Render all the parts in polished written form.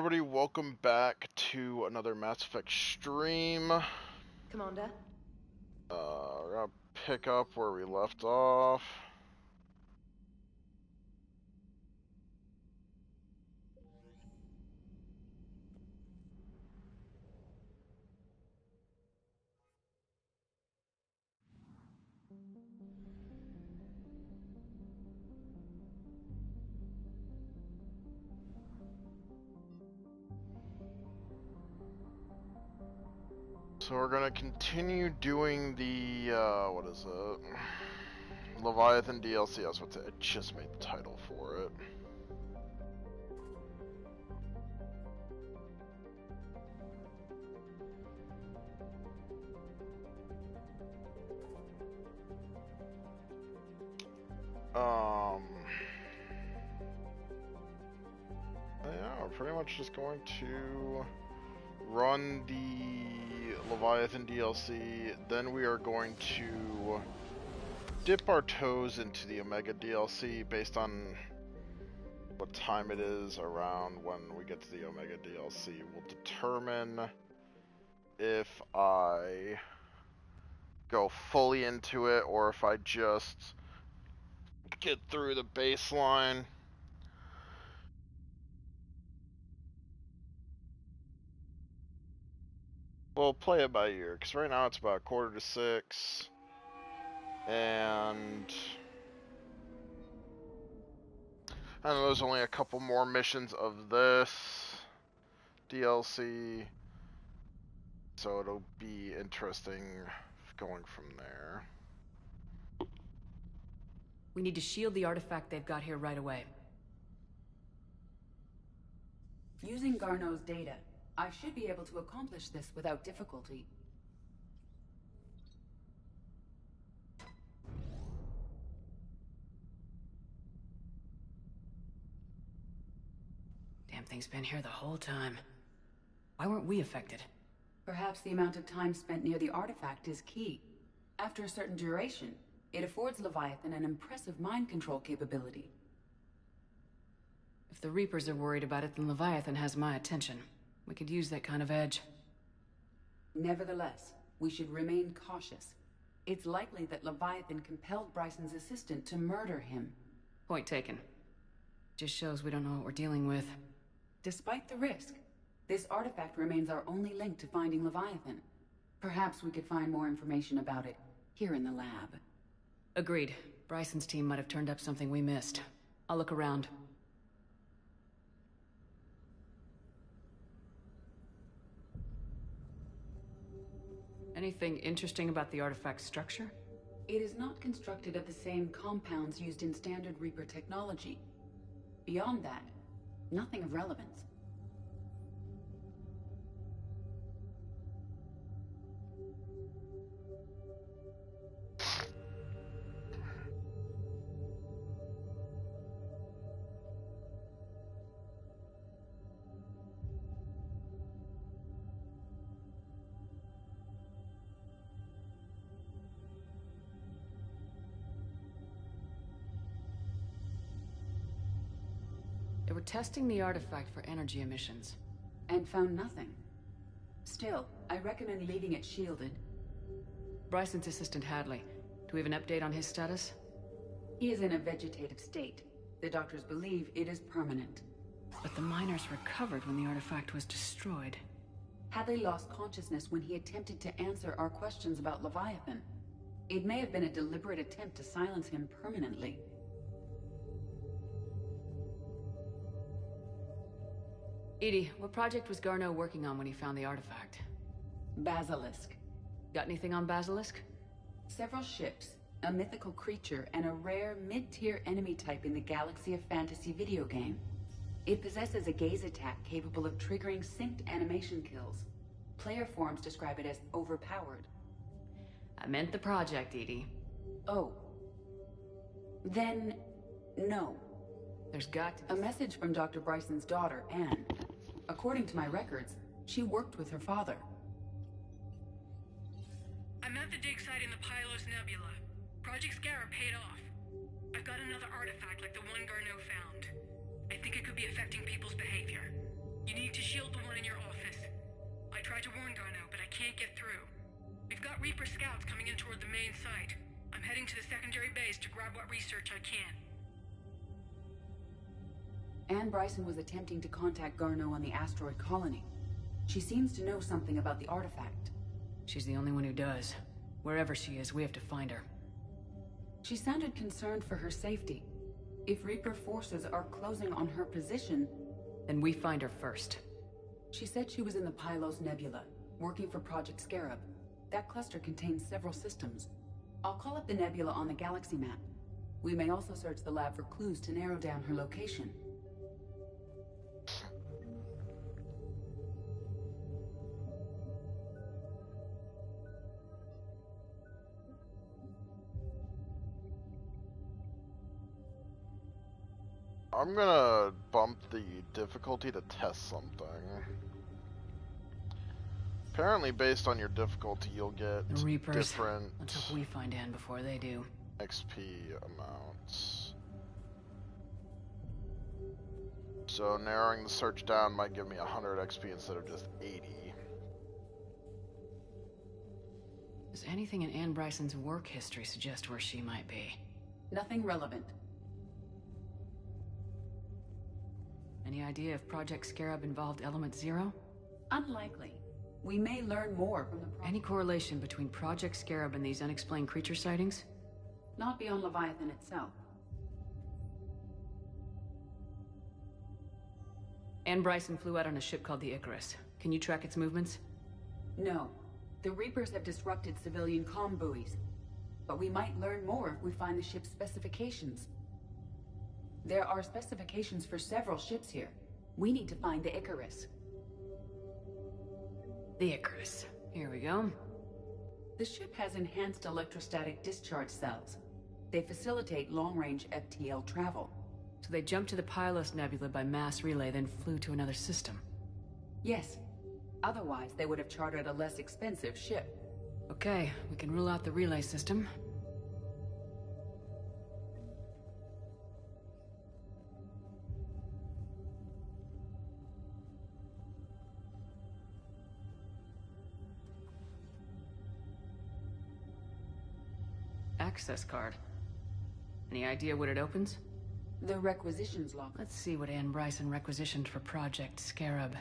everybody, welcome back to another Mass Effect stream. Commander? We're gonna pick up where we left off. So we're gonna continue doing the, what is it? Leviathan DLC. I was about to say, I just made the title for it. Yeah, we're pretty much just going to run the Leviathan DLC, then we are going to dip our toes into the Omega DLC based on what time it is around when we get to the Omega DLC. Will determine if I go fully into it or if I just get through the baseline. We'll play it by ear, because right now it's about 5:45, and I know there's only a couple more missions of this DLC, so it'll be interesting going from there. We need to shield the artifact they've got here right away. Using Garneau's data, I should be able to accomplish this without difficulty. Damn thing's been here the whole time. Why weren't we affected? Perhaps the amount of time spent near the artifact is key. After a certain duration, it affords Leviathan an impressive mind control capability. If the Reapers are worried about it, then Leviathan has my attention. We could use that kind of edge. Nevertheless, we should remain cautious. It's likely that Leviathan compelled Bryson's assistant to murder him. Point taken. Just shows we don't know what we're dealing with. Despite the risk, this artifact remains our only link to finding Leviathan. Perhaps we could find more information about it here in the lab. Agreed. Bryson's team might have turned up something we missed. I'll look around. Anything interesting about the artifact's structure? It is not constructed of the same compounds used in standard Reaper technology. Beyond that, nothing of relevance. They were testing the artifact for energy emissions. And found nothing. Still, I recommend leaving it shielded. Bryson's assistant Hadley. Do we have an update on his status? He is in a vegetative state. The doctors believe it is permanent. But the miners recovered when the artifact was destroyed. Hadley lost consciousness when he attempted to answer our questions about Leviathan. It may have been a deliberate attempt to silence him permanently. Edie, what project was Garneau working on when he found the artifact? Basilisk. Got anything on Basilisk? Several ships, a mythical creature, and a rare mid-tier enemy type in the Galaxy of Fantasy video game. It possesses a gaze attack capable of triggering synced animation kills. Player forums describe it as overpowered. I meant the project, Edie. Oh. Then, no. There's got to be... A message from Dr. Bryson's daughter, Anne. According to my records, she worked with her father. I'm at the dig site in the Pylos Nebula. Project Scarab paid off. I've got another artifact like the one Garneau found. I think it could be affecting people's behavior. You need to Reaper scouts coming in toward the main site. I'm heading to the secondary base to grab what research I can. Anne Bryson was attempting to contact Garneau on the asteroid colony. She seems to know something about the artifact. She's the only one who does. Wherever she is, we have to find her. She sounded concerned for her safety. If Reaper forces are closing on her position... Then we find her first. She said she was in the Pylos Nebula, working for Project Scarab. That cluster contains several systems. I'll call up the nebula on the galaxy map. We may also search the lab for clues to narrow down her location. I'm gonna bump the difficulty to test something. Apparently, based on your difficulty, you'll get The Reapers. different Let's hope we find Anne before they do. XP amounts. So narrowing the search down might give me 100 XP instead of just 80. Does anything in Anne Bryson's work history suggest where she might be? Nothing relevant. Any idea if Project Scarab involved Element Zero? Unlikely. We may learn more from the Any correlation between Project Scarab and these unexplained creature sightings? Not beyond Leviathan itself. Anne Bryson flew out on a ship called the Icarus. Can you track its movements? No. The Reapers have disrupted civilian comm buoys. But we might learn more if we find the ship's specifications. There are specifications for several ships here. We need to find the Icarus. The Icarus. Here we go. The ship has enhanced electrostatic discharge cells. They facilitate long-range FTL travel. So they jumped to the Pylos Nebula by mass relay, then flew to another system. Yes. Otherwise, they would have chartered a less expensive ship. Okay, we can rule out the relay system. Access card. Any idea what it opens? The requisitions log. Let's see what Anne Bryson requisitioned for Project Scarab.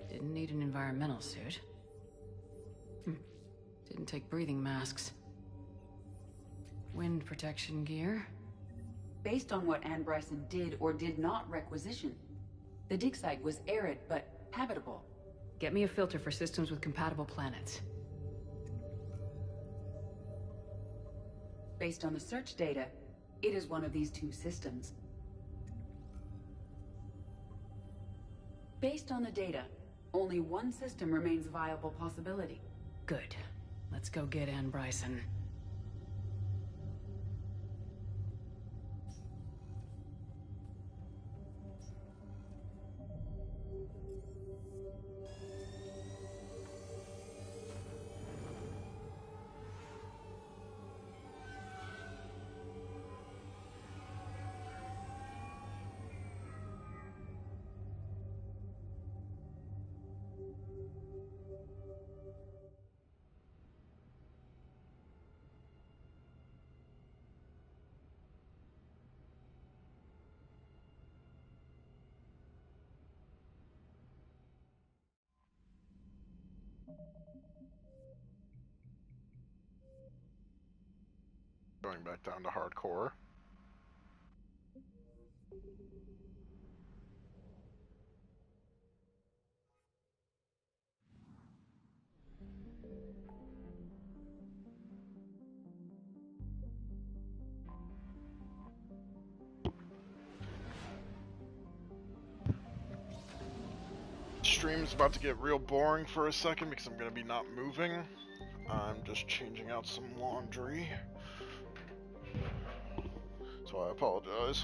Didn't need an environmental suit. Didn't take breathing masks. Wind protection gear. Based on what Anne Bryson did or did not requisition, the dig site was arid but habitable. Get me a filter for systems with compatible planets. Based on the search data, it is one of these two systems. Based on the data, only one system remains a viable possibility. Good. Let's go get Anne Bryson. Going back down to hardcore. Stream's about to get real boring for a second because I'm going to be not moving. I'm just changing out some laundry. So I apologize.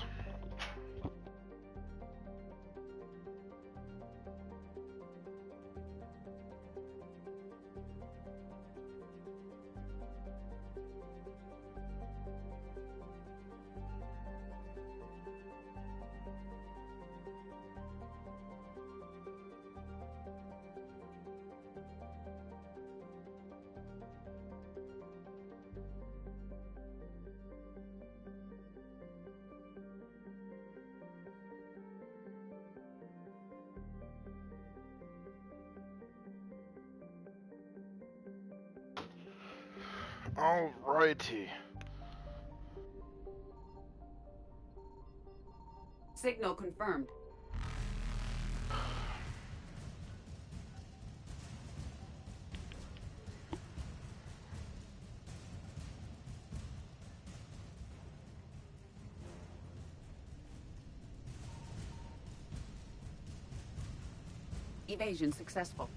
Alrighty. Signal confirmed. Evasion successful.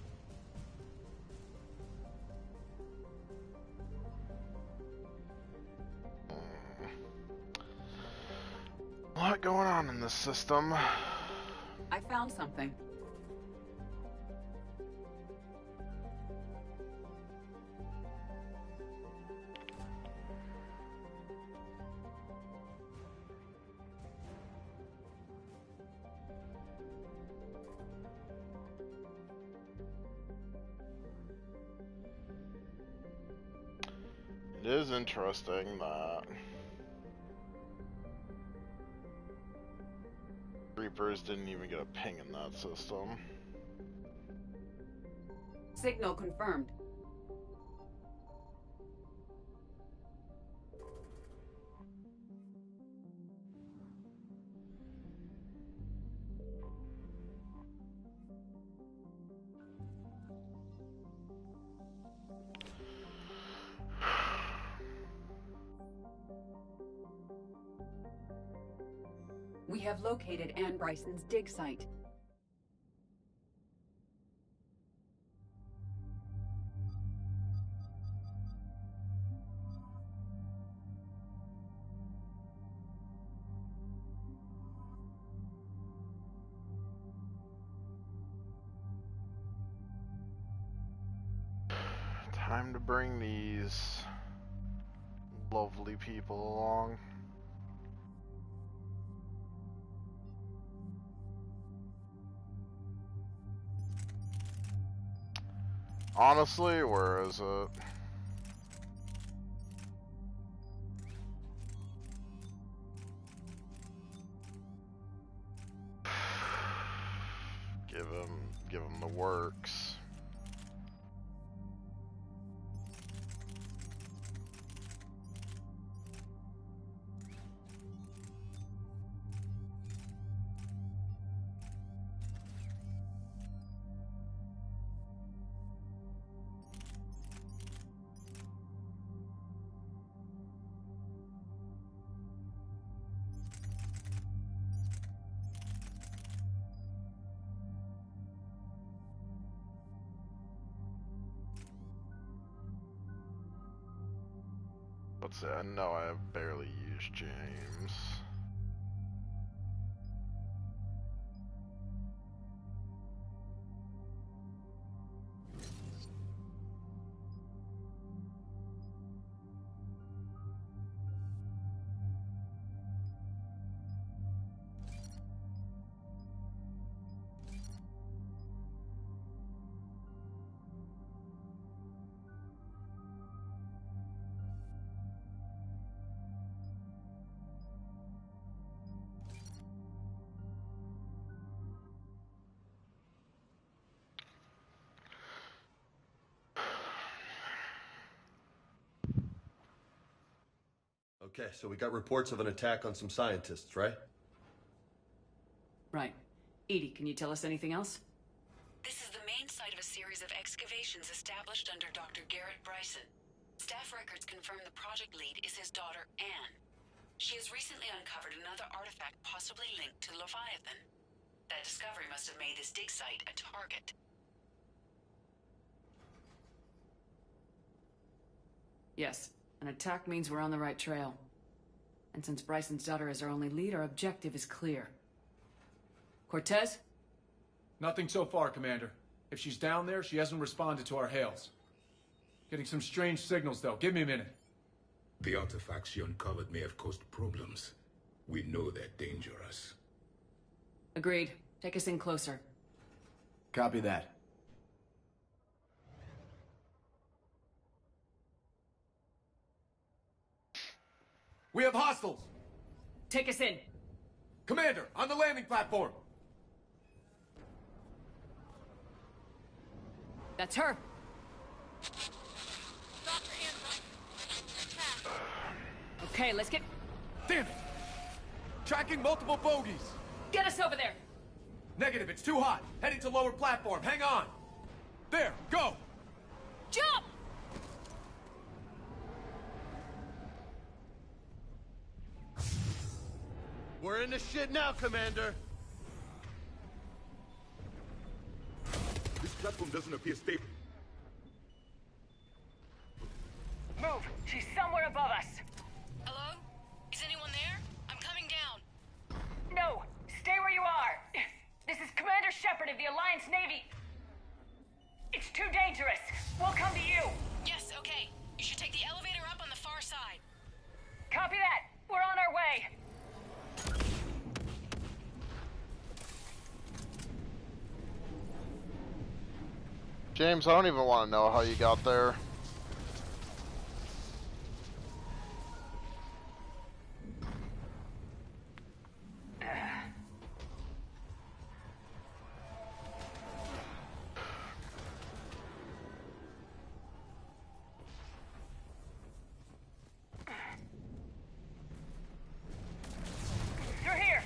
A lot going on in this system. I found something. It is interesting that Reapers didn't even get a ping in that system. Signal confirmed. We have located Anne Bryson's dig site. Time to bring these lovely people along. Honestly, where is it? Give him the works. What's that? No, I have barely used James. Okay, so we got reports of an attack on some scientists, right? Right. Edie, can you tell us anything else? This is the main site of a series of excavations established under Dr. Garrett Bryson. Staff records confirm the project lead is his daughter, Anne. She has recently uncovered another artifact possibly linked to Leviathan. That discovery must have made this dig site a target. Yes. An attack means we're on the right trail. And since Bryson's daughter is our only lead, our objective is clear. Cortez? Nothing so far, Commander. If she's down there, she hasn't responded to our hails. Getting some strange signals, though. Give me a minute. The artifacts she uncovered may have caused problems. We know they're dangerous. Agreed. Take us in closer. Copy that. We have hostiles! Take us in! Commander, on the landing platform! That's her! Okay, let's get... Damn it! Tracking multiple bogies! Get us over there! Negative, it's too hot. Heading to lower platform, hang on! There, go! Jump! We're in the shit now, Commander. This platform doesn't appear stable. Move! She's somewhere above us! Hello? Is anyone there? I'm coming down. No! Stay where you are! This is Commander Shepard of the Alliance Navy! It's too dangerous! We'll come to you! Yes, okay. You should take the elevator up on the far side. Copy that! We're on our way! James, I don't even want to know how you got there. Through here!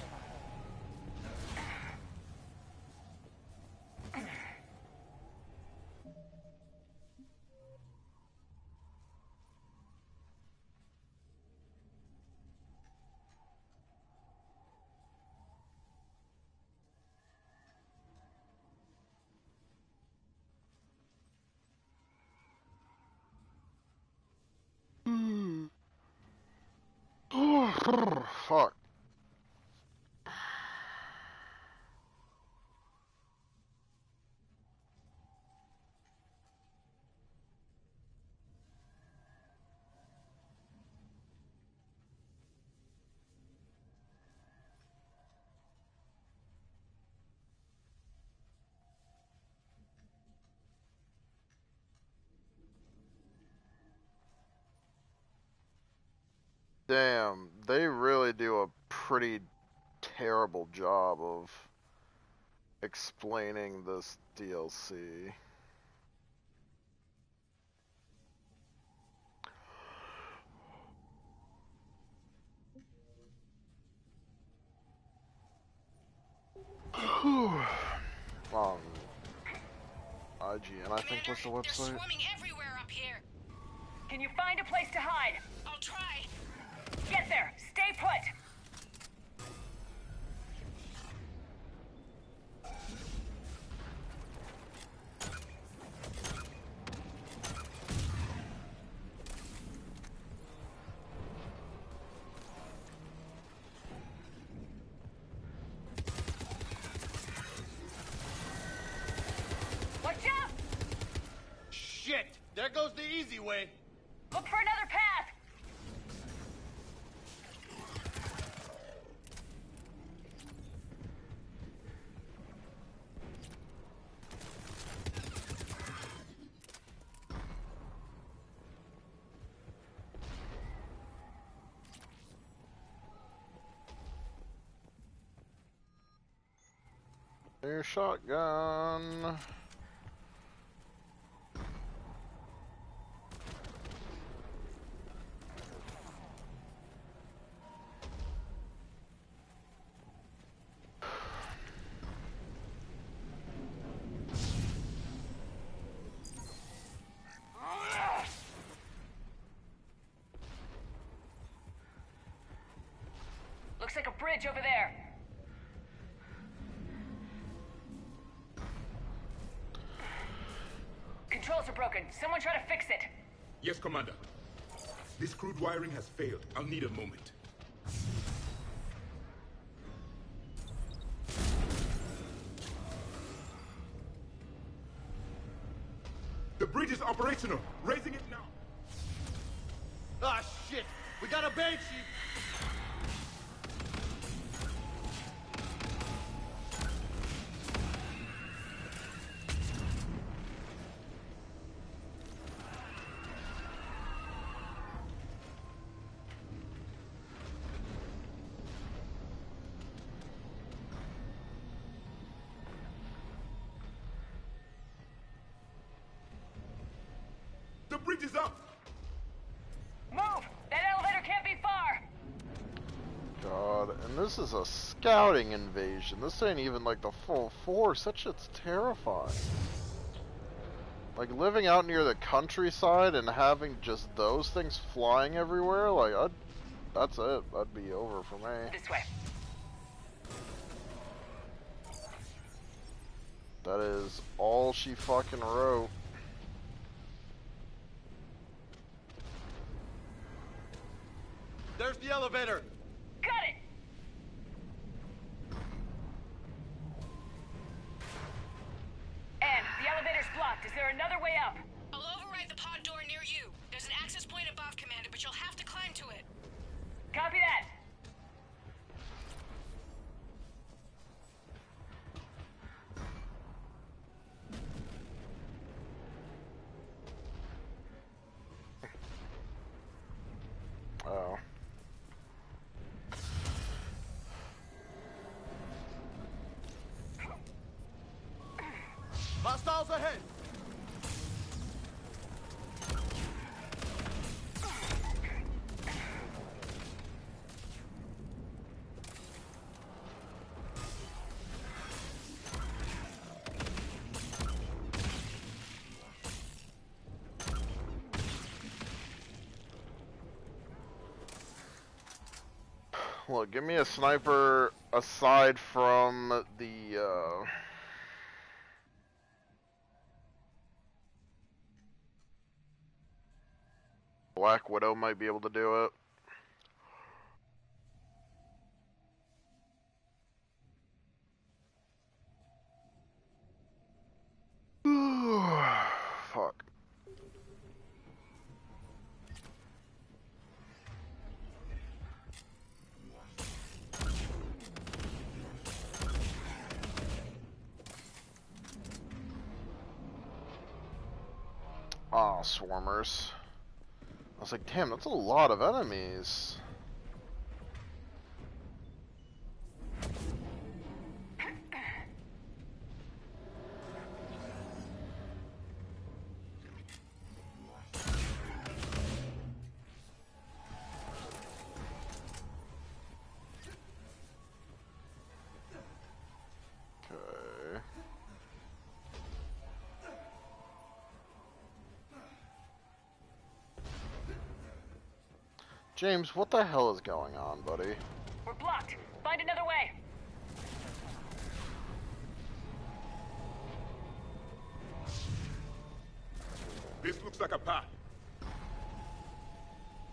Fuck. Damn, they really do a pretty terrible job of explaining this DLC. IGN, I think, was the They're website. swarming everywhere up here. Can you find a place to hide? I'll try. Get there! Stay put! Watch out! Shit! There goes the easy way. Look for another path! New shotgun. Looks like a bridge over there. Controls are broken. Someone try to fix it. Yes, Commander. This crude wiring has failed. I'll need a moment. The bridge is operational. Raising it now. Ah, shit! We got a Banshee! The bridge is up. Move! That elevator can't be far! god. And this is a scouting invasion. This ain't even like the full force. That shit's terrifying. Like living out near the countryside and having just those things flying everywhere, like that's it. That'd be over for me. This way. That is all she fucking wrote. There's the elevator. Got it! And the elevator's blocked. Is there another way up? I'll override the pod door near you. There's an access point above, Commander, but you'll have to climb to it. Copy that. Oh. Hostiles ahead. Look, give me a sniper aside from the, Black Widow might be able to do it. Fuck. Ah, swarmers. I was like, damn, that's a lot of enemies. Okay. James, what the hell is going on, buddy? We're blocked. Find another way. This looks like a path.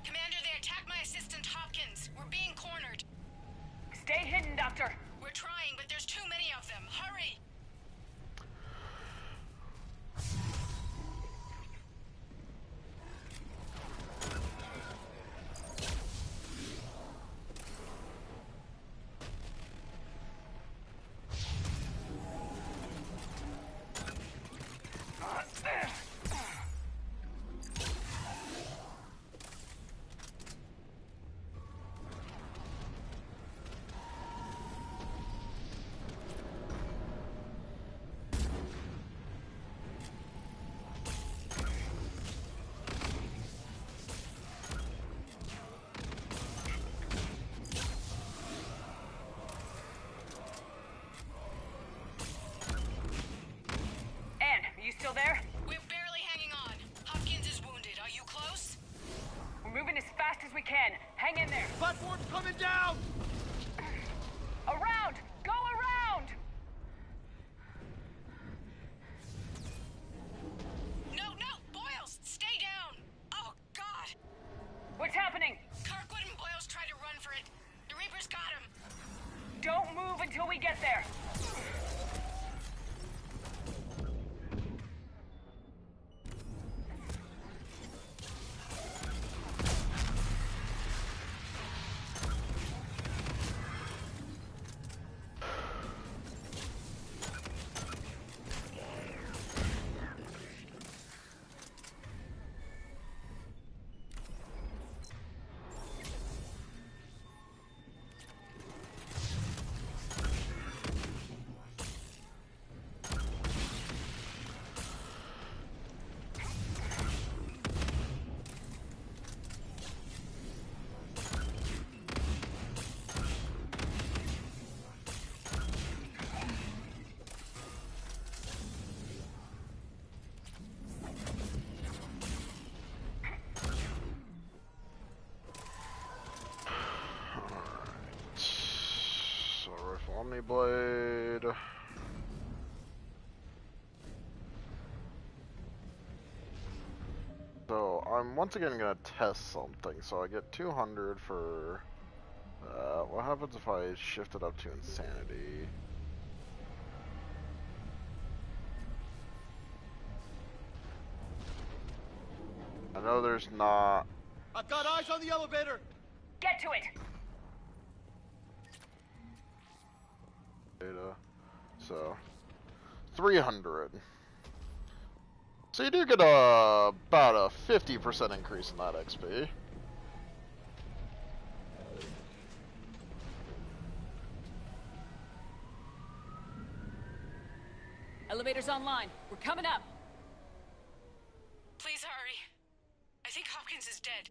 Commander, they attacked my assistant Hopkins. We're being cornered. Stay hidden, Doctor. We're trying, but there's too many of them. Hurry! You still there? We're barely hanging on. Hopkins is wounded. Are you close? We're moving as fast as we can. Hang in there. Platform's coming down. Around! Go around! No, Boyles! Stay down! Oh, God! What's happening? Kirkwood and Boyles tried to run for it. The Reapers got him. Don't move until we get there. Omni Blade. So I'm once again gonna test something. So I get 200 for. What happens if I shift it up to insanity? I know there's not. I've got eyes on the elevator! Get to it! Data. So 300. So you do get about a 50% increase in that XP. Elevator's online. We're coming up. Please hurry. I think Hopkins is dead.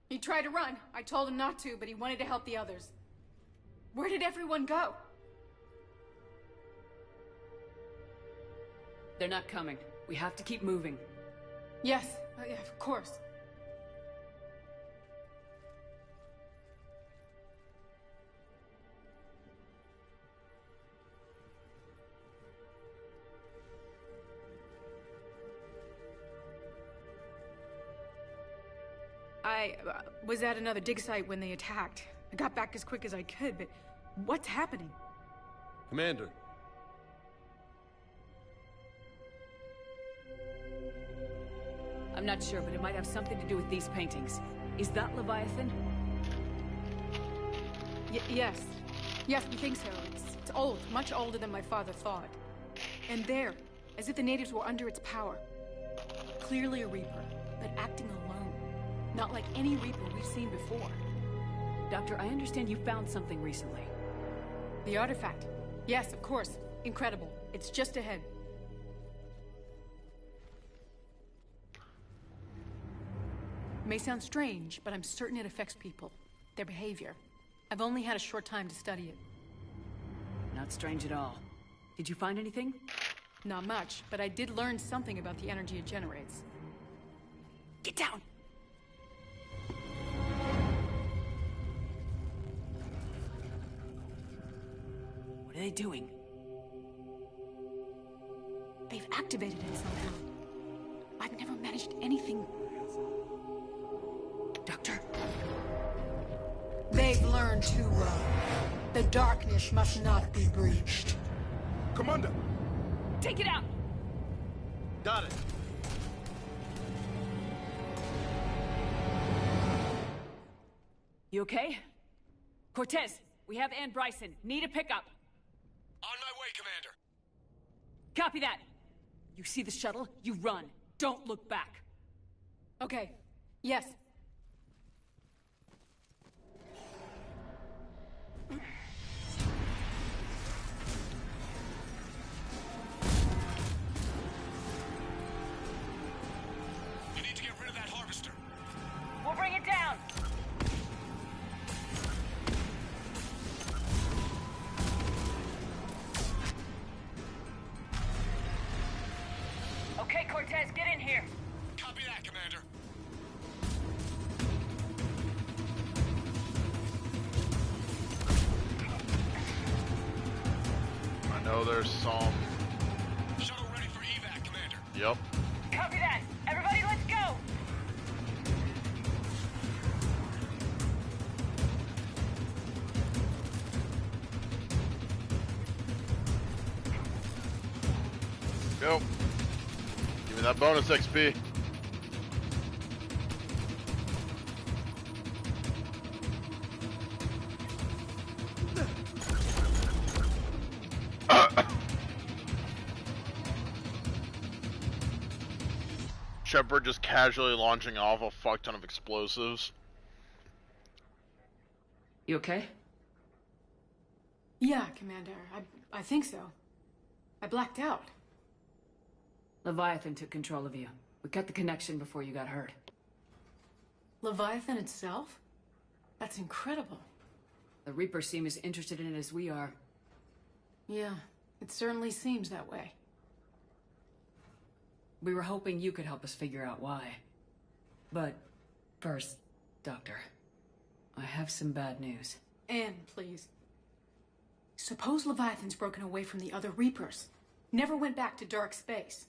He tried to run. I told him not to, but he wanted to help the others. Where did everyone go? They're not coming. We have to keep moving. Yes, yeah, of course. I was at another dig site when they attacked. I got back as quick as I could, but what's happening? Commander. I'm not sure, but it might have something to do with these paintings. Is that Leviathan? Yes. Yes, we think so. It's old, much older than my father thought. And there, as if the natives were under its power. Clearly a Reaper, but acting alone. Not like any Reaper we've seen before. Doctor, I understand you found something recently. The artifact. Yes, of course. Incredible. It's just ahead. May sound strange, but I'm certain it affects people. Their behavior. I've only had a short time to study it. Not strange at all. Did you find anything? Not much, but I did learn something about the energy it generates. Get down! What are they doing? They've activated it somehow. I've never managed anything. Doctor? They've learned too well. The darkness must not be breached. Commander! Take it out! Got it. You okay? Cortez, we have Ann Bryson. Need a pickup. On my way, Commander. Copy that. You see the shuttle, you run. Don't look back. Okay. Yes. You need to get rid of that harvester. We'll bring it down! Okay, Cortez, get in here. Copy that, Commander. I know there's some. Shuttle ready for evac, Commander. Yep. Copy that. Everybody, let's go! Go. Give me that bonus XP. Shepard just casually launching off a fuck ton of explosives. You okay? Yeah, Commander. I think so. I blacked out. Leviathan took control of you. We cut the connection before you got hurt. Leviathan itself? That's incredible. The Reapers seem as interested in it as we are. Yeah, it certainly seems that way. We were hoping you could help us figure out why. But first, Doctor, I have some bad news. Anne, please. Suppose Leviathan's broken away from the other Reapers. Never went back to dark space.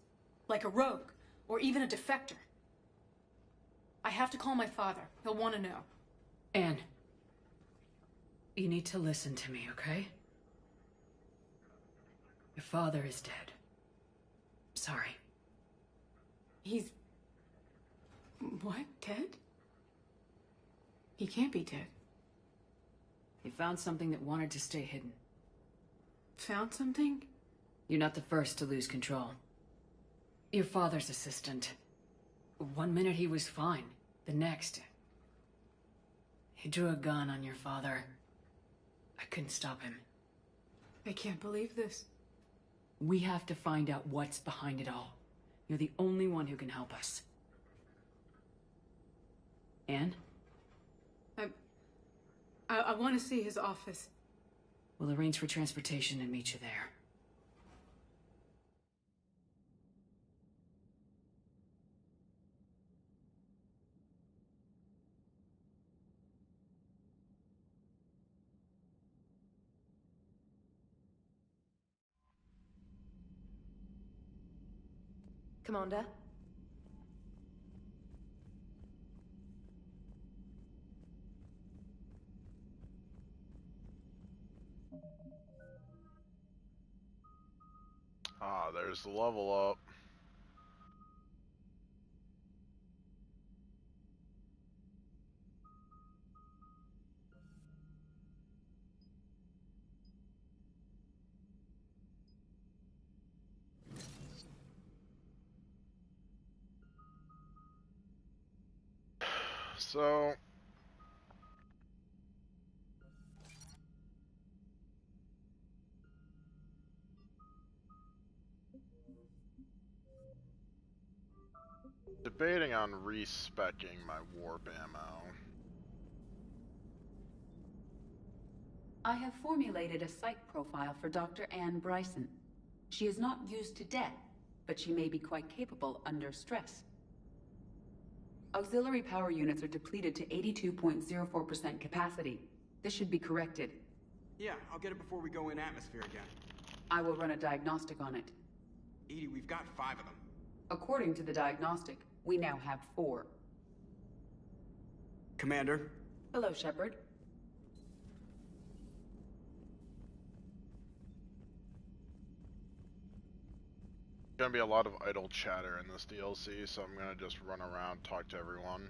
Like a rogue, or even a defector. I have to call my father. He'll want to know. Anne, you need to listen to me, okay? Your father is dead. Sorry. He's... What? Dead? He can't be dead. He found something that wanted to stay hidden. Found something? You're not the first to lose control. Your father's assistant. One minute he was fine. The next... he drew a gun on your father. I couldn't stop him. I can't believe this. We have to find out what's behind it all. You're the only one who can help us. Anne? I want to see his office. We'll arrange for transportation and meet you there. Commander? Ah, there's the level up. So... debating on respecking my warp ammo. I have formulated a psych profile for Dr. Anne Bryson. She is not used to death, but she may be quite capable under stress. Auxiliary power units are depleted to 82.04% capacity. This should be corrected. Yeah, I'll get it before we go in atmosphere again. I will run a diagnostic on it. EDI, we've got 5 of them. According to the diagnostic, we now have 4. Commander? Hello, Shepard. Gonna be a lot of idle chatter in this DLC, so I'm gonna just run around, talk to everyone.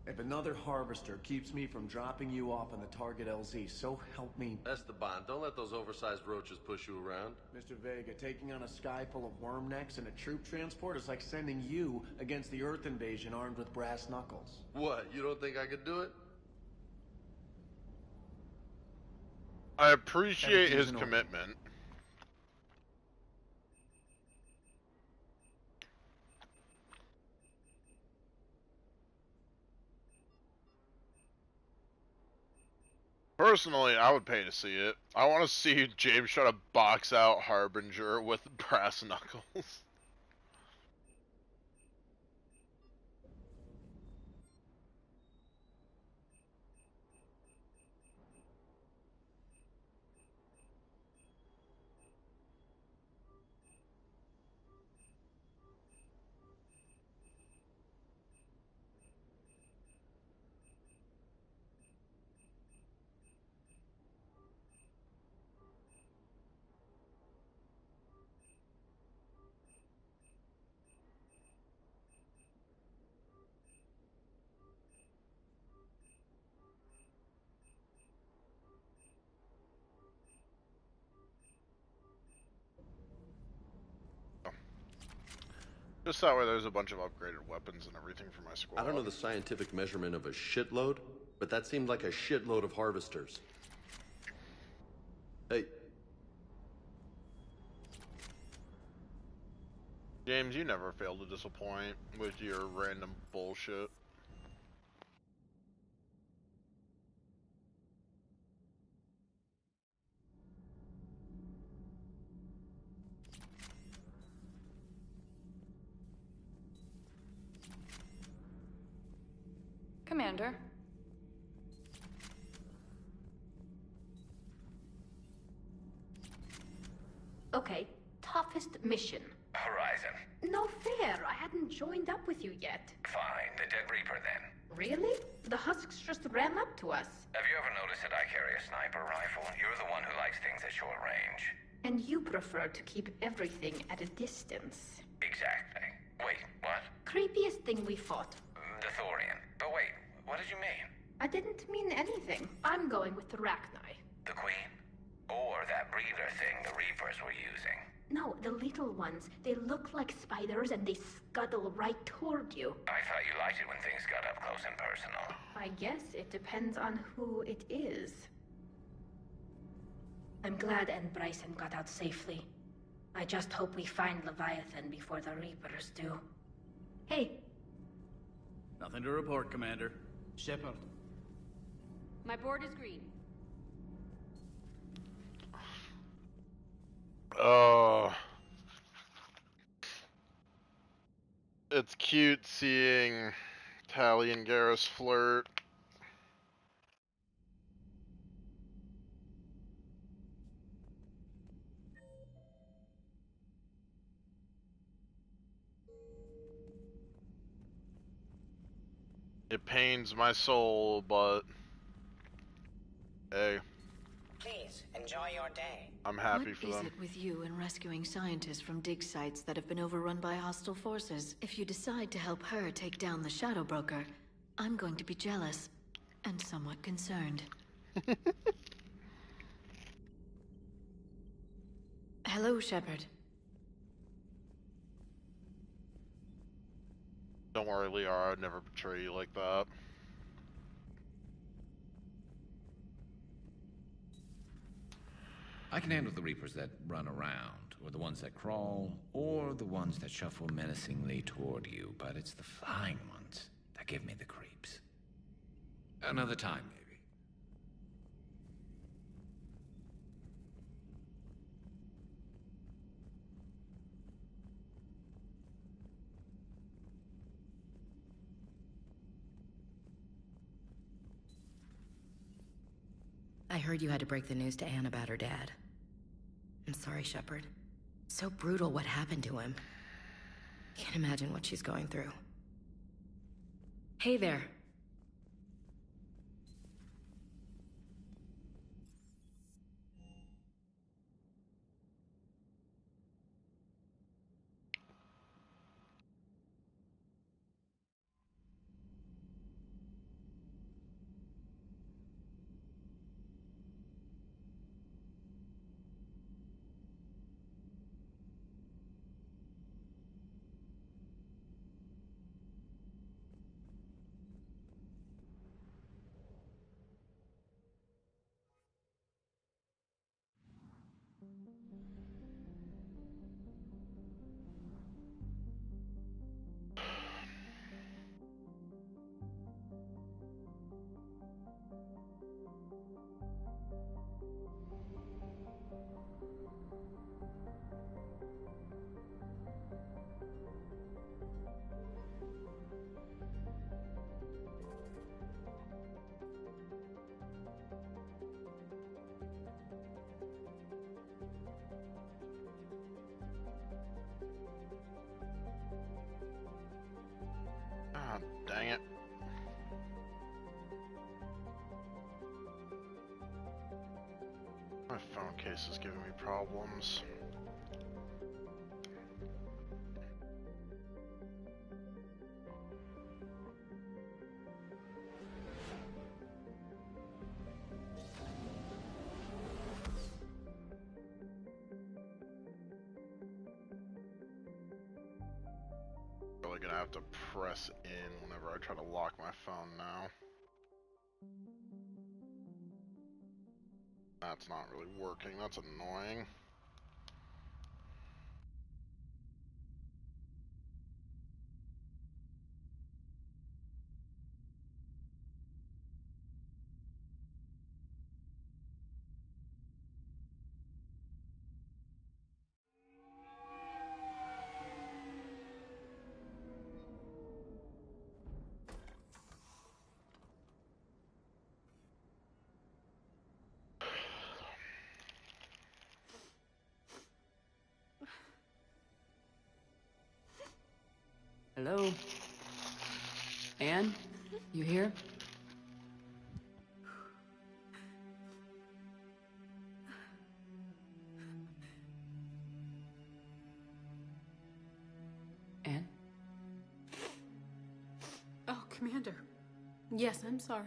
If another harvester keeps me from dropping you off on the target LZ, so help me. Esteban, don't let those oversized roaches push you around. Mr. Vega, taking on a sky full of worm necks and a troop transport is like sending you against the Earth invasion armed with brass knuckles. What, you don't think I could do it? I appreciate his commitment. Personally, I would pay to see it. I want to see James try to box out Harbinger with brass knuckles. Just that way there's a bunch of upgraded weapons and everything for my squad. I don't know the scientific measurement of a shitload, but that seemed like a shitload of harvesters. Hey. James, you never fail to disappoint with your random bullshit. Commander. Okay, toughest mission. Horizon. No fair, I hadn't joined up with you yet. Fine, the Dead Reaper then. Really? The Husks just ran up to us. Have you ever noticed that I carry a sniper rifle? You're the one who likes things at short range. And you prefer to keep everything at a distance. Exactly. Wait, what? Creepiest thing we fought. The Thorian. But wait, what did you mean? I didn't mean anything. I'm going with the Rachni. The Queen? Or that breather thing the Reapers were using? No, the little ones. They look like spiders and they scuttle right toward you. I thought you liked it when things got up close and personal. I guess it depends on who it is. I'm glad Ann Bryson got out safely. I just hope we find Leviathan before the Reapers do. Hey. Nothing to report, Commander. Shepard. My board is green. It's cute seeing Tali and Garrus flirt. It pains my soul, but hey. Please, enjoy your day. I'm happy for them. What is it with you and rescuing scientists from dig sites that have been overrun by hostile forces? If you decide to help her take down the Shadow Broker, I'm going to be jealous and somewhat concerned. Hello, Shepard. Don't worry, Liara, I'd never betray you like that. I can handle the Reapers that run around, or the ones that crawl, or the ones that shuffle menacingly toward you, but it's the flying ones that give me the creeps. Another time, maybe. I heard you had to break the news to Anne about her dad. I'm sorry, Shepard. So brutal what happened to him. Can't imagine what she's going through. Hey there. Ah, dang it. My phone case is giving me problems. Really gonna have to press in whenever I try to lock my phone now. That's not really working, that's annoying. Anne, you here? Anne? Oh, Commander. Yes, I'm sorry.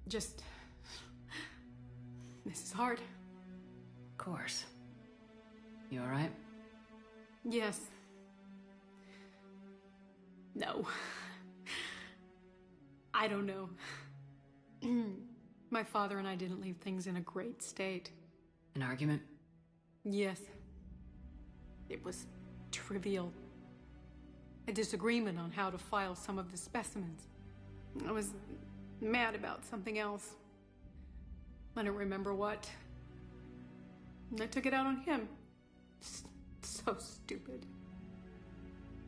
Just... This is hard. Of course. You alright? Yes. No. I don't know. My father and I didn't leave things in a great state. An argument? Yes. It was trivial. A disagreement on how to file some of the specimens. I was mad about something else. I don't remember what. And I took it out on him. So stupid.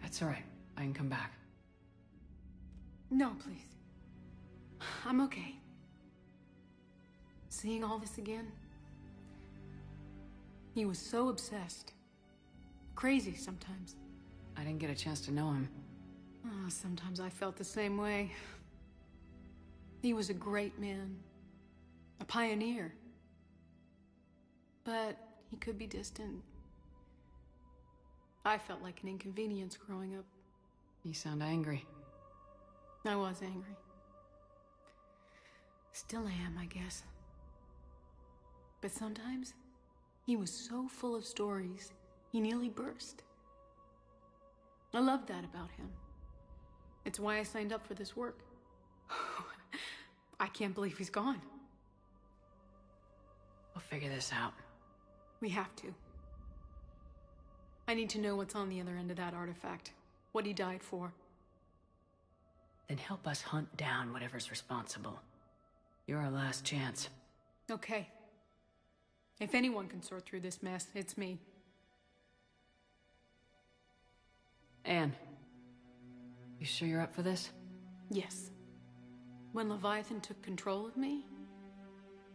That's alright. I can come back. No, please. I'm okay. Seeing all this again? He was so obsessed. Crazy sometimes. I didn't get a chance to know him. Oh, sometimes I felt the same way. He was a great man. A pioneer. But he could be distant. I felt like an inconvenience growing up. You sound angry. I was angry. Still am, I guess. But sometimes, he was so full of stories, he nearly burst. I love that about him. It's why I signed up for this work. I can't believe he's gone. We'll figure this out. We have to. I need to know what's on the other end of that artifact. What he died for. Then help us hunt down whatever's responsible. You're our last chance. Okay. If anyone can sort through this mess, it's me. Anne, you sure you're up for this? Yes. When Leviathan took control of me,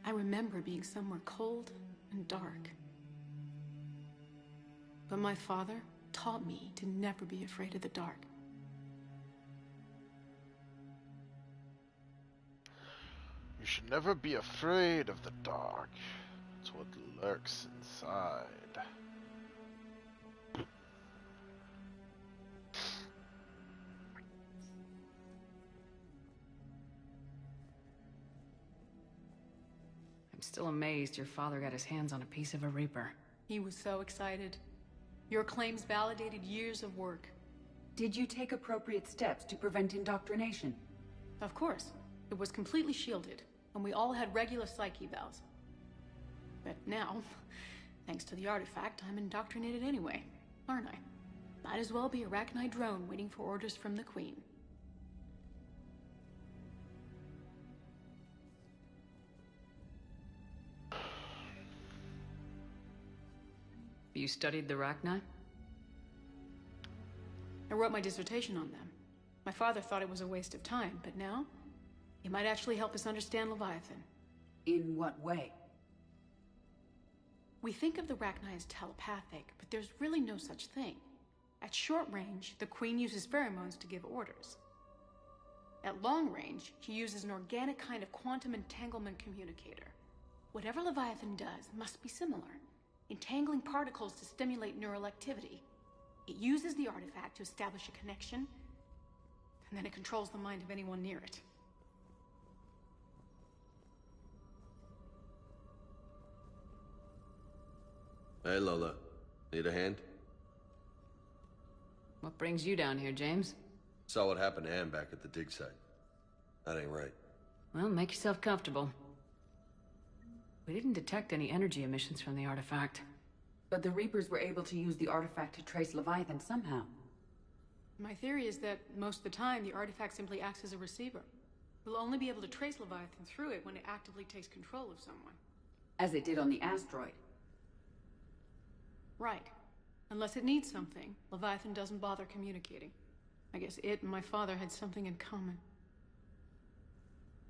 I remember being somewhere cold and dark. But my father taught me to never be afraid of the dark. You should never be afraid of the dark. It's what lurks inside. I'm still amazed your father got his hands on a piece of a Reaper. He was so excited. Your claims validated years of work. Did you take appropriate steps to prevent indoctrination? Of course. It was completely shielded, and we all had regular psych evals. But now, thanks to the artifact, I'm indoctrinated anyway, aren't I? Might as well be a Arachnite drone waiting for orders from the Queen. You studied the Arachnite? I wrote my dissertation on them. My father thought it was a waste of time, but now, it might actually help us understand Leviathan. In what way? We think of the Arachnite as telepathic, but there's really no such thing. At short range, the Queen uses pheromones to give orders. At long range, she uses an organic kind of quantum entanglement communicator. Whatever Leviathan does must be similar, entangling particles to stimulate neural activity. It uses the artifact to establish a connection, and then it controls the mind of anyone near it. Hey, Lola. Need a hand? What brings you down here, James? Saw what happened to Anne back at the dig site. That ain't right. Well, make yourself comfortable. We didn't detect any energy emissions from the artifact. But the Reapers were able to use the artifact to trace Leviathan somehow. My theory is that most of the time, the artifact simply acts as a receiver. We'll only be able to trace Leviathan through it when it actively takes control of someone. As it did on the asteroid. Right. Unless it needs something, Leviathan doesn't bother communicating. I guess it and my father had something in common.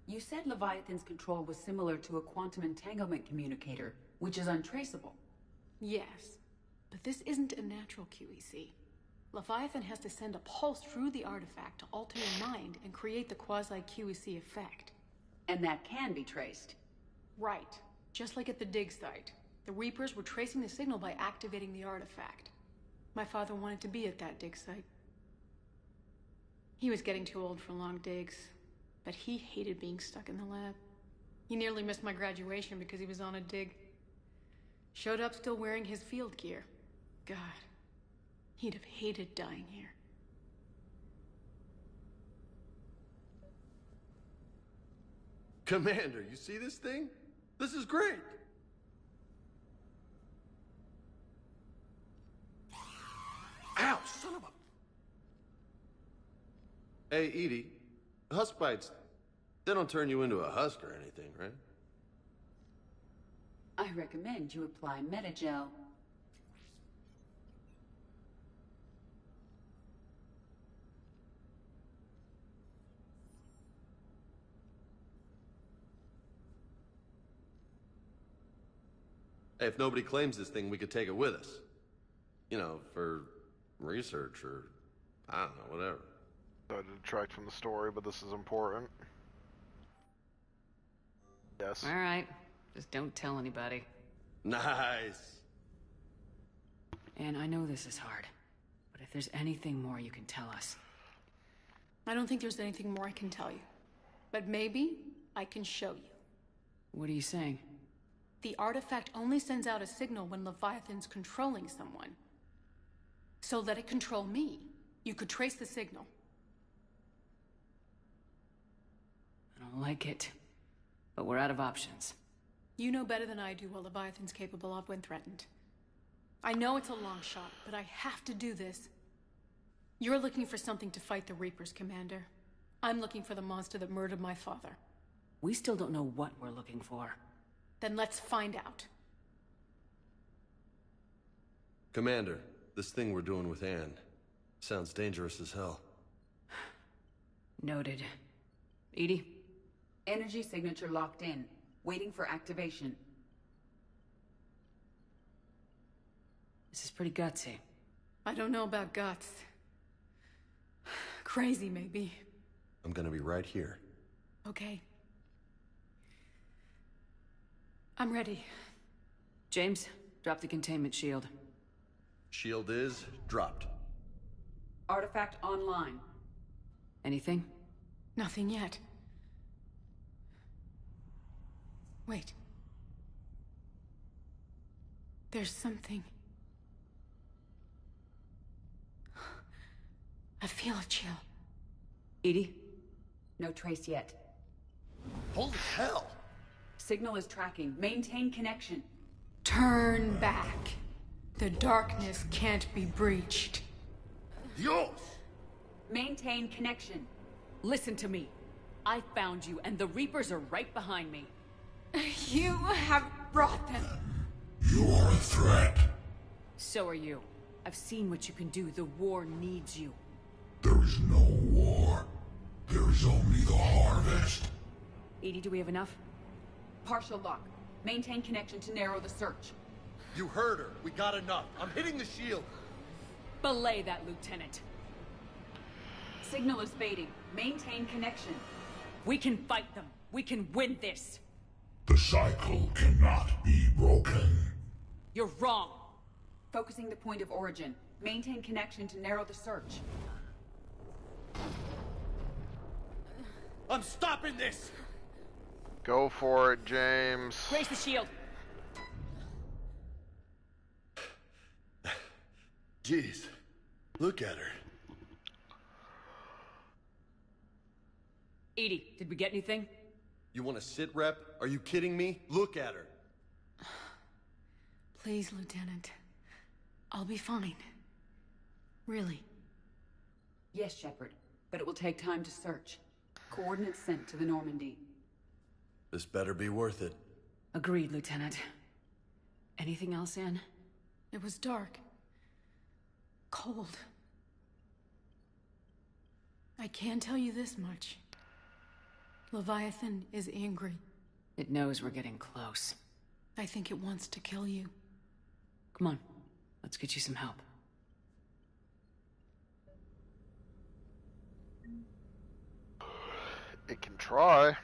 You said Leviathan's control was similar to a quantum entanglement communicator, which is untraceable. Yes, but this isn't a natural QEC. Leviathan has to send a pulse through the artifact to alter your mind and create the quasi-QEC effect. And that can be traced. Right. Just like at the dig site. The Reapers were tracing the signal by activating the artifact. My father wanted to be at that dig site. He was getting too old for long digs, but he hated being stuck in the lab. He nearly missed my graduation because he was on a dig. Showed up still wearing his field gear. God, he'd have hated dying here. Commander, you see this thing? This is great! Ow, son of a... Hey, Edie, husk bites, they don't turn you into a husk or anything, right? I recommend you apply Metagel. Hey, if nobody claims this thing, we could take it with us. You know, for research or, I don't know, whatever. Sorry to detract from the story, but this is important. Yes. All right. Just don't tell anybody. Nice. And I know this is hard, but if there's anything more you can tell us. I don't think there's anything more I can tell you. But maybe I can show you. What are you saying? The artifact only sends out a signal when Leviathan's controlling someone. So let it control me. You could trace the signal. I don't like it, but we're out of options. You know better than I do what Leviathan's capable of when threatened. I know it's a long shot, but I have to do this. You're looking for something to fight the Reapers, Commander. I'm looking for the monster that murdered my father. We still don't know what we're looking for. Then let's find out. Commander, this thing we're doing with Anne sounds dangerous as hell. Noted. Edie? Energy signature locked in, waiting for activation. This is pretty gutsy. I don't know about guts. Crazy, maybe. I'm gonna be right here. Okay. I'm ready. James, drop the containment shield. Shield is dropped. Artifact online. Anything? Nothing yet. Wait. There's something. I feel a chill. Edie? No trace yet. Holy hell! Signal is tracking. Maintain connection. Turn back. The darkness can't be breached. Dios! Maintain connection. Listen to me. I found you, and the Reapers are right behind me. You have brought them. You are a threat. So are you. I've seen what you can do. The war needs you. There is no war. There is only the harvest. Edie, do we have enough? Partial lock. Maintain connection to narrow the search. You heard her. We got enough. I'm hitting the shield. Belay that, Lieutenant. Signal is fading. Maintain connection. We can fight them. We can win this. The cycle cannot be broken. You're wrong. Focusing the point of origin. Maintain connection to narrow the search. I'm stopping this! Go for it, James. Raise the shield. Jeez. Look at her. Edie, did we get anything? You want to sit rep? Are you kidding me? Look at her. Please, Lieutenant. I'll be fine. Really. Yes, Shepard, but it will take time to search. Coordinates sent to the Normandy. This better be worth it. Agreed, Lieutenant. Anything else, Anne? It was dark. Cold. I can tell you this much. Leviathan is angry. It knows we're getting close. I think it wants to kill you. Come on, let's get you some help. It can try.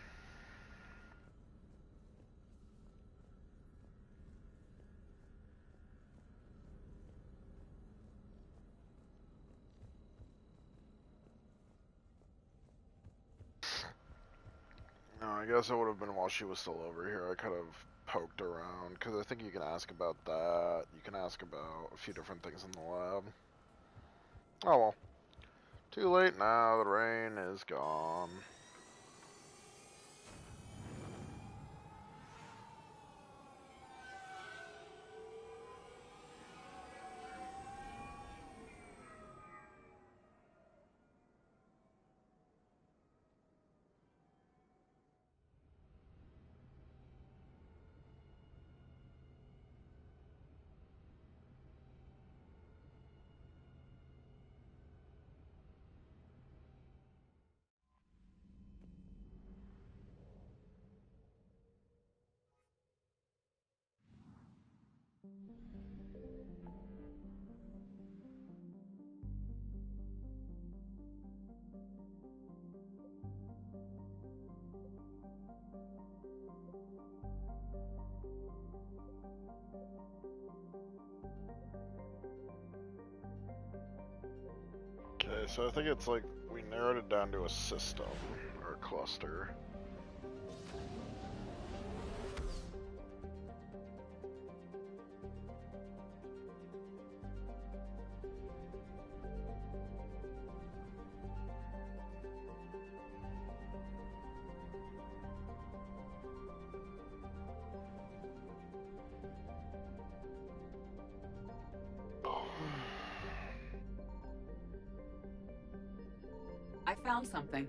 No, I guess it would have been while she was still over here. I could have poked around, because I think you can ask about that. You can ask about a few different things in the lab. Oh well. Too late now, the rain is gone. Okay, so I think it's like we narrowed it down to a system or a cluster. I found something.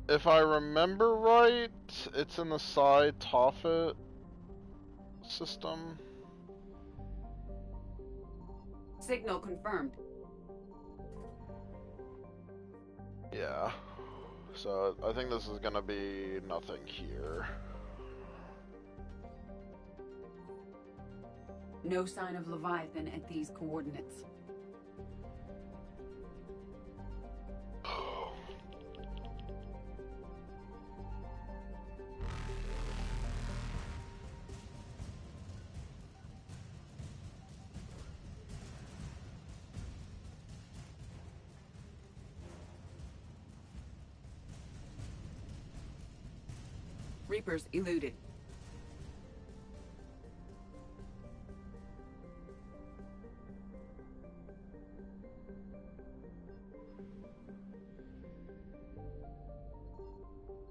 If I remember right, it's in the Psi Tophet system. Signal confirmed. Yeah. So I think this is gonna be nothing here. No sign of Leviathan at these coordinates. Reapers eluded.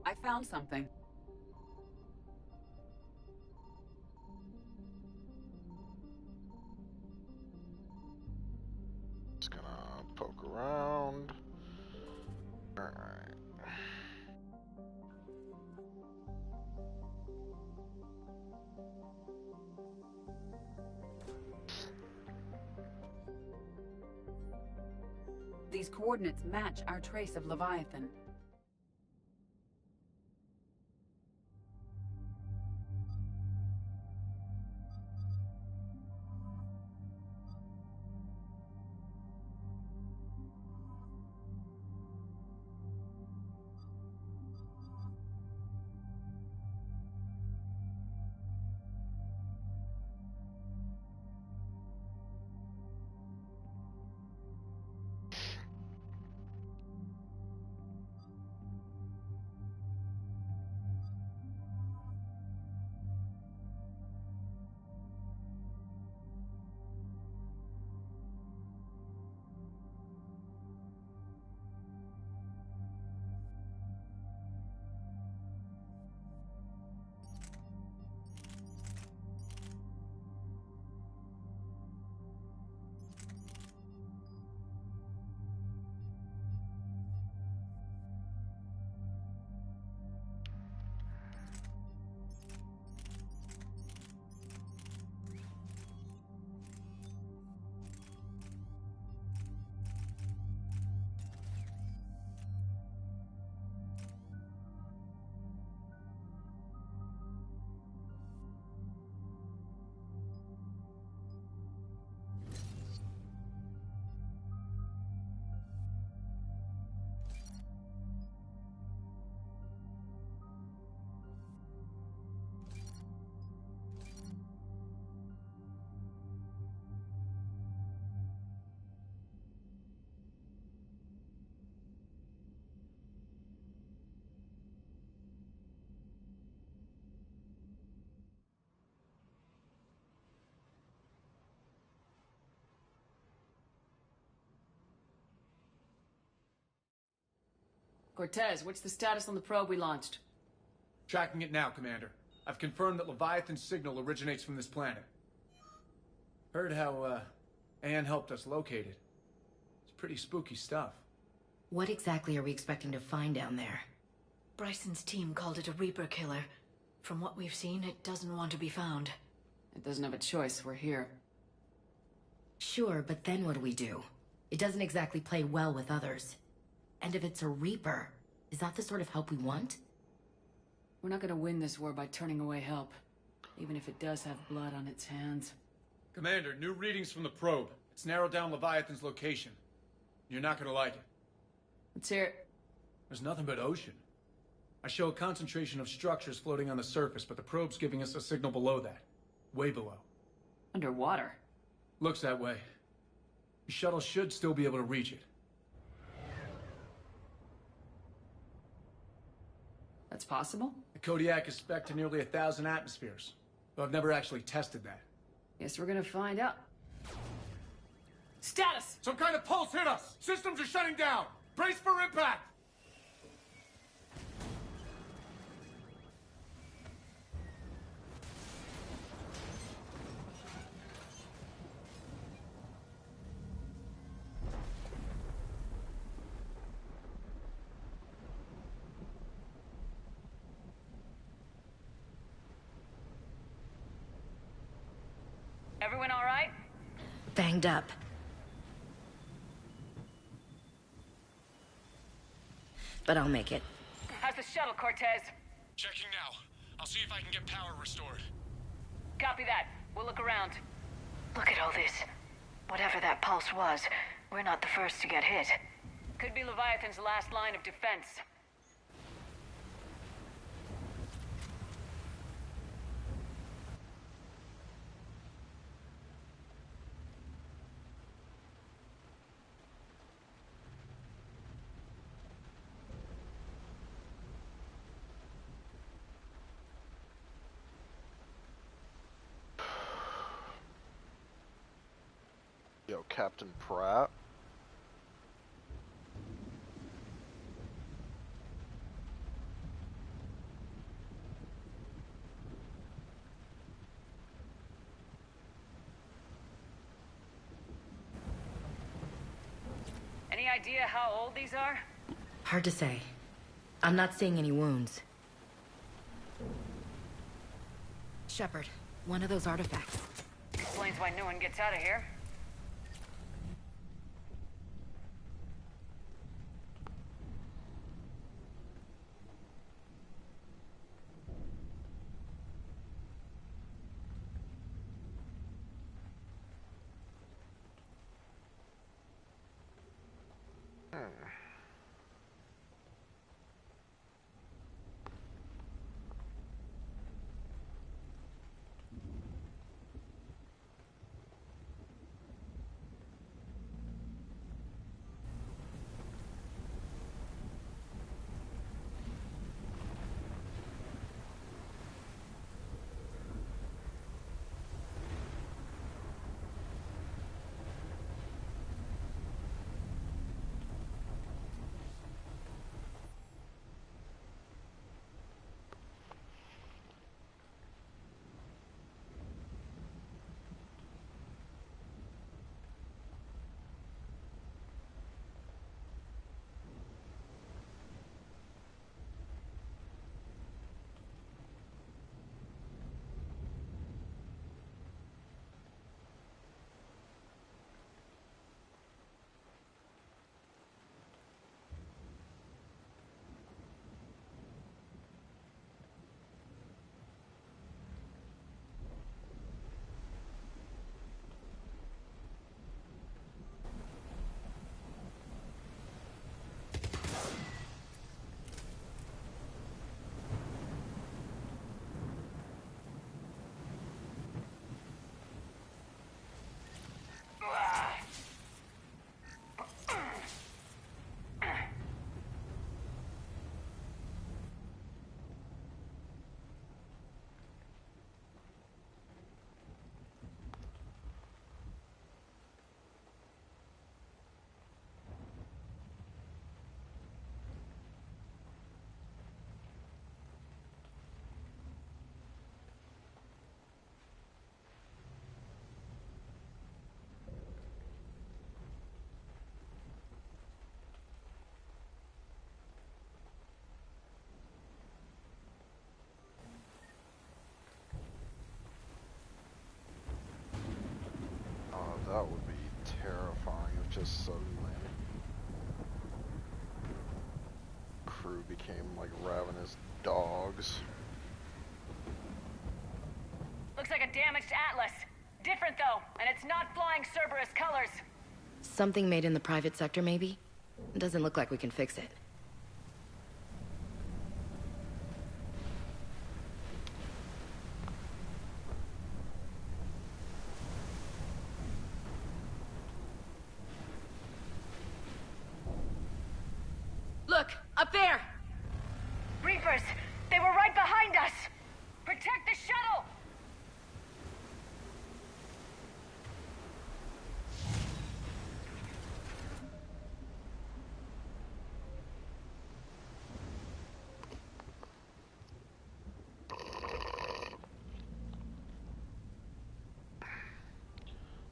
I found something. Just gonna poke around. Alright. These coordinates match our trace of Leviathan. Cortez, what's the status on the probe we launched? Tracking it now, Commander. I've confirmed that Leviathan's signal originates from this planet. Heard how, Anne helped us locate it. It's pretty spooky stuff. What exactly are we expecting to find down there? Bryson's team called it a Reaper killer. From what we've seen, it doesn't want to be found. It doesn't have a choice, we're here. Sure, but then what do we do? It doesn't exactly play well with others. And if it's a Reaper, is that the sort of help we want? We're not gonna win this war by turning away help, even if it does have blood on its hands. Commander, new readings from the probe. It's narrowed down Leviathan's location. You're not gonna like it. Let's hear it. There's nothing but ocean. I show a concentration of structures floating on the surface, but the probe's giving us a signal below that. Way below. Underwater? Looks that way. The shuttle should still be able to reach it. That's possible? The Kodiak is spec'd to nearly 1,000 atmospheres, though I've never actually tested that. Guess we're gonna find out. Status! Some kind of pulse hit us! Systems are shutting down! Brace for impact! Everyone all right? Banged up. But I'll make it. How's the shuttle, Cortez? Checking now. I'll see if I can get power restored. Copy that. We'll look around. Look at all this. Whatever that pulse was, we're not the first to get hit. Could be Leviathan's last line of defense. Yo, Captain Pratt. Any idea how old these are? Hard to say. I'm not seeing any wounds. Shepard, one of those artifacts. Explains why no one gets out of here. That would be terrifying if just suddenly crew became like ravenous dogs. Looks like a damaged Atlas. Different though, and it's not flying Cerberus colors. Something made in the private sector, maybe? It doesn't look like we can fix it. Look, up there! Reapers! They were right behind us! Protect the shuttle!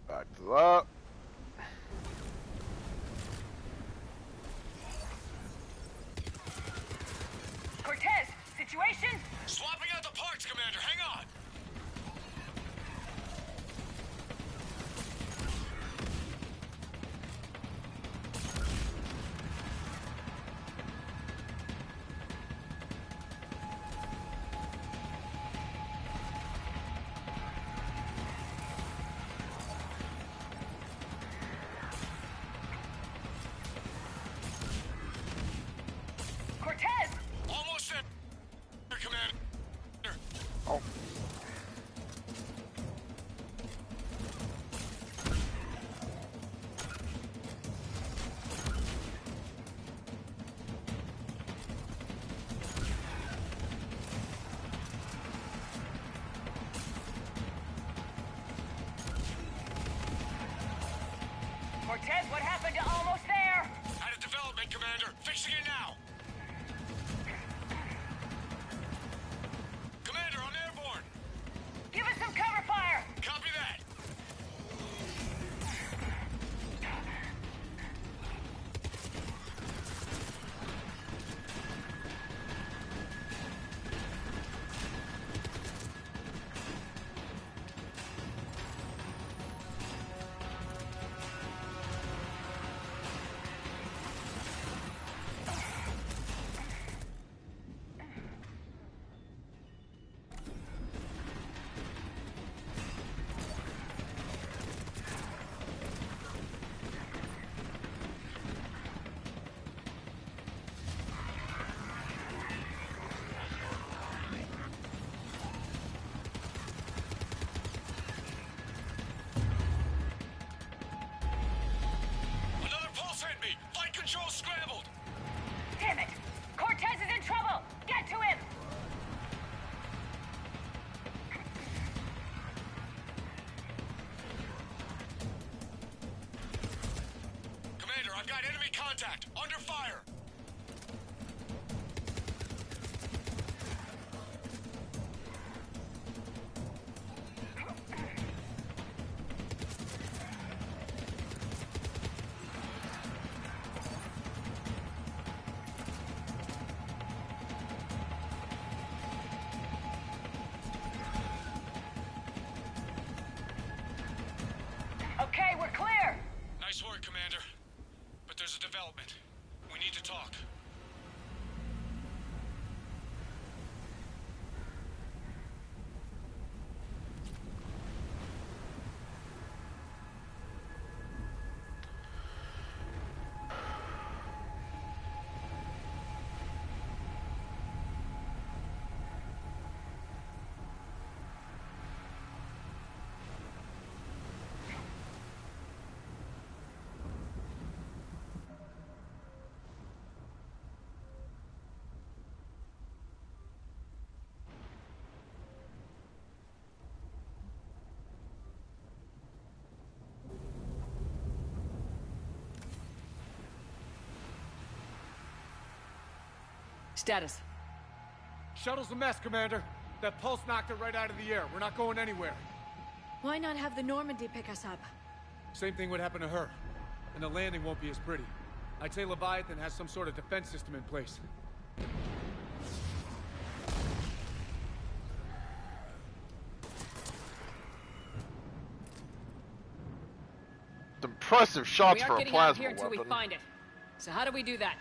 Back to that. Cortez, situation? Swapping out the parts, Commander. Hang on. Cortez! Almost there, Commander. Oh. Cortez, what happened to almost there? Out of development, Commander. Fixing it now. Commander, I'm airborne. Give us some cover fire! Copy that. Another pulse hit me. Flight control scrambled. Damn it! Cortez is in trouble! Get to him! Commander, I've got enemy contact. Under fire. Okay, we're clear! Nice work, Commander. But there's a development. We need to talk. Status. Shuttle's a mess, Commander. That pulse knocked it right out of the air. We're not going anywhere. Why not have the Normandy pick us up? Same thing would happen to her. And the landing won't be as pretty. I'd say Leviathan has some sort of defense system in place. impressive shots We for aren't a getting out of plasma here until we weapon. find it. So how do we do that?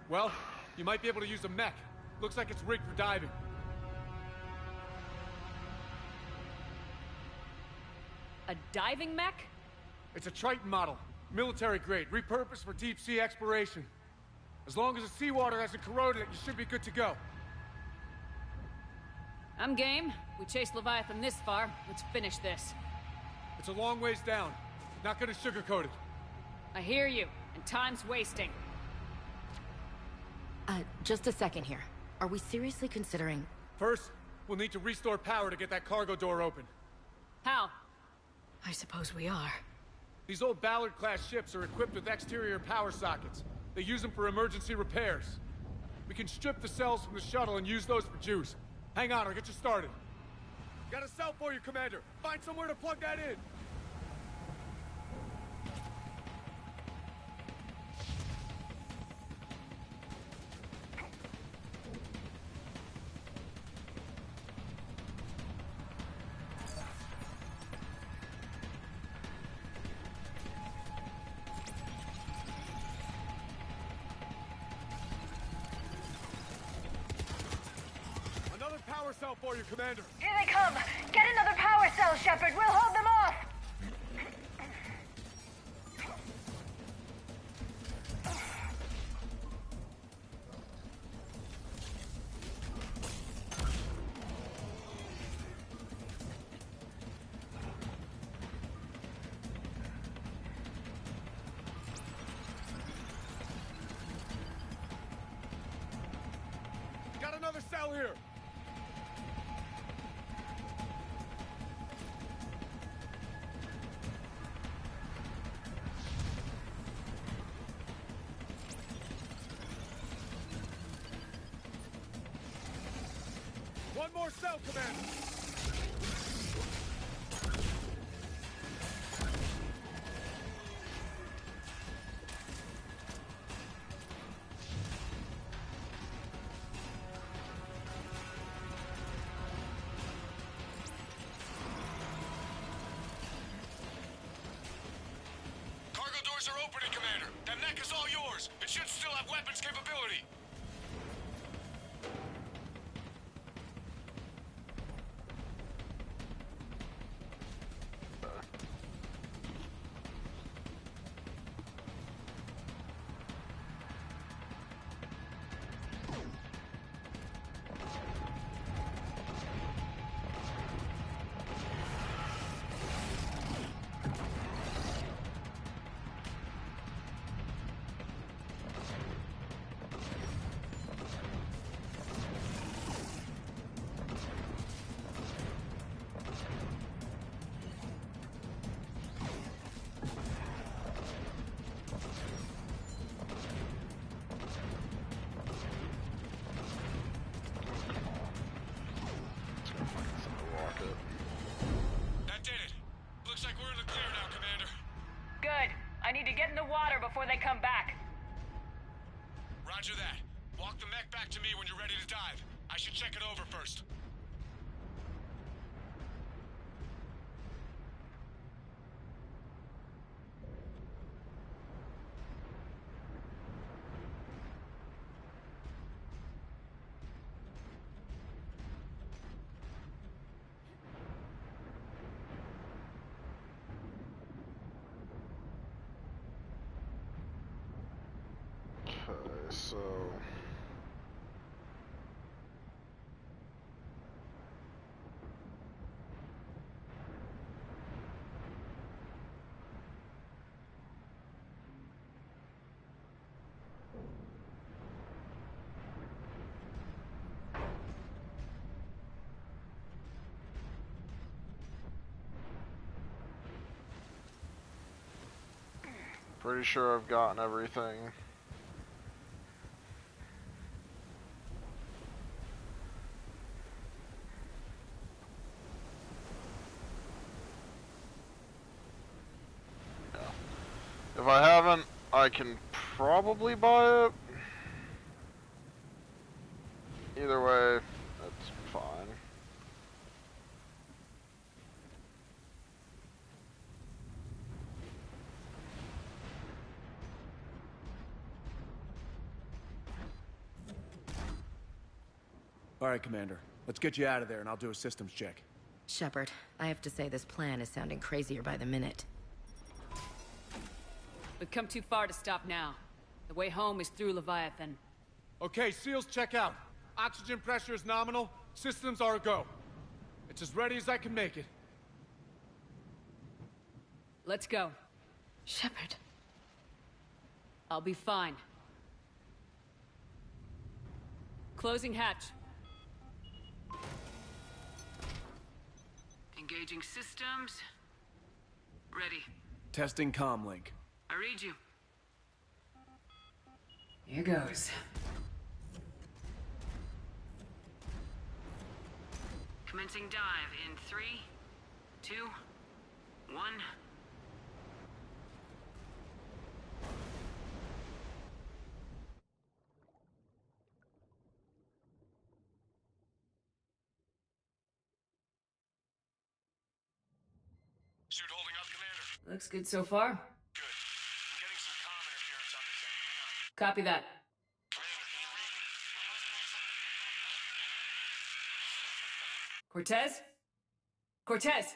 Well, you might be able to use a mech. Looks like it's rigged for diving. A diving mech? It's a Triton model. Military grade, repurposed for deep sea exploration. As long as the seawater hasn't corroded it, you should be good to go. I'm game. We chased Leviathan this far. Let's finish this. It's a long ways down. Not gonna sugarcoat it. I hear you, and time's wasting. Just a second here. Are we seriously considering... First, we'll need to restore power to get that cargo door open. How? I suppose we are. These old Ballard-class ships are equipped with exterior power sockets. They use them for emergency repairs. We can strip the cells from the shuttle and use those for juice. Hang on, I'll get you started. Got a cell for you, Commander. Find somewhere to plug that in. Power cell for you, Commander. Here they come. Get another power cell, Shepard. We'll hold them off. Got another cell here. One more cell, Commander! Cargo doors are opening, Commander. That mech is all yours. It should still have weapons capability. That did it. Looks like we're in the clear now, Commander. Good. I need to get in the water before they come back. Roger that. Walk the mech back to me when you're ready to dive. I should check it over first. Okay, so... Pretty sure I've gotten everything. Yeah. If I haven't, I can probably buy it. Either way, that's fine. All right, Commander. Let's get you out of there, and I'll do a systems check. Shepard, I have to say this plan is sounding crazier by the minute. We've come too far to stop now. The way home is through Leviathan. Okay, SEALs, check out. Oxygen pressure is nominal. Systems are a go. It's as ready as I can make it. Let's go. Shepard. I'll be fine. Closing hatch. Engaging systems. Ready. Testing comlink. I read you. Here goes. Commencing dive in 3, 2, 1. Suit holding up, Commander. Looks good so far. Good. I'm getting some comm interference on this end. Hang on. Copy that. Cortez? Cortez!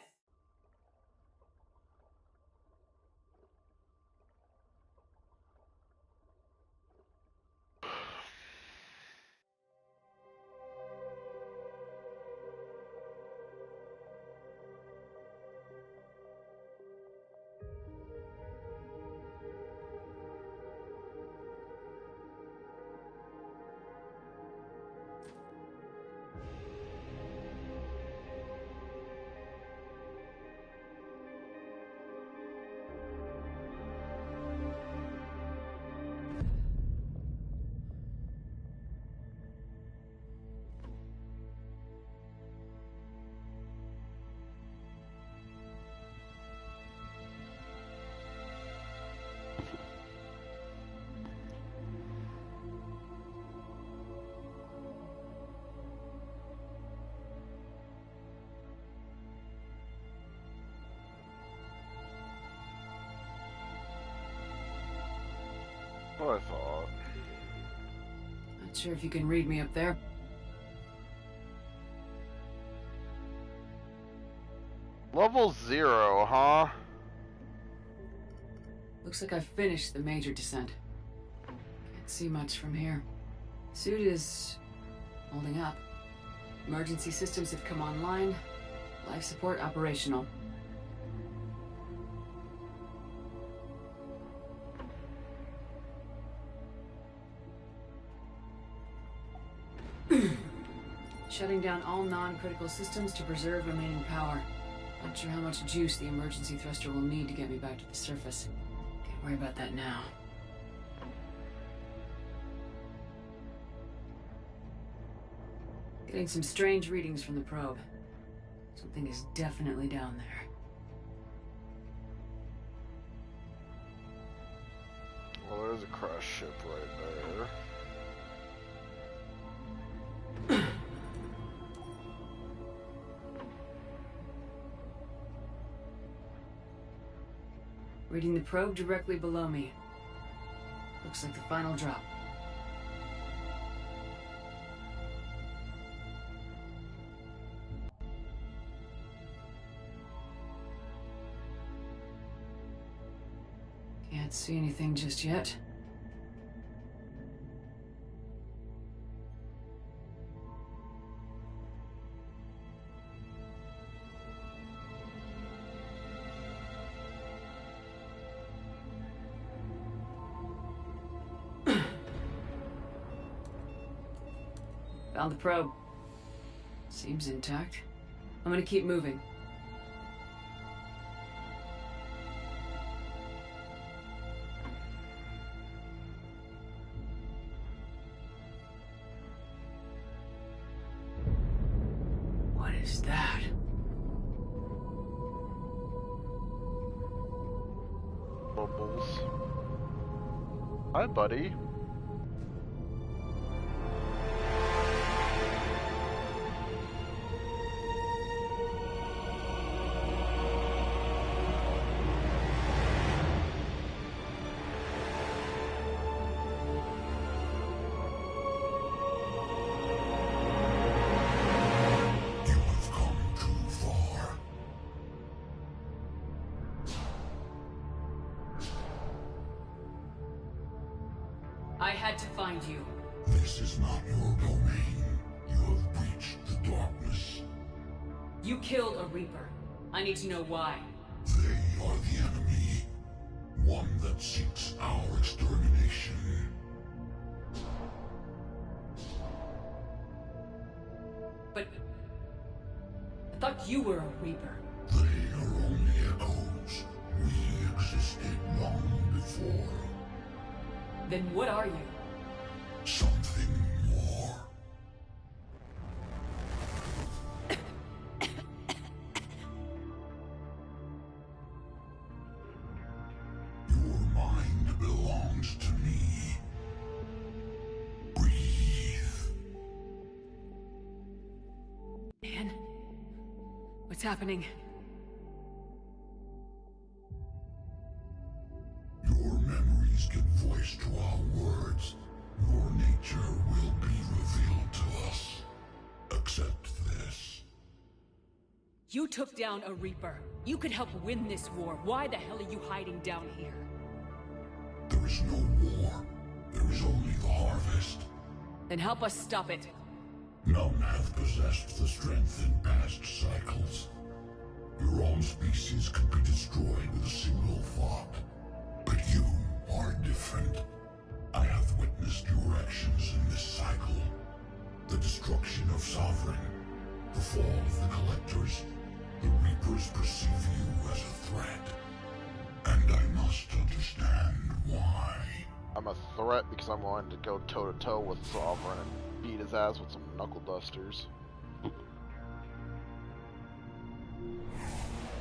What I thought. Not sure if you can read me up there. Level 0, huh? Looks like I've finished the major descent. Can't see much from here. Suit is holding up. Emergency systems have come online. Life support operational. Shutting down all non-critical systems to preserve remaining power. Not sure how much juice the emergency thruster will need to get me back to the surface. Can't worry about that now. Getting some strange readings from the probe. Something is definitely down there. Well, there's a crash ship right there. Reading the probe directly below me. Looks like the final drop. Can't see anything just yet. Found the probe. Seems intact. I'm gonna keep moving. What is that? Bubbles. Hi, buddy. I had to find you. This is not your domain. You have breached the darkness. You killed a Reaper. I need to know why. They are the enemy. One that seeks our extermination. But... I thought you were a Reaper. They are only echoes. We existed long before. Then what are you? Something more. Your mind belongs to me. Breathe. Man? What's happening? Your memories give voice to our words. Your nature will be revealed to us. Accept this. You took down a Reaper. You could help win this war. Why the hell are you hiding down here? There is no war. There is only the harvest. Then help us stop it. None have possessed the strength in past cycles. Your own species could be destroyed with a single thought. But you are different. I have witnessed your actions in this cycle. The destruction of Sovereign, the fall of the Collectors. The Reapers perceive you as a threat. And I must understand why. I'm a threat because I'm willing to go toe-to-toe with Sovereign and beat his ass with some knuckle dusters.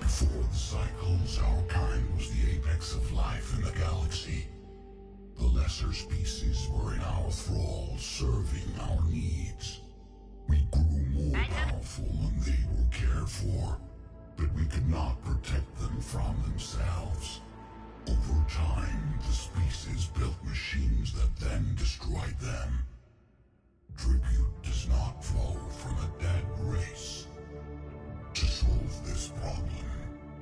Before the cycles, our kind was the apex of life in the galaxy. The lesser species were in our thrall, serving our needs. We grew more powerful and they were cared for, but we could not protect them from themselves. Over time, the species built machines that then destroyed them. Tribute does not flow from a dead race. To solve this problem,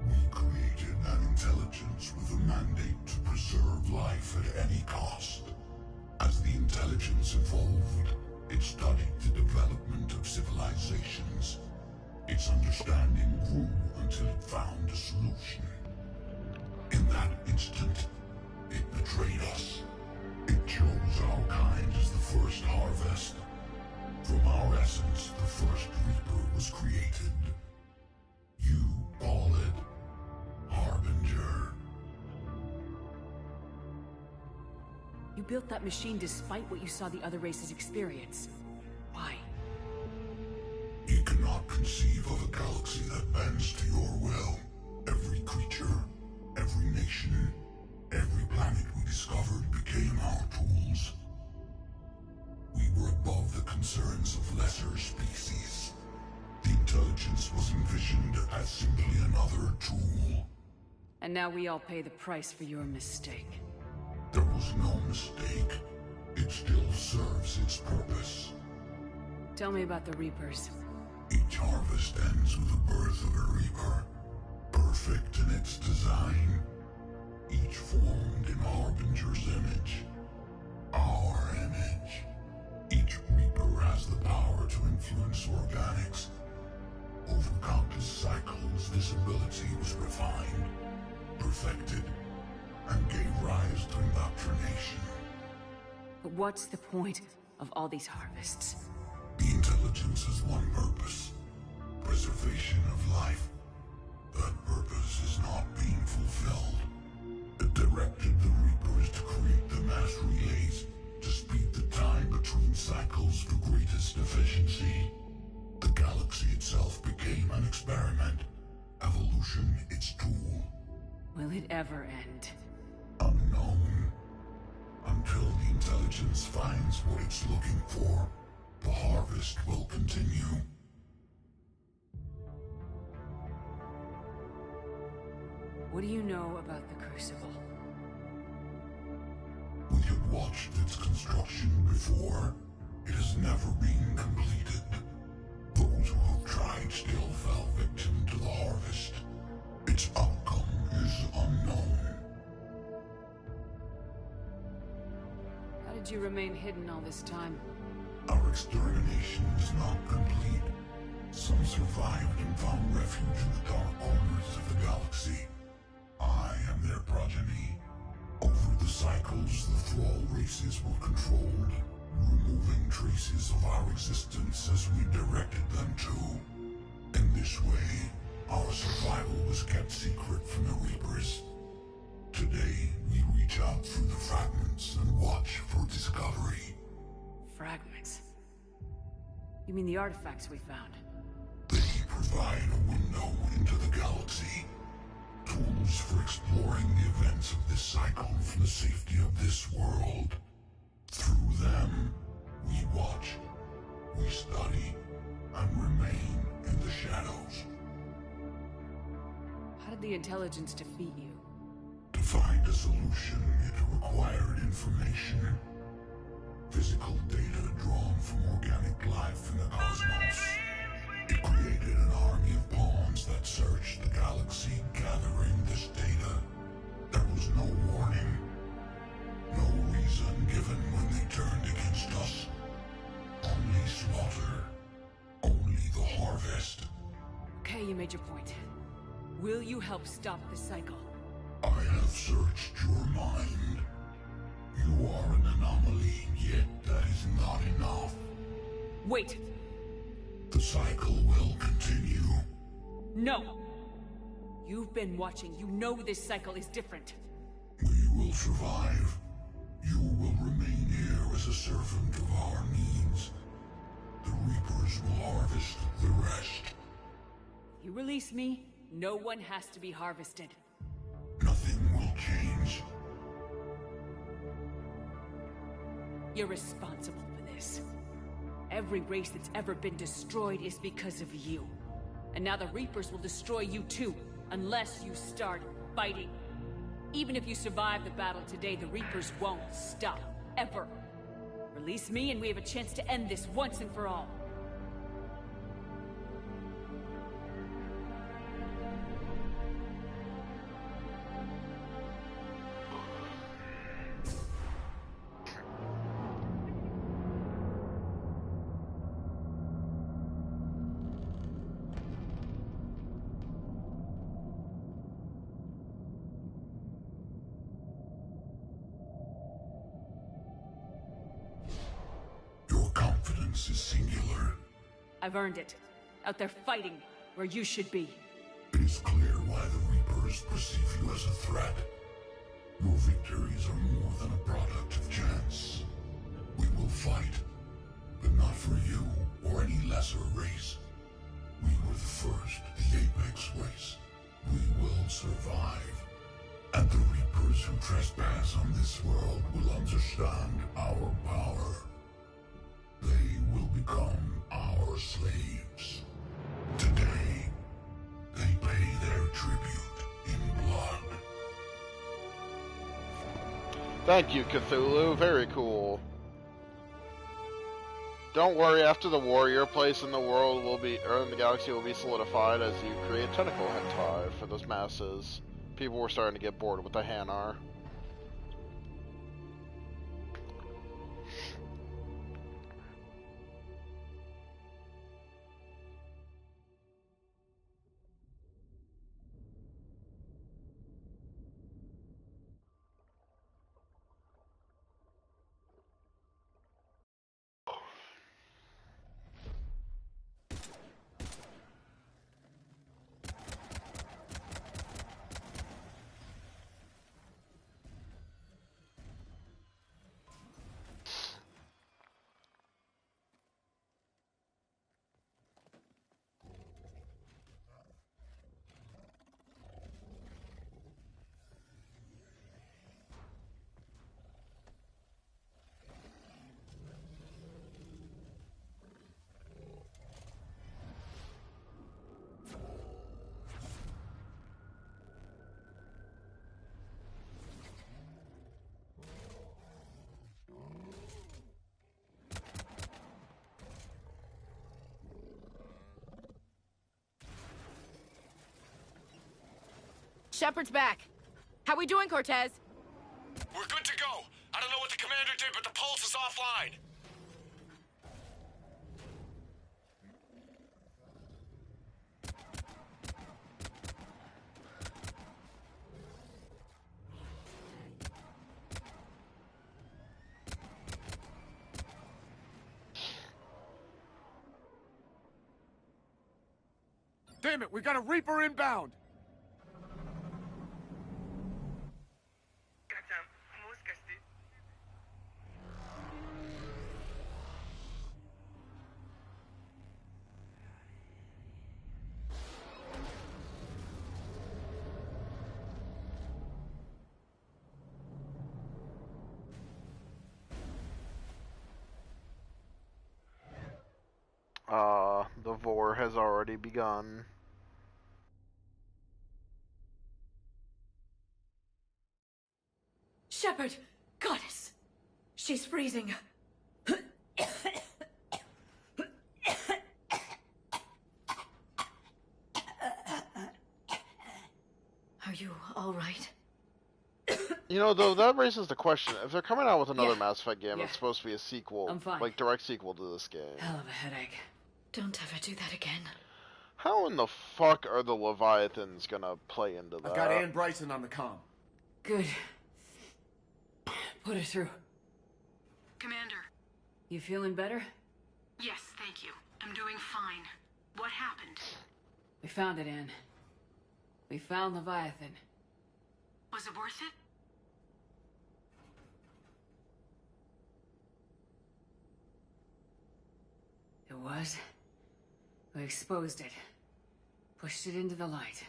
we created an intelligence with a mandate to preserve life at any cost. As the intelligence evolved, it studied the development of civilizations. Its understanding grew until it found a solution. In that instant, it betrayed us. It chose our kind as the first harvest. From our essence, the first Reaper was created. You call it Harbinger. You built that machine despite what you saw the other races experience. Why? You cannot conceive of a galaxy that bends to your will. Every creature, every nation, every planet we discovered became our tools. We were above the concerns of lesser species. The intelligence was envisioned as simply another tool. And now we all pay the price for your mistake. There was no mistake. It still serves its purpose. Tell me about the Reapers. Each harvest ends with the birth of a Reaper. Perfect in its design. Each formed in Harbinger's image. Our image. Each Reaper has the power to influence organics. Over countless cycles, this ability was refined, perfected, and gave rise to indoctrination. But what's the point of all these harvests? The intelligence has one purpose. Preservation of life. That purpose is not being fulfilled. It directed the Reapers to create the mass relays to speed the time between cycles for greatest efficiency. The galaxy itself became an experiment. Evolution its tool. Will it ever end? Unknown. Until the intelligence finds what it's looking for, the harvest will continue. What do you know about the Crucible? We have watched its construction before. It has never been completed. Those who have tried still fell victim to the harvest. Its outcome is unknown. How did you remain hidden all this time? Our extermination is not complete. Some survived and found refuge in the dark corners of the galaxy. I am their progeny. Over the cycles, the Thrall races were controlled, removing traces of our existence as we directed them to. In this way, our survival was kept secret from the Reapers. Today, we reach out through the fragments and watch for discovery. Fragments? You mean the artifacts we found? They provide a window into the galaxy. Tools for exploring the events of this cycle from the safety of this world. Through them, we watch, we study, and remain in the shadows. How did the intelligence defeat you? To find a solution, it required information. Physical data drawn from organic life in the cosmos. It created an army of pawns that searched the galaxy, gathering this data. There was no warning. No reason given when they turned against us. Only slaughter. Only the harvest. Okay, you made your point. Will you help stop the cycle? I have searched your mind. You are an anomaly, yet that is not enough. Wait! The cycle will continue. No! You've been watching. You know this cycle is different. We will survive. You will remain here as a servant of our needs. The Reapers will harvest the rest. You release me, no one has to be harvested. Nothing will change. You're responsible for this. Every race that's ever been destroyed is because of you. And now the Reapers will destroy you too, unless you start fighting. Even if you survive the battle today, the Reapers won't stop. Ever. Release me and we have a chance to end this once and for all. Is singular. I've earned it. Out there fighting, where you should be. It is clear why the Reapers perceive you as a threat. Your victories are more than a product of chance. We will fight, but not for you or any lesser race. We were the first, the Apex race. We will survive. And the Reapers who trespass on this world will understand our power. They will become our slaves. Today, they pay their tribute in blood. Thank you, Cthulhu. Very cool. Don't worry, after the war, your place in the world will be, or in the galaxy will be solidified as you create tentacle hentai for those masses. People were starting to get bored with the Hanar. Shepard's back. How we doing, Cortez? We're good to go. I I don't know what the commander did, but the pulse is offline. Damn it, we got a Reaper inbound! The vor has already begun. Shepard! Goddess! She's freezing. Are you all right? You know, though, that raises the question. If they're coming out with another Mass Effect game, Yeah. it's supposed to be a sequel. I'm fine. Like, direct sequel to this game. Hell of a headache. Don't ever do that again. How in the fuck are the Leviathans gonna play into that? I've got Ann Bryson on the comm. Good. Put her through. Commander. You feeling better? Yes, thank you. I'm doing fine. What happened? We found it, Anne. We found Leviathan. Was it worth it? It was. We exposed it. Pushed it into the light.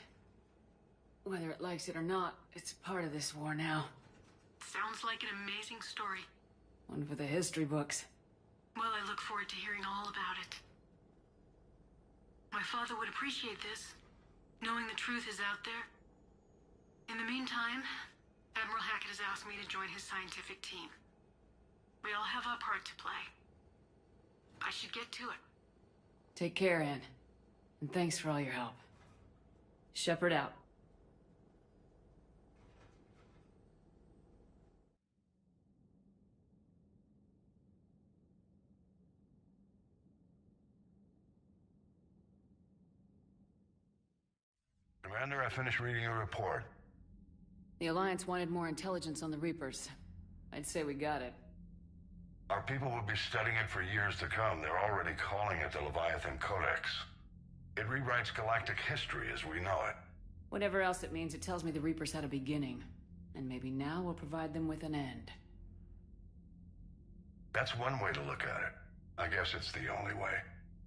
Whether it likes it or not, it's part of this war now. Sounds like an amazing story. One for the history books. Well, I look forward to hearing all about it. My father would appreciate this, knowing the truth is out there. In the meantime, Admiral Hackett has asked me to join his scientific team. We all have our part to play. I should get to it. Take care, Anne. And thanks for all your help. Shepard out. Commander, I finished reading your report. The Alliance wanted more intelligence on the Reapers. I'd say we got it. Our people will be studying it for years to come. They're already calling it the Leviathan Codex. It rewrites galactic history as we know it. Whatever else it means, it tells me the Reapers had a beginning. And maybe now we'll provide them with an end. That's one way to look at it. I guess it's the only way.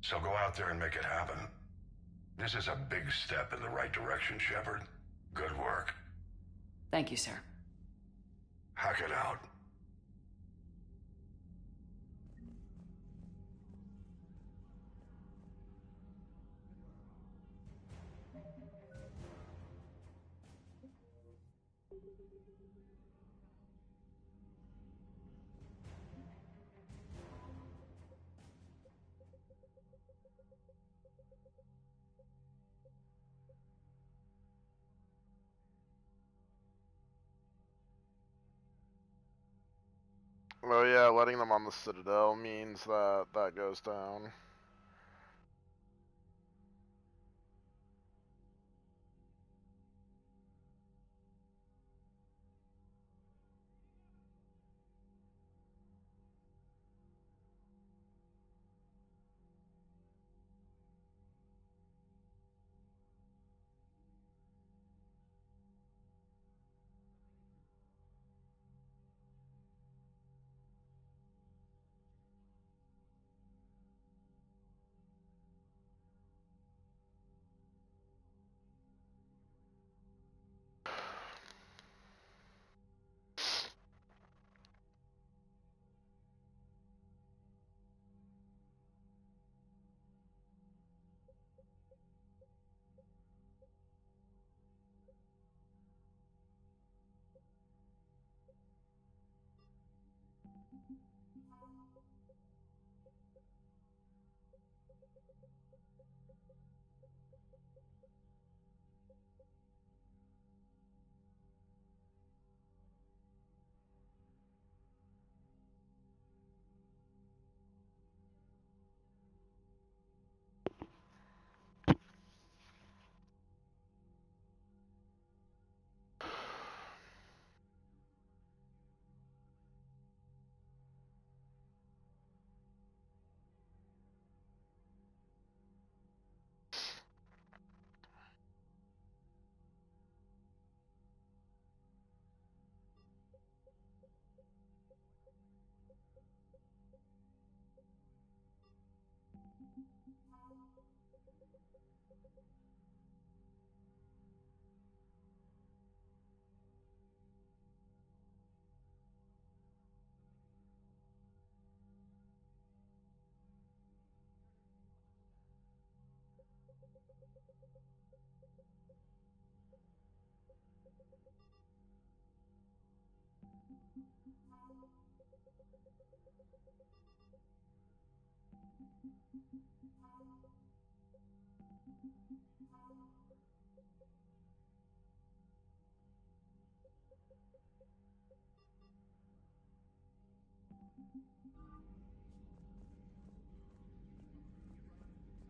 So go out there and make it happen. This is a big step in the right direction, Shepard. Good work. Thank you, sir. Hackett out. Well, yeah, letting them on the Citadel means that that goes down.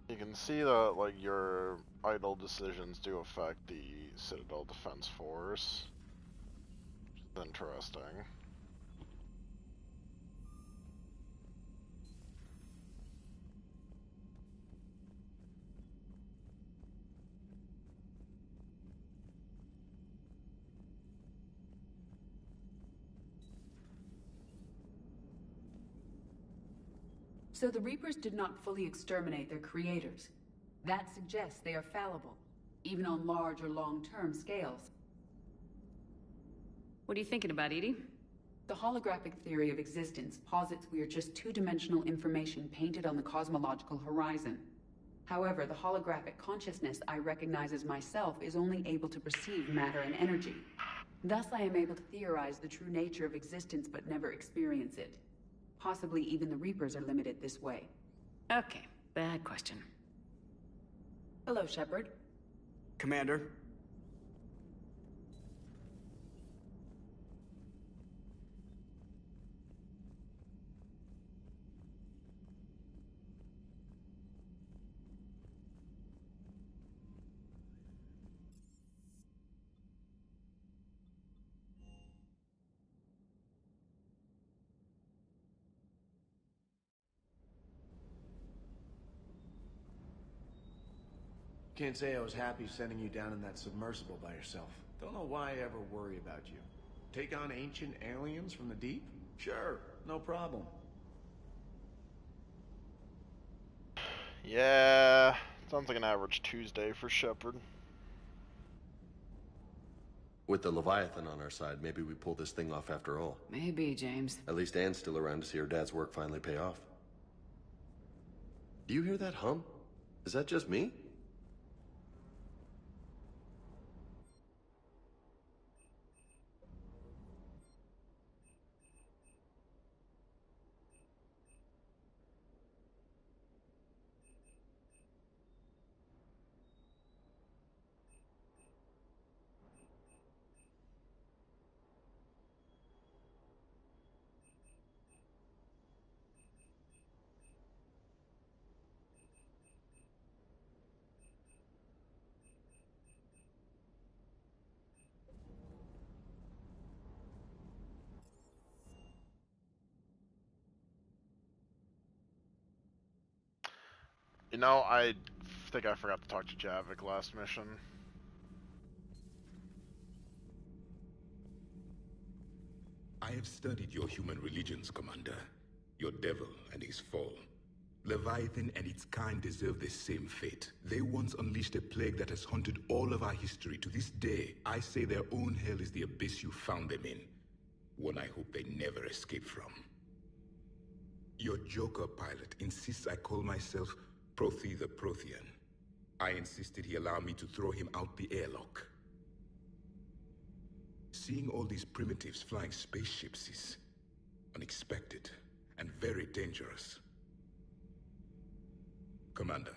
You can see that, like, your idle decisions do affect the Citadel Defense Force. Which is interesting. So the Reapers did not fully exterminate their creators. That suggests they are fallible, even on large or long-term scales. What are you thinking about, Edie? The holographic theory of existence posits we are just two-dimensional information painted on the cosmological horizon. However, the holographic consciousness I recognize as myself is only able to perceive matter and energy. Thus, I am able to theorize the true nature of existence but never experience it. Possibly even the Reapers are limited this way. Okay, bad question. Hello, Shepard. Commander. Can't say I was happy sending you down in that submersible by yourself. Don't know why I ever worry about you. Take on ancient aliens from the deep? Sure, no problem. Yeah, sounds like an average Tuesday for Shepard. With the Leviathan on our side, maybe we pull this thing off after all. Maybe, James. At least Anne's still around to see her dad's work finally pay off. Do you hear that hum? Is that just me? You know, I think I forgot to talk to Javik last mission. I have studied your human religions, Commander. Your devil and his fall. Leviathan and its kind deserve the same fate. They once unleashed a plague that has haunted all of our history to this day. I say their own hell is the abyss you found them in. One I hope they never escape from. Your Joker pilot insists I call myself Prothi the Prothean. I insisted he allow me to throw him out the airlock. Seeing all these primitives flying spaceships is unexpected and very dangerous. Commander.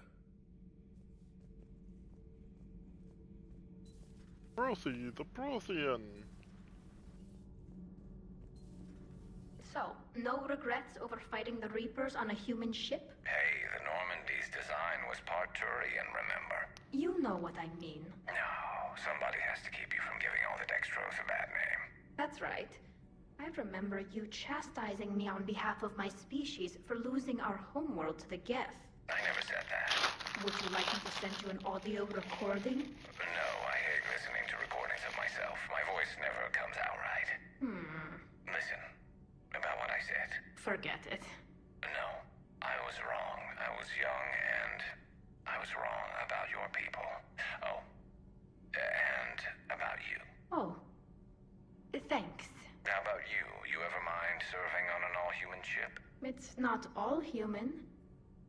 Prothi the Prothean. So, no regrets over fighting the Reapers on a human ship? Hey, the Normandy's design was part Turian, remember? You know what I mean. No, somebody has to keep you from giving all the Dextros a bad name. That's right. I remember you chastising me on behalf of my species for losing our homeworld to the Geth. I never said that. Would you like me to send you an audio recording? No, I hate listening to recordings of myself. My voice never comes out right. Listen, about what I said. Forget it. No, I was wrong. I was was young and I was wrong about your people. Oh, and about you. Oh. Thanks. How about you? You ever mind serving on an all-human ship? It's not all human,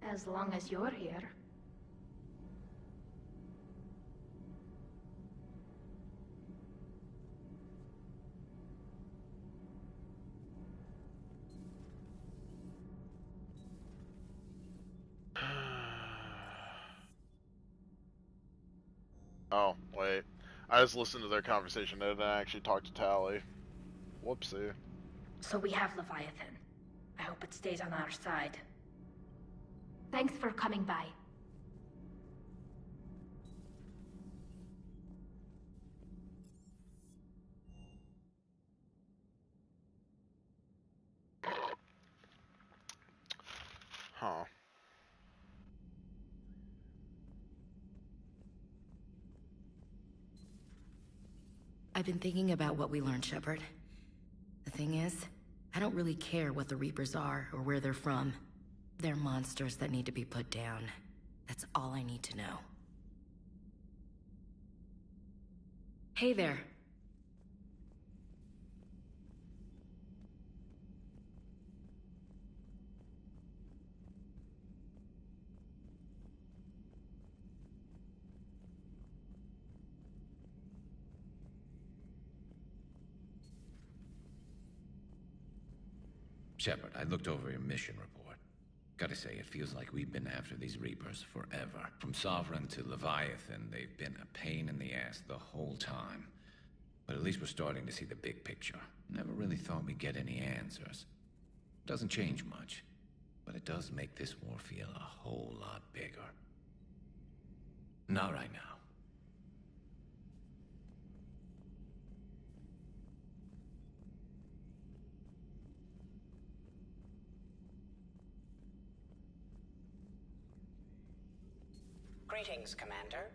as long as you're here. Oh, wait. I just listened to their conversation. I didn't actually talk to Tally. Whoopsie. So we have Leviathan. I hope it stays on our side. Thanks for coming by. Huh. I've been thinking about what we learned, Shepard. The thing is, I don't really care what the Reapers are or where they're from. They're monsters that need to be put down. That's all I need to know. Hey there. Shepard, I looked over your mission report. Gotta say, it feels like we've been after these Reapers forever. From Sovereign to Leviathan, they've been a pain in the ass the whole time. But at least we're starting to see the big picture. Never really thought we'd get any answers. Doesn't change much, but it does make this war feel a whole lot bigger. Not right now. Greetings, Commander.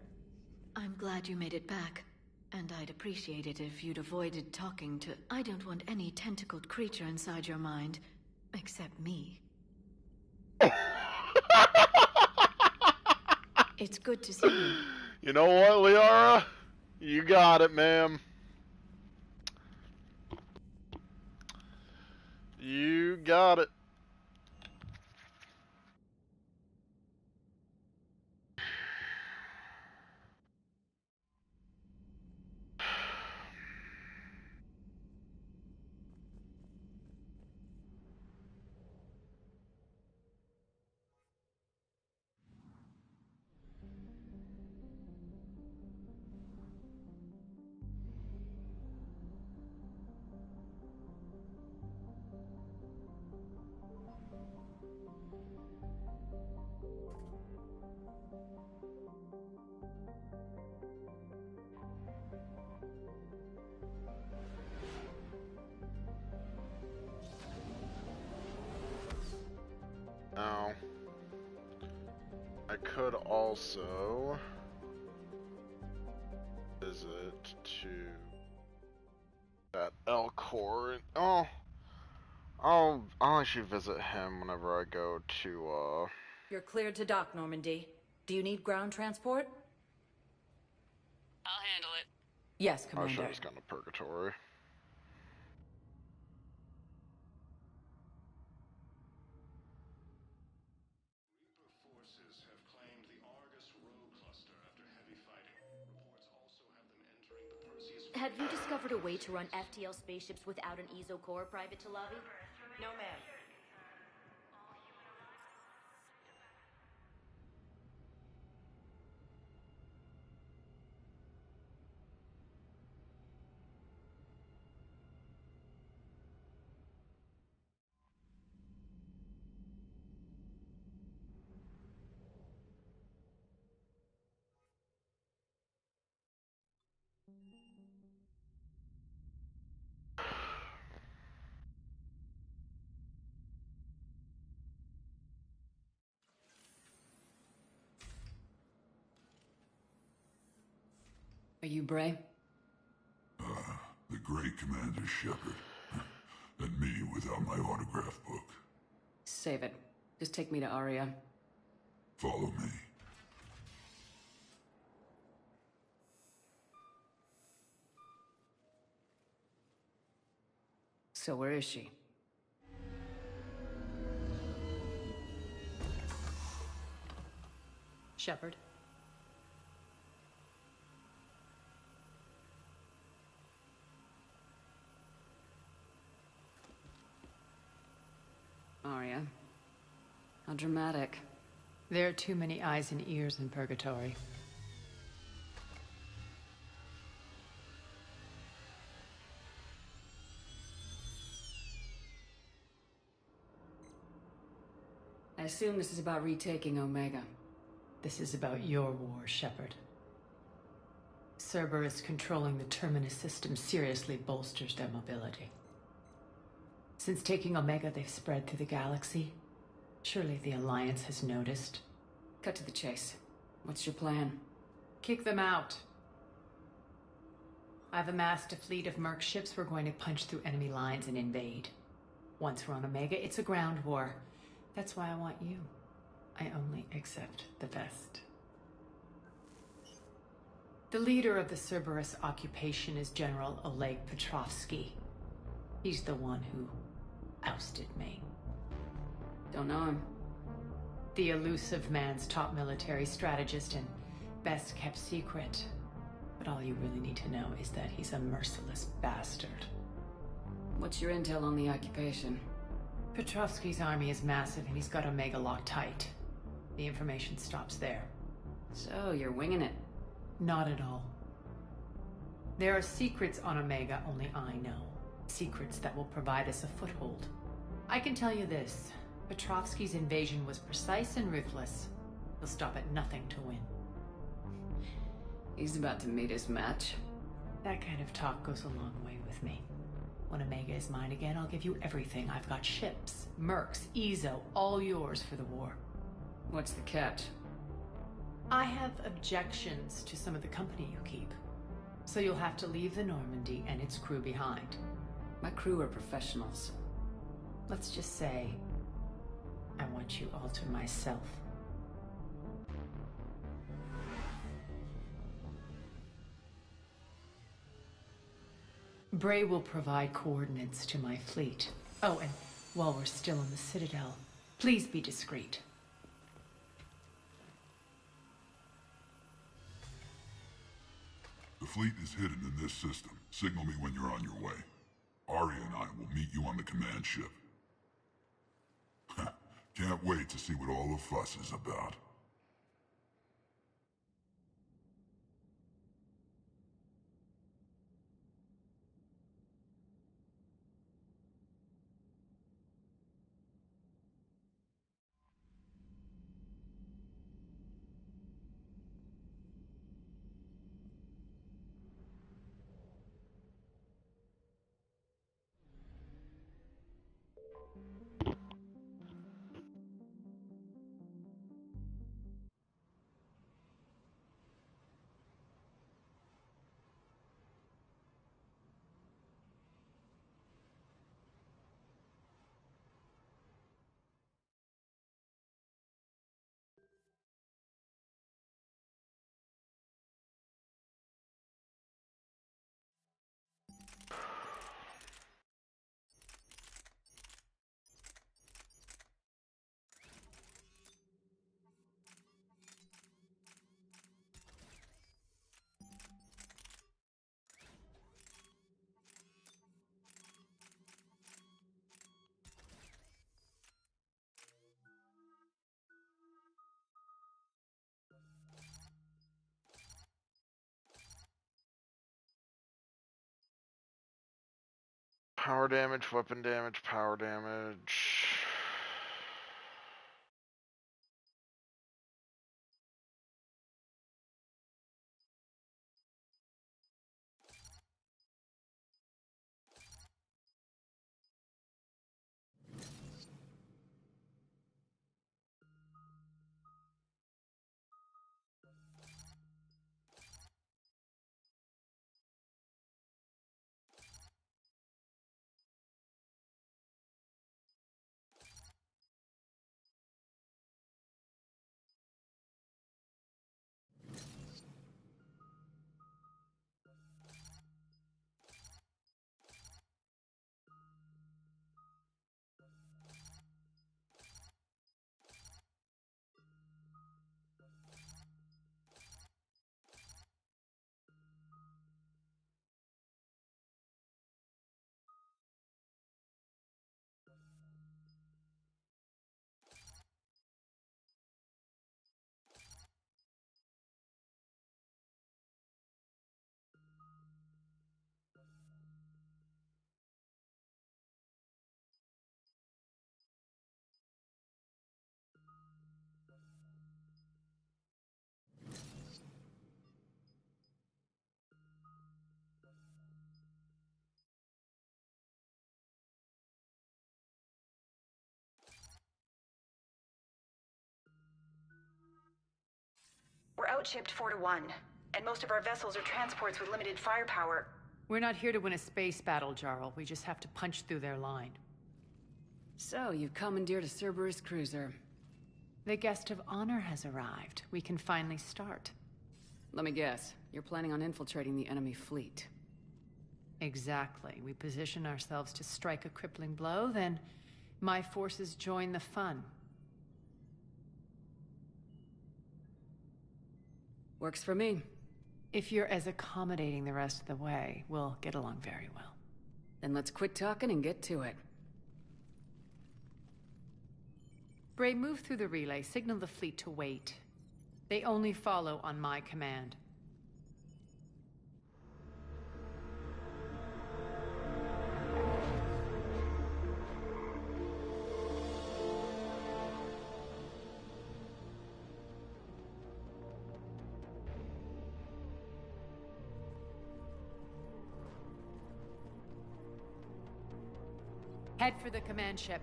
I'm glad you made it back. And I'd appreciate it if you'd avoided talking to... I don't want any tentacled creature inside your mind. Except me. It's good to see you. You know what, Liara? You got it, ma'am. You got it. Now, I could also visit to that Elcor. Oh, I'll actually visit him whenever I go to, You're cleared to dock, Normandy. Do you need ground transport? I'll handle it. Yes, I should Commander. have just gone to Purgatory. Have you discovered a way to run FTL spaceships without an ESO core, Private Talavi? No, ma'am. Are you Bray? The great Commander Shepard. And me without my autograph book. Save it. Just take me to Aria. Follow me. So where is she? Shepard. Arya. How dramatic. There are too many eyes and ears in Purgatory. I assume this is about retaking Omega. This is about your war, Shepard. Cerberus controlling the Terminus system seriously bolsters their mobility. Since taking Omega, they've spread through the galaxy. Surely the Alliance has noticed. Cut to the chase. What's your plan? Kick them out. I've amassed a fleet of merc ships. We're going to punch through enemy lines and invade. Once we're on Omega, it's a ground war. That's why I want you. I only accept the best. The leader of the Cerberus occupation is General Oleg Petrovsky. He's the one who ousted me. Don't know him. The elusive man's top military strategist and best kept secret. But all you really need to know is that he's a merciless bastard. What's your intel on the occupation? Petrovsky's army is massive and he's got Omega locked tight. The information stops there. So, you're winging it? Not at all. There are secrets on Omega only I know. Secrets that will provide us a foothold. I can tell you this. Petrovsky's invasion was precise and ruthless. He'll stop at nothing to win. He's about to meet his match. That kind of talk goes a long way with me. When Omega is mine again, I'll give you everything. I've got ships, mercs, Ezo, all yours for the war. What's the catch? I have objections to some of the company you keep. So you'll have to leave the Normandy and its crew behind. My crew are professionals. Let's just say, I want you all to myself. Bray will provide coordinates to my fleet. Oh, and while we're still in the Citadel, please be discreet. The fleet is hidden in this system. Signal me when you're on your way. Arya and I will meet you on the command ship. Can't wait to see what all the fuss is about. Power damage, weapon damage, power damage. outchipped 4-1, and most of our vessels are transports with limited firepower. We're not here to win a space battle, Jarl. We just have to punch through their line. So, you've commandeered a Cerberus cruiser. The guest of honor has arrived. We can finally start. Let me guess. You're planning on infiltrating the enemy fleet. Exactly. We position ourselves to strike a crippling blow, then my forces join the fun. Works for me. If you're as accommodating the rest of the way, we'll get along very well. Then let's quit talking and get to it. Bray, move through the relay. Signal the fleet to wait. They only follow on my command. Head for the command ship.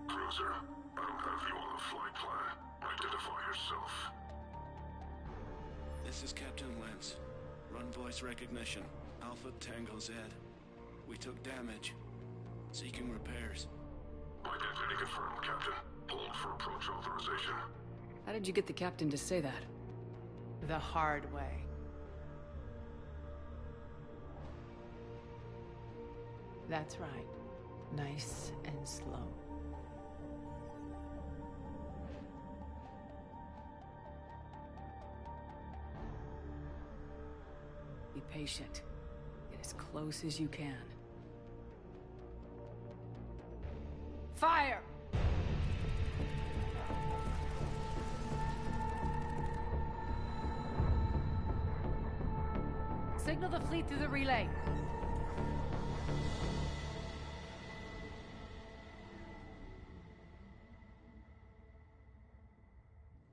Cruiser, I don't have you on the flight plan. Identify yourself. This is Captain Lentz. Run voice recognition. Alpha Tango Z. We took damage. Seeking repairs. Identity confirmed, Captain. Hold for approach authorization. How did you get the captain to say that? The hard way. That's right. Nice and slow. Be patient. Get as close as you can. Fire! Signal the fleet through the relay.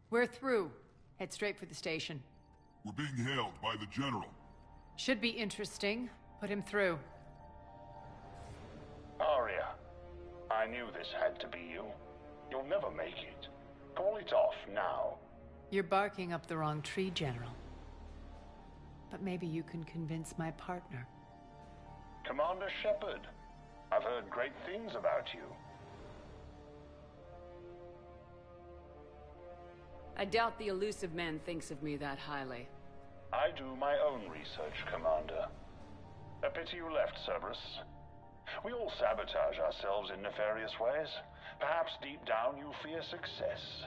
We're through. Head straight for the station. We're being hailed by the General. Should be interesting. Put him through. Arya, I knew this had to be you. You'll never make it. Call it off now. You're barking up the wrong tree, General. But maybe you can convince my partner. Commander Shepard, I've heard great things about you. I doubt the elusive man thinks of me that highly. I do my own research, Commander. A pity you left, Cerberus. We all sabotage ourselves in nefarious ways. Perhaps deep down you fear success.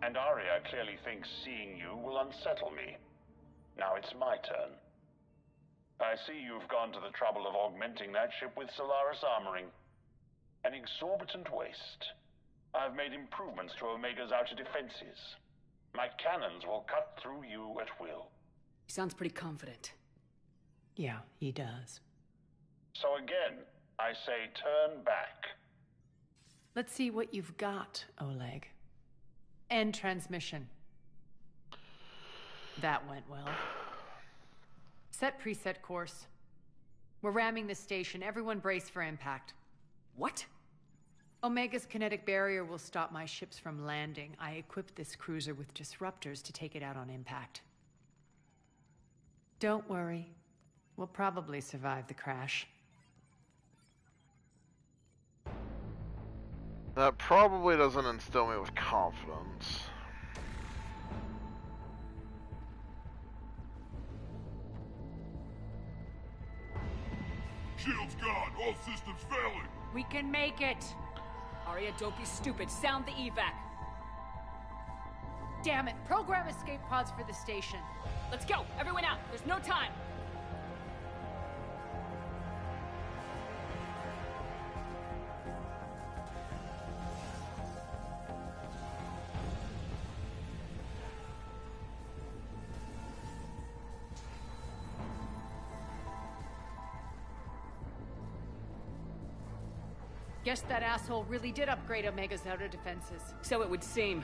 And Arya clearly thinks seeing you will unsettle me. Now it's my turn. I see you've gone to the trouble of augmenting that ship with Solaris armoring. An exorbitant waste. I've made improvements to Omega's outer defenses. My cannons will cut through you at will. He sounds pretty confident. Yeah, he does. So again, I say turn back. Let's see what you've got, Oleg. End transmission. That went well. Set preset course. We're ramming the station. Everyone brace for impact. What? Omega's kinetic barrier will stop my ships from landing. I equipped this cruiser with disruptors to take it out on impact. Don't worry. We'll probably survive the crash. That probably doesn't instill me with confidence. Shields gone. All systems failing. We can make it. Arya, don't be stupid. Sound the evac. Damn it. Program escape pods for the station. Let's go. Everyone out. There's no time. Guess that asshole really did upgrade Omega's outer defenses. So it would seem.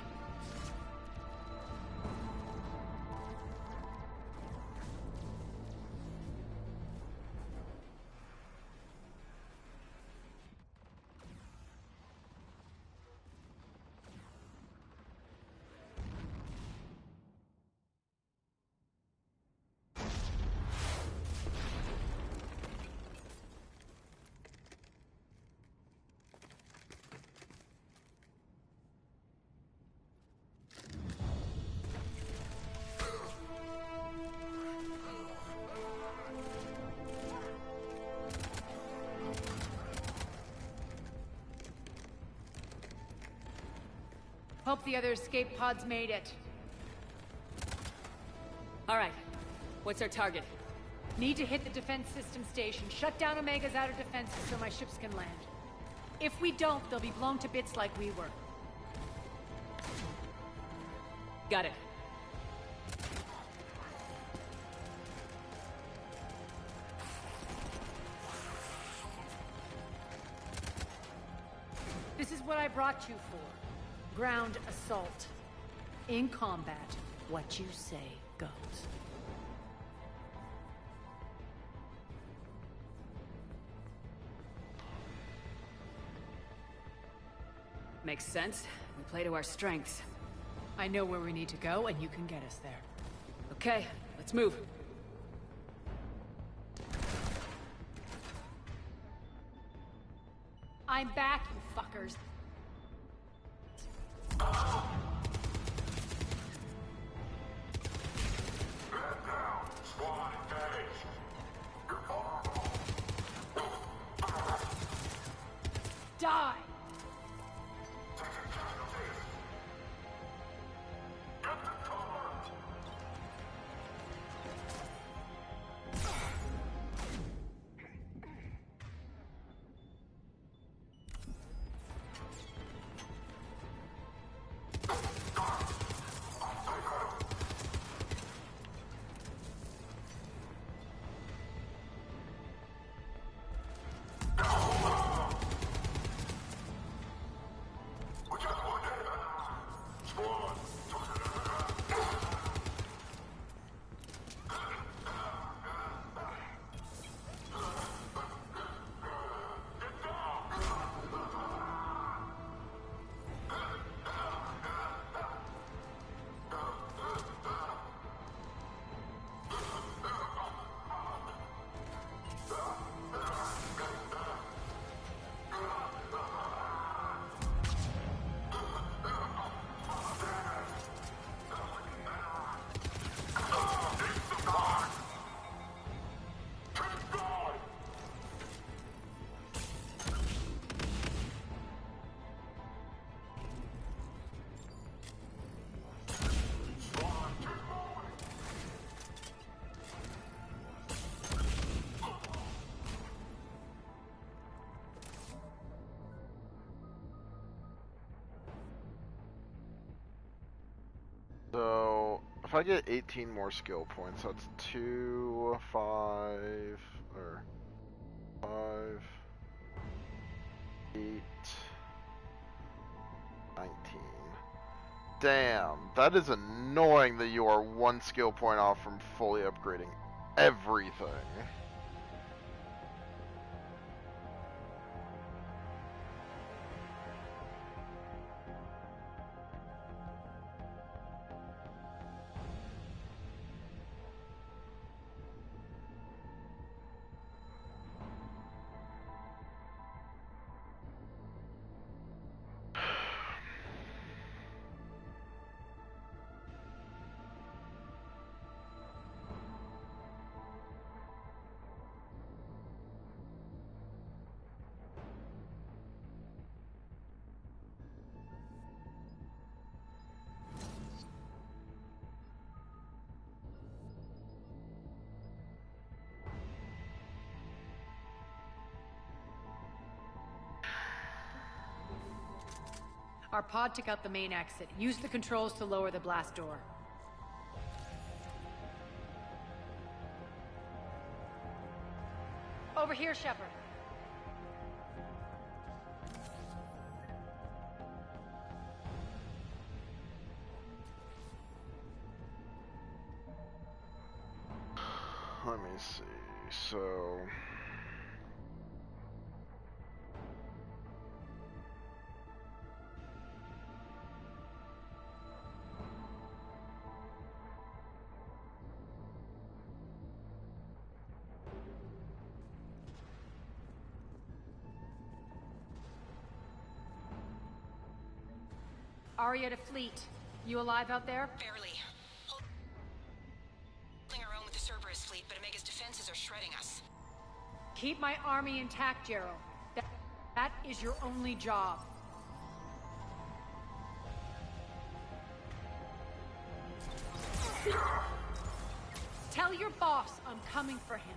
Hope the other escape pods made it. Alright. What's our target? Need to hit the defense system station. Shut down Omega's outer defenses so my ships can land. If we don't, they'll be blown to bits like we were. Got it. This is what I brought you for. Ground assault. In combat, what you say goes. Makes sense. We play to our strengths. I know where we need to go, and you can get us there. Okay, let's move. I'm back, you fuckers. Die! So, if I get 18 more skill points, that's 2, 5, or 5, 8, 19. Damn, that is annoying that you are 1 skill point off from fully upgrading everything. Our pod took out the main exit. Use the controls to lower the blast door. Over here, Shepard. Let me see, so... Aria to Fleet. You alive out there? Barely. Holding our own with the Cerberus fleet, but Omega's defenses are shredding us. Keep my army intact, Gerald. That is your only job. Tell your boss I'm coming for him.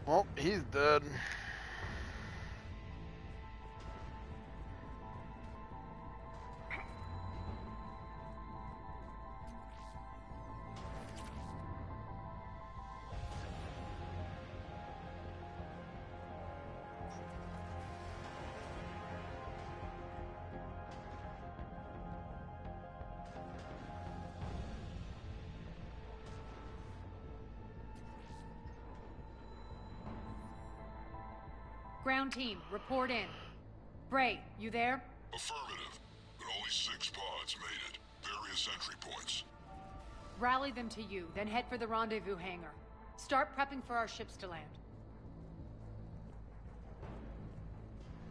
Well, he's dead. Ground team, report in. Bray, you there? Affirmative, but only 6 pods made it. Various entry points. Rally them to you, then head for the rendezvous hangar. Start prepping for our ships to land.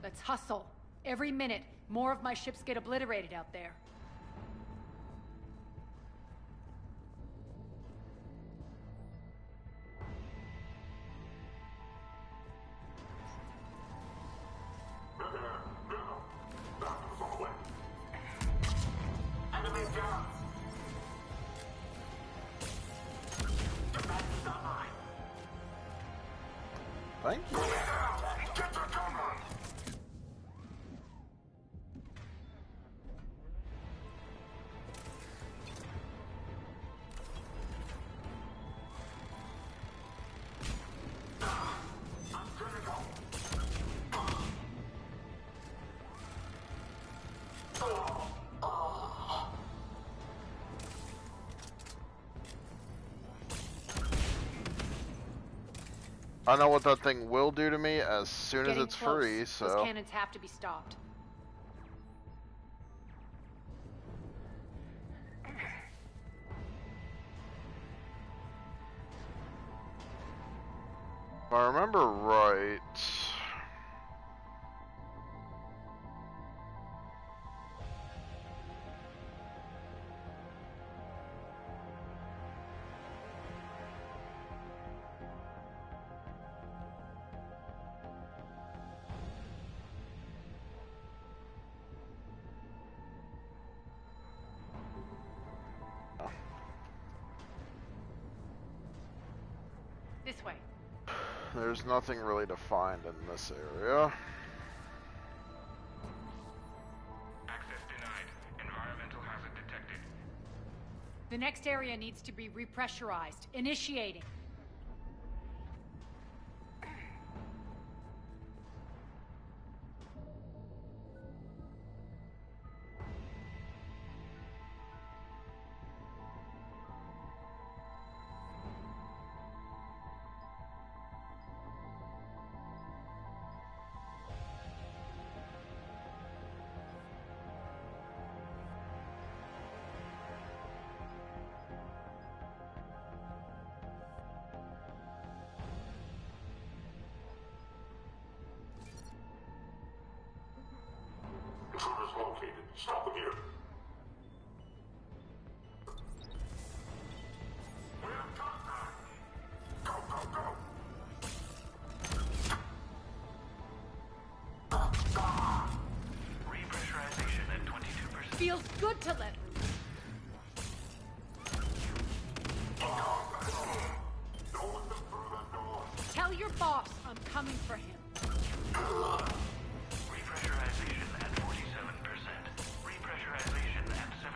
Let's hustle. Every minute, more of my ships get obliterated out there. Thank you. I know what that thing will do to me as soon as it's free, so... Those cannons have to be stopped. If I remember right... This way. There's nothing really to find in this area. Access denied. Environmental hazard detected. The next area needs to be repressurized. Initiating. Intruders located. Stop them here. We have contact. Go, go, go. Repressurization at 22%. Feels good to let Tell your boss I'm coming for him. Repressurization at 47%. Repressurization at 79%.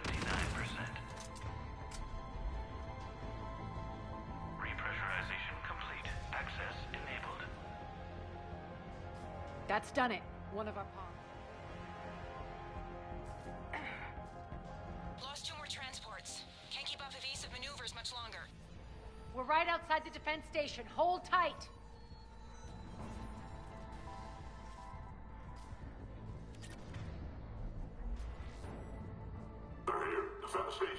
Repressurization complete. Access enabled. That's done it. One of our pods. Lost 2 more transports. Can't keep up evasive maneuvers much longer. We're right outside the defense station. Hold tight. the station.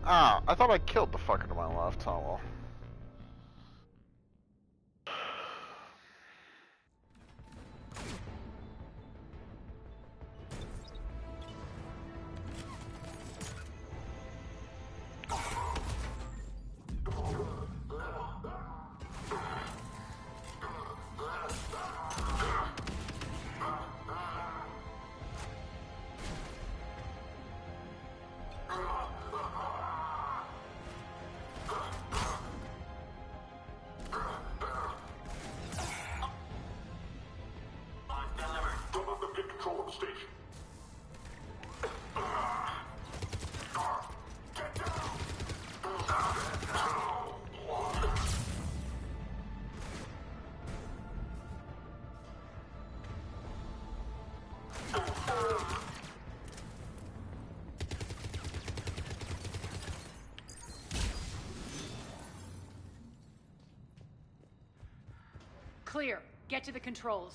Ah, I thought I killed the fucker to my left. Oh well. Station. Clear. Get to the controls.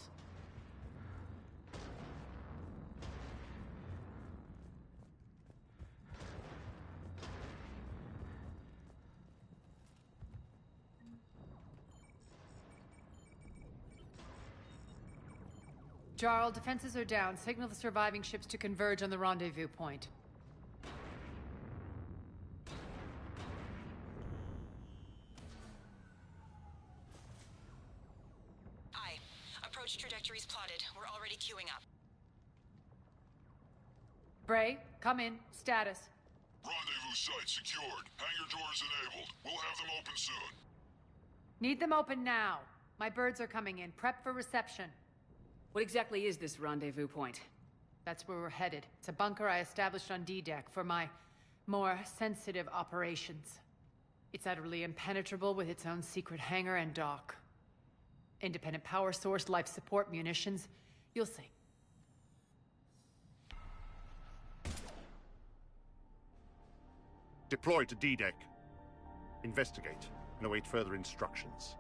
Jarl, defenses are down. Signal the surviving ships to converge on the rendezvous point. Aye. Approach trajectories plotted. We're already queuing up. Bray, come in. Status. Rendezvous site secured. Hangar doors enabled. We'll have them open soon. Need them open now. My birds are coming in. Prep for reception. What exactly is this rendezvous point? That's where we're headed. It's a bunker I established on D-Deck for my more sensitive operations. It's utterly impenetrable with its own secret hangar and dock. Independent power source, life support, munitions. You'll see. Deploy to D-Deck. Investigate and await further instructions.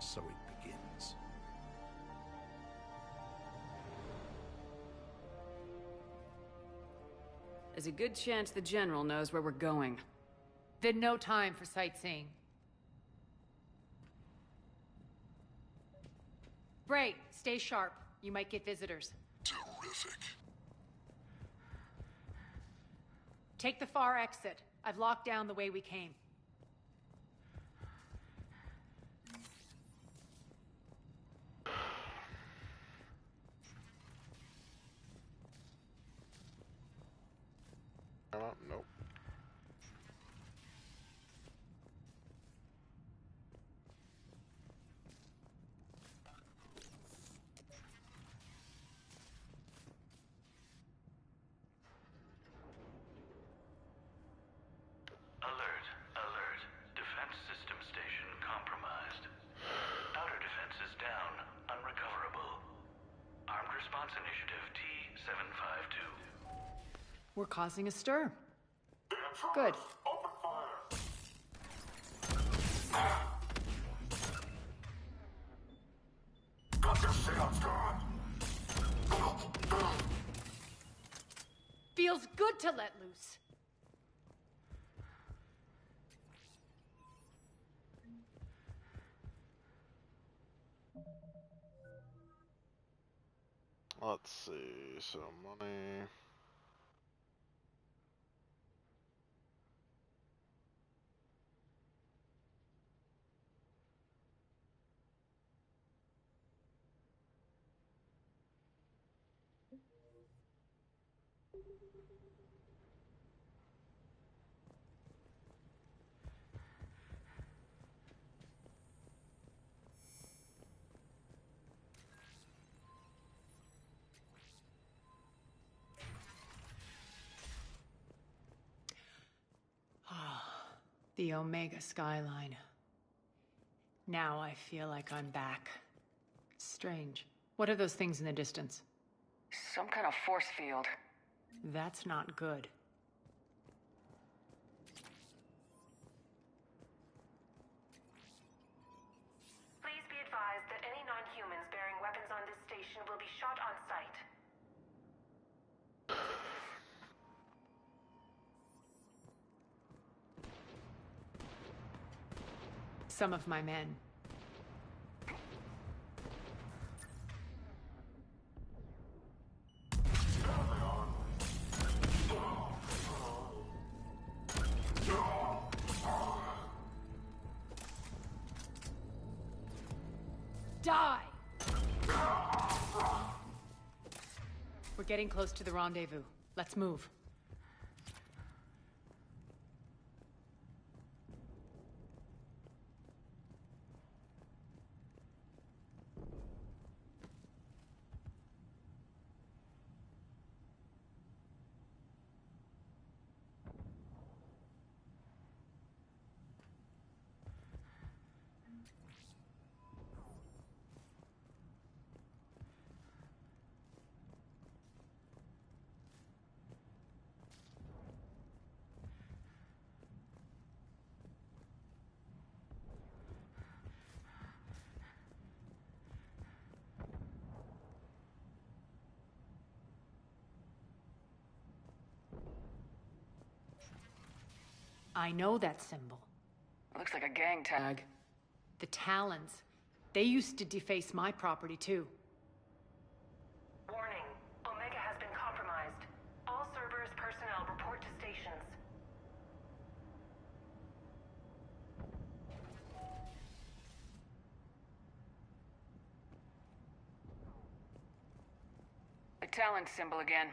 So it begins. There's a good chance the General knows where we're going. Then no time for sightseeing. Bray, stay sharp. You might get visitors. Terrific. Take the far exit. I've locked down the way we came. Nope. Alert, alert. Defense system station compromised. Outer defenses down, unrecoverable. Armed Response Initiative T-752. We're causing a stir. Good. Open fire. Got your shields gone. Feels good to let loose. Let's see. So money. The Omega skyline. Now I feel like I'm back. Strange. What are those things in the distance? Some kind of force field. That's not good. Please be advised that any non-humans bearing weapons on this station will be shot on sight. Some of my men. Die! We're getting close to the rendezvous. Let's move. I know that symbol. Looks like a gang tag. The Talons. They used to deface my property, too. Warning. Omega has been compromised. All Cerberus personnel report to stations. The Talon symbol again.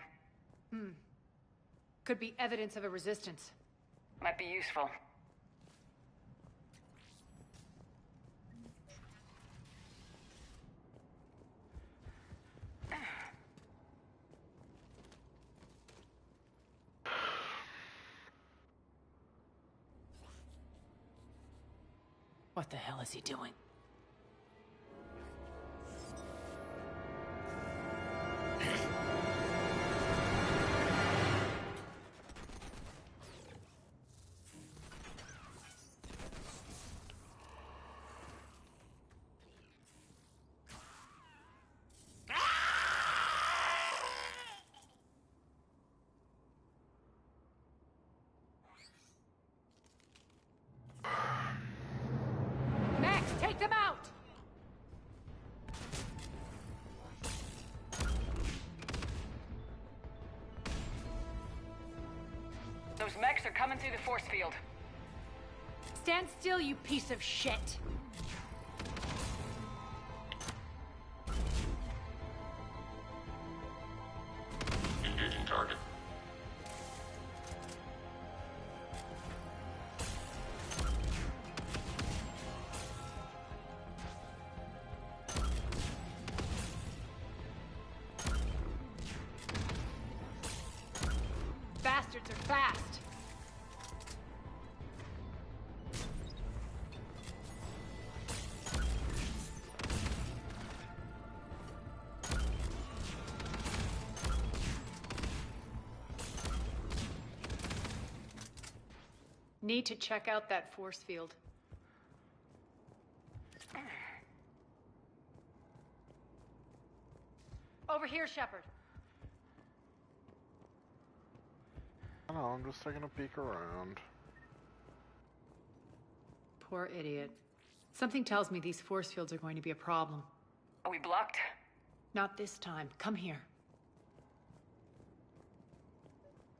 Could be evidence of a resistance. Might be useful. What the hell is he doing? Max, take them out! Those mechs are coming through the force field. Stand still, you piece of shit! Engaging target. Bastards are fast! Need to check out that force field. Over here, Shepard. I don't know, I'm just taking a peek around. Poor idiot. Something tells me these force fields are going to be a problem. Are we blocked? Not this time. Come here.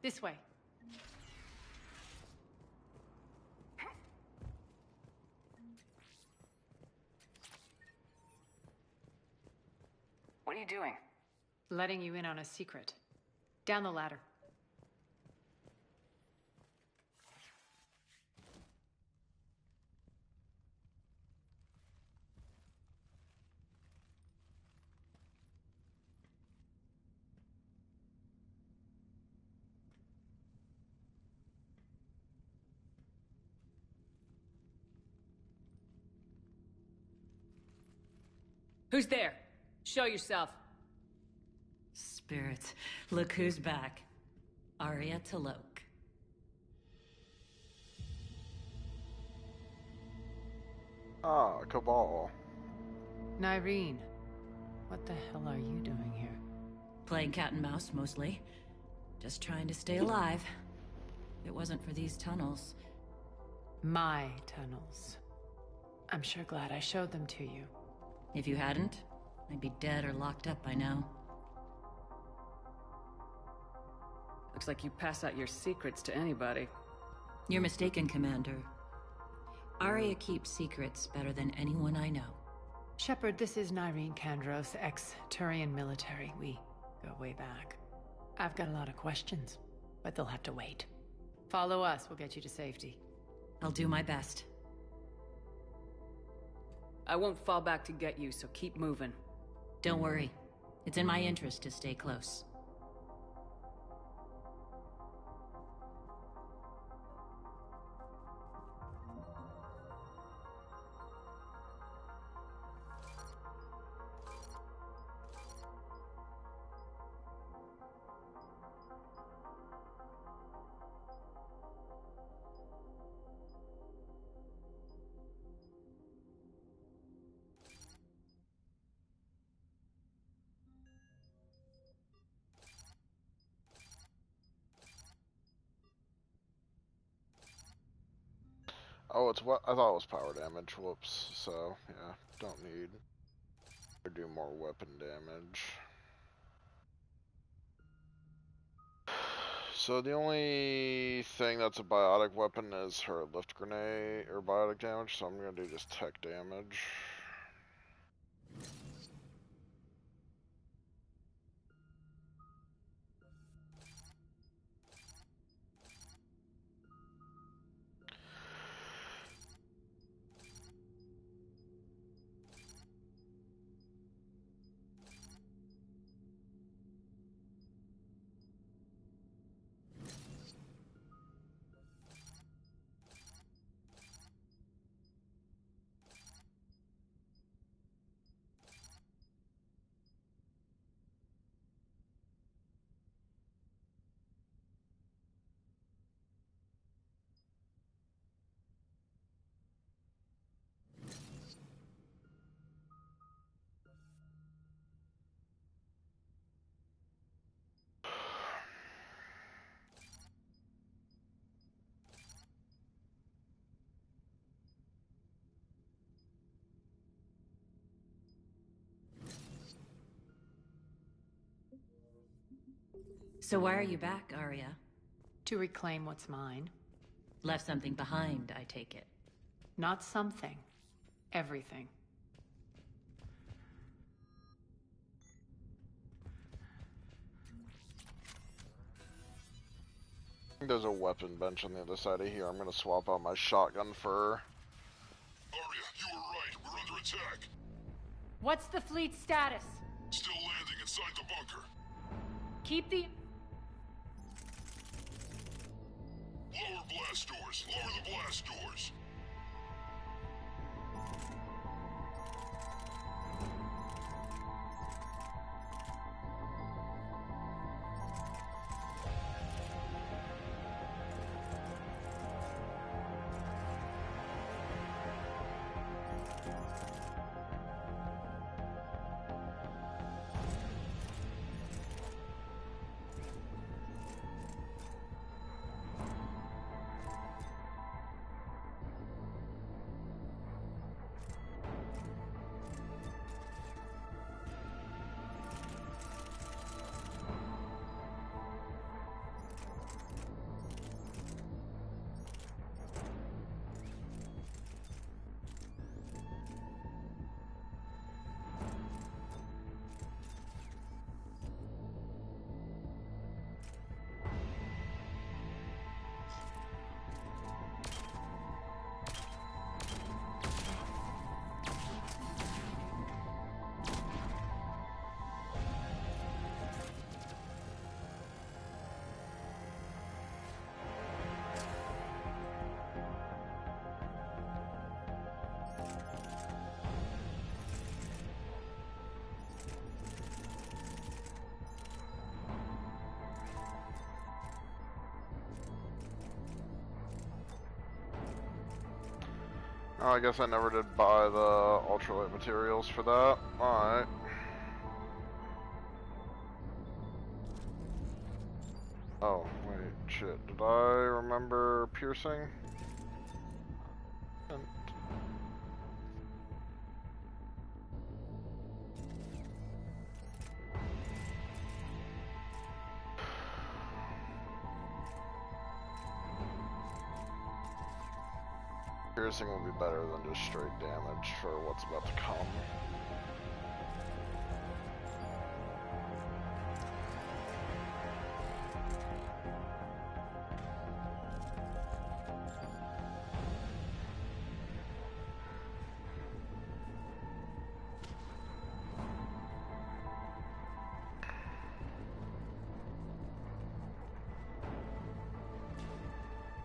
This way. What are you doing? Letting you in on a secret. Down the ladder. Who's there? Show yourself. Spirits, look who's back. Arya Talok. Ah, Cabal. Nyreen, what the hell are you doing here? Playing cat and mouse, mostly. Just trying to stay alive. If it wasn't for these tunnels... My tunnels. I'm sure glad I showed them to you. If you hadn't, I'd be dead or locked up by now. Looks like you pass out your secrets to anybody. You're mistaken, Commander. Arya keeps secrets better than anyone I know. Shepard, this is Nyreen Kandros, ex-Turian military. We go way back. I've got a lot of questions, but they'll have to wait. Follow us, we'll get you to safety. I'll do my best. I won't fall back to get you, so keep moving. Don't worry. It's in my interest to stay close. Oh, it's what I thought it was power damage. Whoops. So yeah, don't need to do more weapon damage. So the only thing that's a biotic weapon is her lift grenade or biotic damage. So I'm gonna do just tech damage. So why are you back, Arya? To reclaim what's mine. Left something behind, I take it. Not something. Everything. There's a weapon bench on the other side of here. I'm gonna swap out my shotgun for... Arya, you were right. We're under attack. What's the fleet status? Still landing inside the bunker. Keep the... Lower blast doors. Lower the blast doors. Oh, I guess I never did buy the ultralight materials for that. Alright. Oh, wait, shit. Did I remember piercing? Piercing will be better than just straight damage for what's about to come.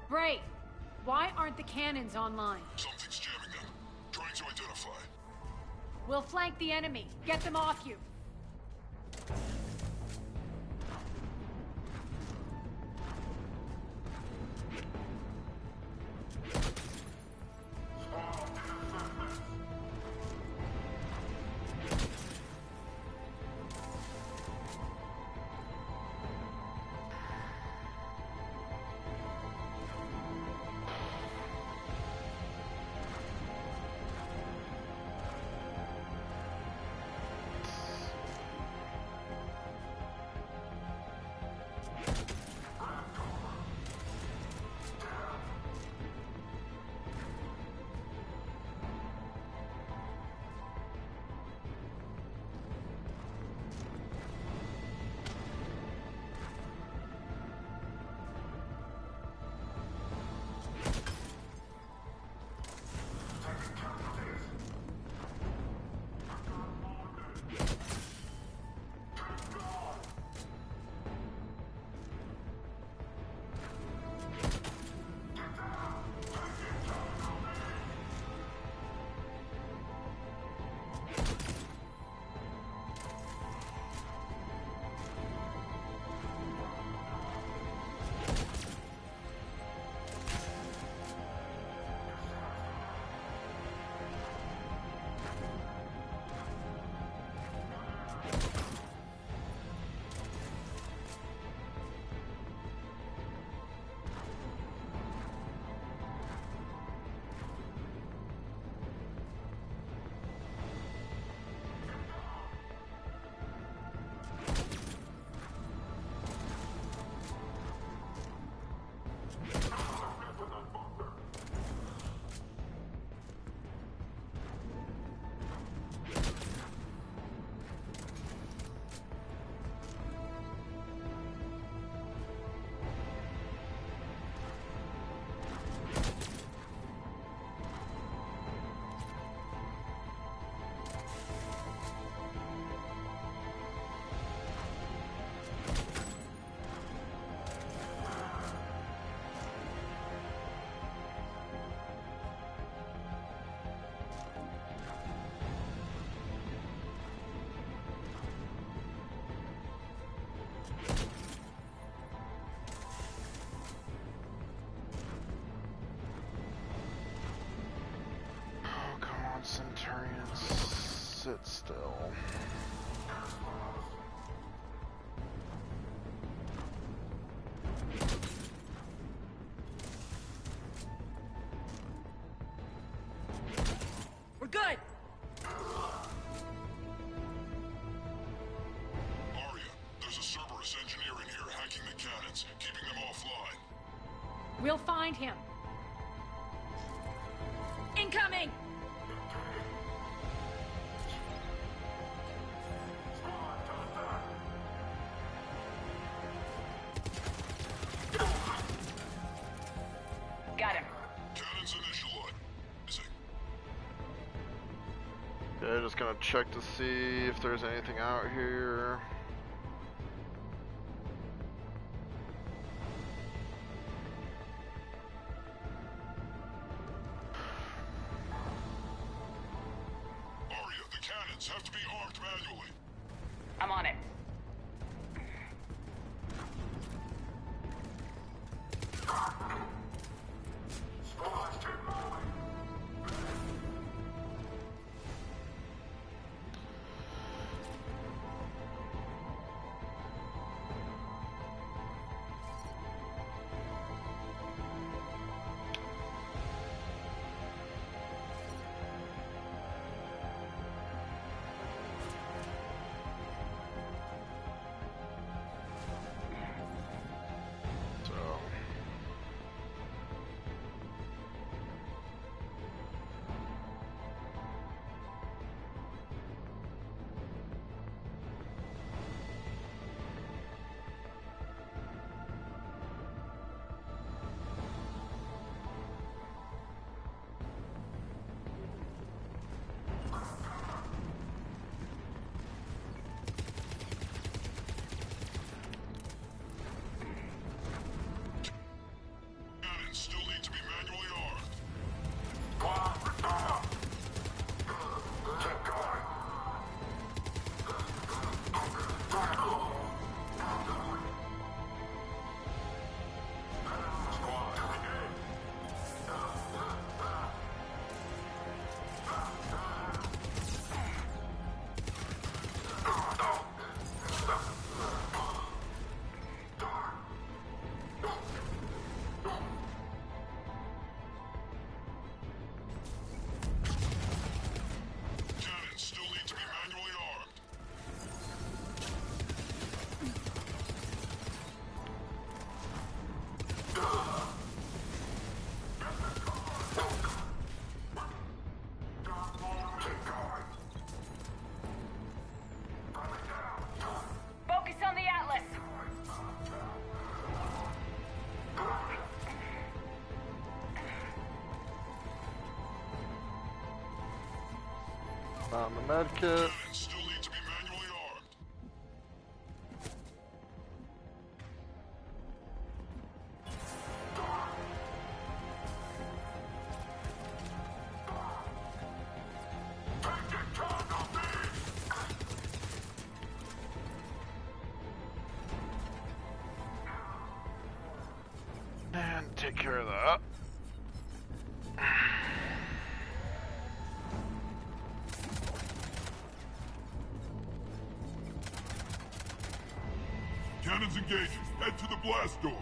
Bray, why aren't the cannons online? Something's jamming them. Trying to identify. We'll flank the enemy. Get them off you. Centurions, sit still. We're good! Arya, there's a Cerberus engineer in here hacking the cannons, keeping them offline. We'll find him. Incoming! Got him. Cannons initializing. Okay, just gonna check to see if there's anything out here. Arya, the cannons have to be armed manually. I'm on it. Found the med kit. Still need to be manually armed. And take care of that. Cannons engaging. Head to the blast door.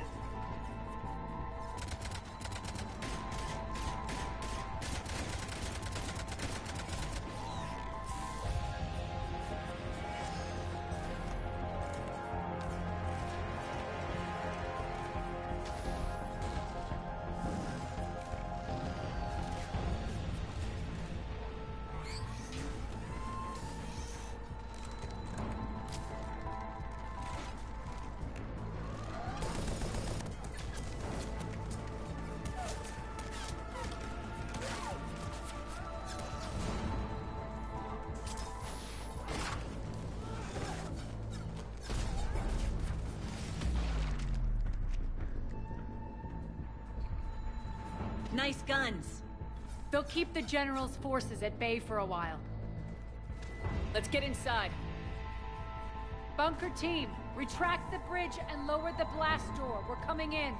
Nice guns. They'll keep the General's forces at bay for a while. Let's get inside. Bunker team, retract the bridge and lower the blast door. We're coming in.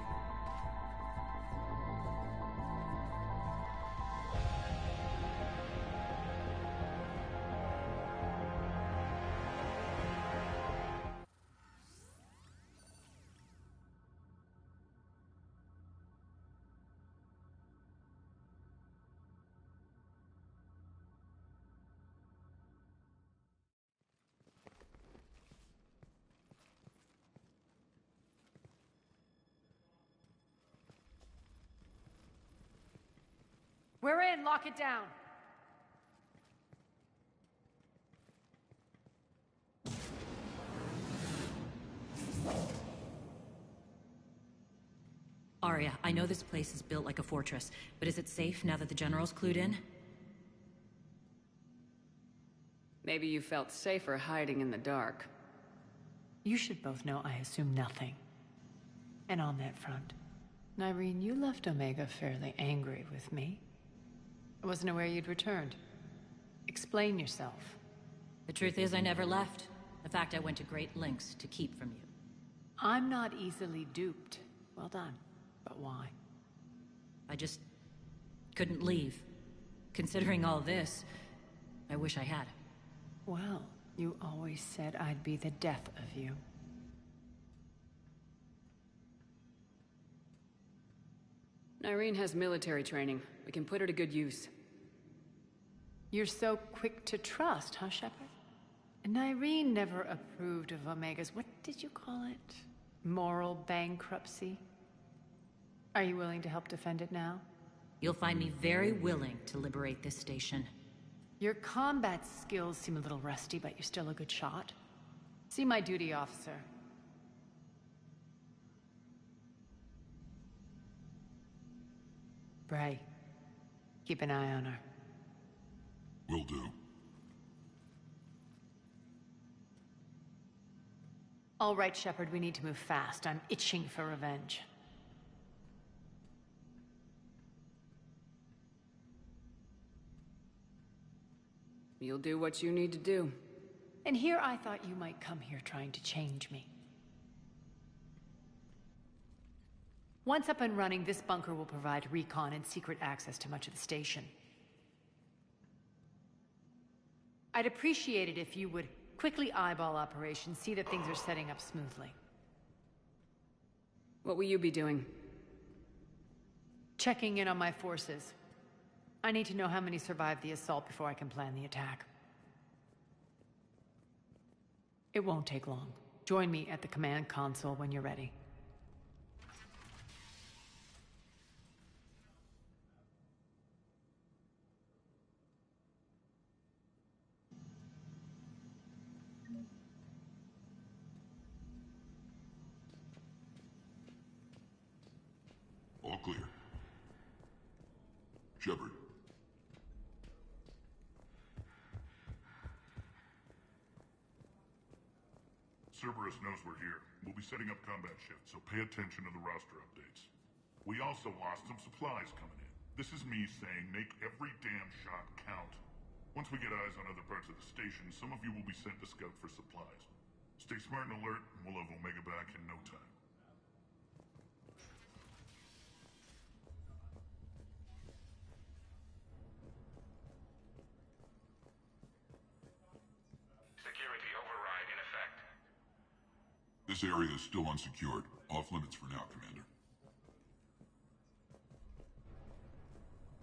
We're in. Lock it down. Arya, I know this place is built like a fortress, but is it safe now that the General's clued in? Maybe you felt safer hiding in the dark. You should both know I assume nothing. And on that front, Nyreen, you left Omega fairly angry with me. I wasn't aware you'd returned. Explain yourself. The truth is, I never left. In fact, I went to great lengths to keep from you. I'm not easily duped. Well done. But why? I just couldn't leave. Considering all this, I wish I had. Well, you always said I'd be the death of you. Nyreen has military training. We can put her to good use. You're so quick to trust, huh, Shepard? Nyreen never approved of Omega's, what did you call it? Moral bankruptcy? Are you willing to help defend it now? You'll find me very willing to liberate this station. Your combat skills seem a little rusty, but you're still a good shot. See my duty officer. Bray, keep an eye on her. Will do. All right, Shepard, we need to move fast. I'm itching for revenge. You'll do what you need to do. And here I thought you might come here trying to change me. Once up and running, this bunker will provide recon and secret access to much of the station. I'd appreciate it if you would quickly eyeball operations, see that things are setting up smoothly. What will you be doing? Checking in on my forces. I need to know how many survived the assault before I can plan the attack. It won't take long. Join me at the command console when you're ready. All clear. Shepard. Cerberus knows we're here. We'll be setting up combat shifts, so pay attention to the roster updates. We also lost some supplies coming in. This is me saying make every damn shot count. Once we get eyes on other parts of the station, some of you will be sent to scout for supplies. Stay smart and alert, and we'll have Omega back in no time. Security override in effect. This area is still unsecured. Off limits for now, Commander.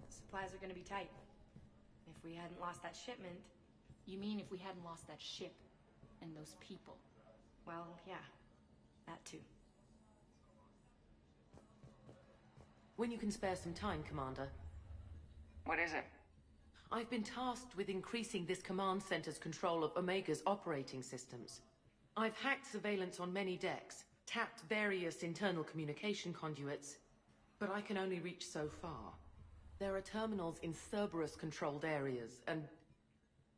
Supplies are gonna be tight. If we hadn't lost that shipment... You mean if we hadn't lost that ship and those people? Well, yeah. That too. When you can spare some time, Commander. What is it? I've been tasked with increasing this command center's control of Omega's operating systems. I've hacked surveillance on many decks, tapped various internal communication conduits, but I can only reach so far. There are terminals in Cerberus-controlled areas, and...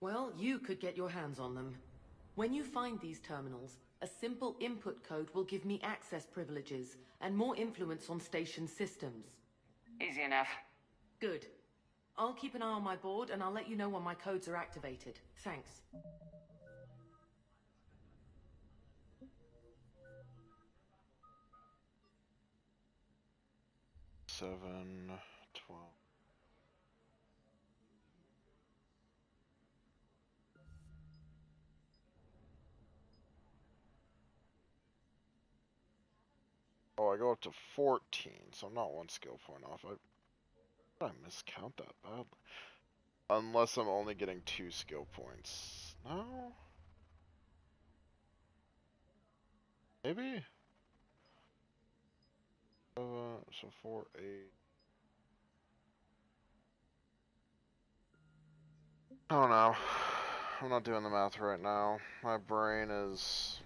well, you could get your hands on them. When you find these terminals, a simple input code will give me access privileges and more influence on station systems. Easy enough. Good. I'll keep an eye on my board, and I'll let you know when my codes are activated. Thanks. Seven, 12. Oh, I go up to 14, so I'm not one skill point off. I miscount that badly. Unless I'm only getting 2 skill points. No? Maybe? So 4, 8. I don't know. I'm not doing the math right now. My brain is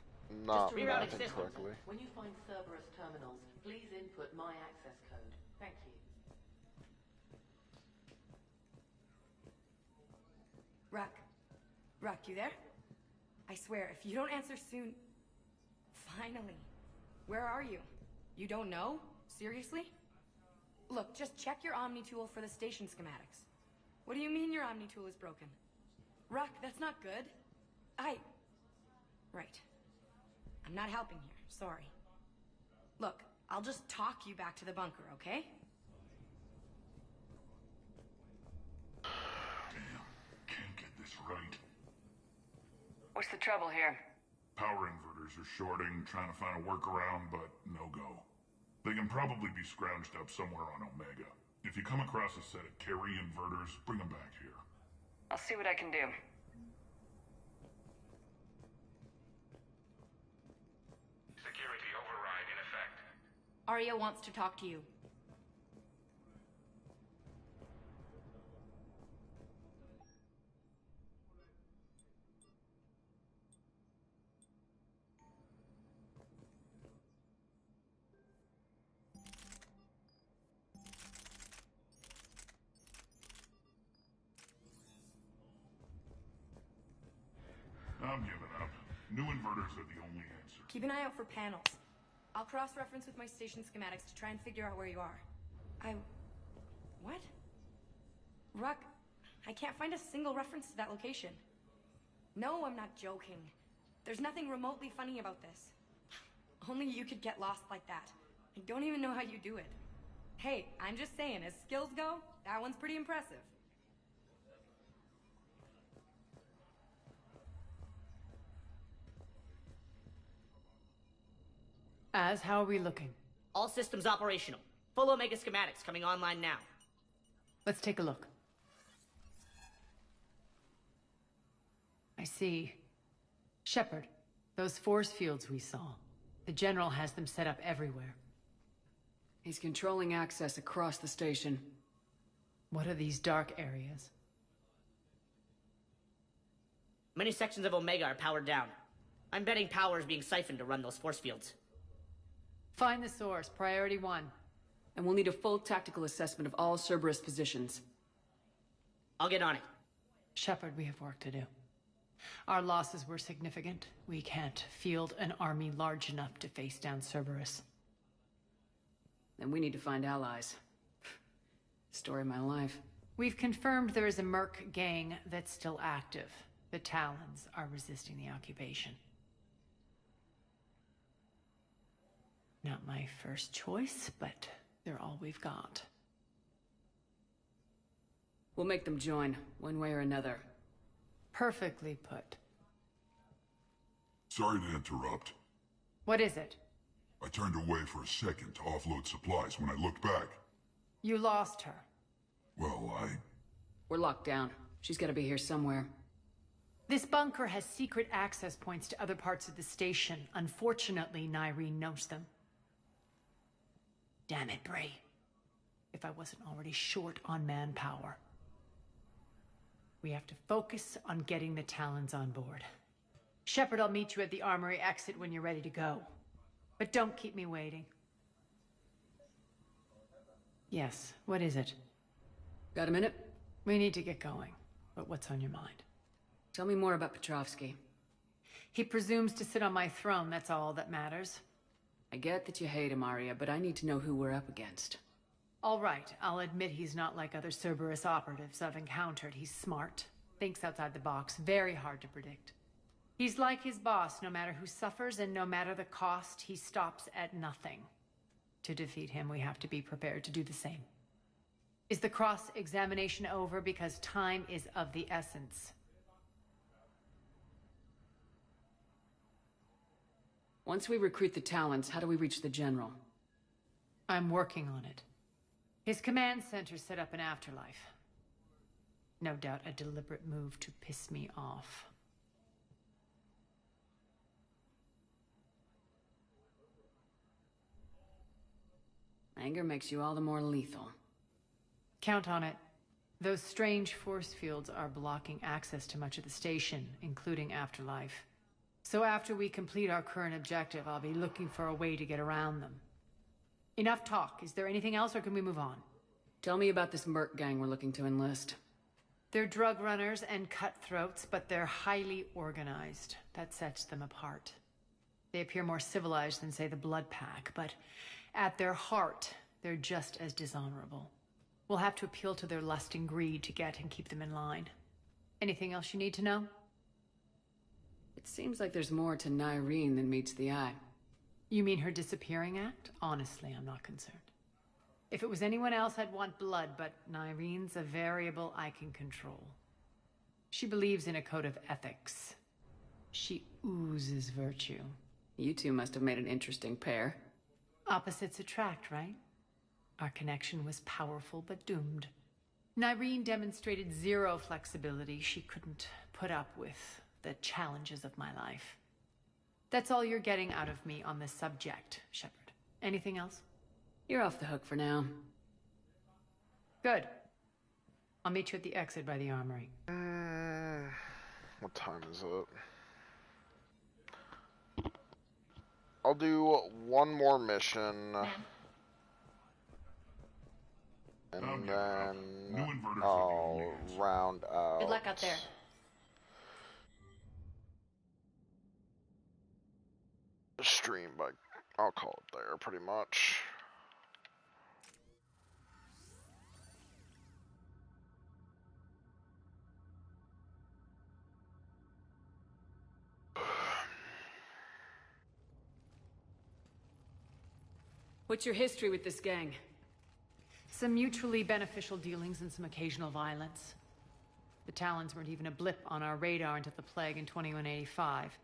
not mathing correctly. When you find Cerberus terminals, please input my access code. Thank you. Ruck, you there? I swear, if you don't answer soon... Finally. Where are you? You don't know? Seriously? Look, just check your Omni tool for the station schematics. What do you mean your Omni tool is broken? Ruck, that's not good. Right. I'm not helping here, sorry. Look, I'll just talk you back to the bunker, okay? Damn, can't get this right. What's the trouble here? Power inverters are shorting, trying to find a workaround, but no go. They can probably be scrounged up somewhere on Omega. If you come across a set of carry inverters, bring them back here. I'll see what I can do. Security override in effect. Arya wants to talk to you. I'm giving up. New inverters are the only answer. Keep an eye out for panels. I'll cross-reference with my station schematics to try and figure out where you are. What? Ruck, I can't find a single reference to that location. No, I'm not joking. There's nothing remotely funny about this. Only you could get lost like that. I don't even know how you do it. Hey, I'm just saying, as skills go, that one's pretty impressive. How are we looking? All systems operational. Full Omega schematics coming online now. Let's take a look. I see. Shepard, those force fields we saw. The General has them set up everywhere. He's controlling access across the station. What are these dark areas? Many sections of Omega are powered down. I'm betting power is being siphoned to run those force fields. Find the source, priority 1. And we'll need a full tactical assessment of all Cerberus positions. I'll get on it. Shepard, we have work to do. Our losses were significant. We can't field an army large enough to face down Cerberus. Then we need to find allies. Story of my life. We've confirmed there is a merc gang that's still active. The Talons are resisting the occupation. Not my first choice, but they're all we've got. We'll make them join, one way or another. Perfectly put. Sorry to interrupt. What is it? I turned away for a second to offload supplies. When I looked back... You lost her. Well, We're locked down. She's gotta be here somewhere. This bunker has secret access points to other parts of the station. Unfortunately, Nyreen knows them. Damn it, Bray. If I wasn't already short on manpower. We have to focus on getting the Talons on board. Shepard, I'll meet you at the armory exit when you're ready to go. But don't keep me waiting. Yes, what is it? Got a minute? We need to get going. But what's on your mind? Tell me more about Petrovsky. He presumes to sit on my throne, that's all that matters. I get that you hate him, Arya, but I need to know who we're up against. All right, I'll admit he's not like other Cerberus operatives I've encountered. He's smart, thinks outside the box, very hard to predict. He's like his boss, no matter who suffers and no matter the cost, he stops at nothing. To defeat him, we have to be prepared to do the same. Is the cross-examination over? Because time is of the essence. Once we recruit the Talons, how do we reach the General? I'm working on it. His command center set up an afterlife. No doubt a deliberate move to piss me off. Anger makes you all the more lethal. Count on it. Those strange force fields are blocking access to much of the station, including Afterlife. So after we complete our current objective, I'll be looking for a way to get around them. Enough talk. Is there anything else, or can we move on? Tell me about this merc gang we're looking to enlist. They're drug runners and cutthroats, but they're highly organized. That sets them apart. They appear more civilized than, say, the Blood Pack, but at their heart, they're just as dishonorable. We'll have to appeal to their lust and greed to get and keep them in line. Anything else you need to know? It seems like there's more to Nyreen than meets the eye. You mean her disappearing act? Honestly, I'm not concerned. If it was anyone else, I'd want blood, but Nyreen's a variable I can control. She believes in a code of ethics. She oozes virtue. You two must have made an interesting pair. Opposites attract, right? Our connection was powerful but doomed. Nyreen demonstrated zero flexibility. She couldn't put up with the challenges of my life. That's all you're getting out of me on this subject, Shepard. Anything else? You're off the hook for now. Good. I'll meet you at the exit by the armory. What time is it? I'll do one more mission. And then I'll round out. Good luck out there. Stream, but I'll call it there pretty much. What's your history with this gang? Some mutually beneficial dealings and some occasional violence. The Talons weren't even a blip on our radar until the plague in 2185.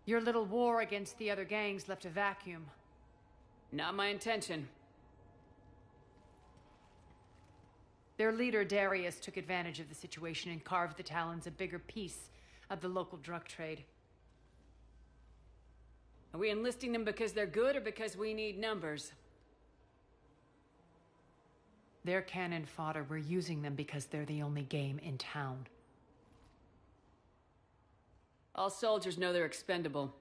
Your little war against the other gangs left a vacuum. Not my intention. Their leader, Darius, took advantage of the situation and carved the Talons a bigger piece of the local drug trade. Are we enlisting them because they're good or because we need numbers? They're cannon fodder. We're using them because they're the only game in town. All soldiers know they're expendable.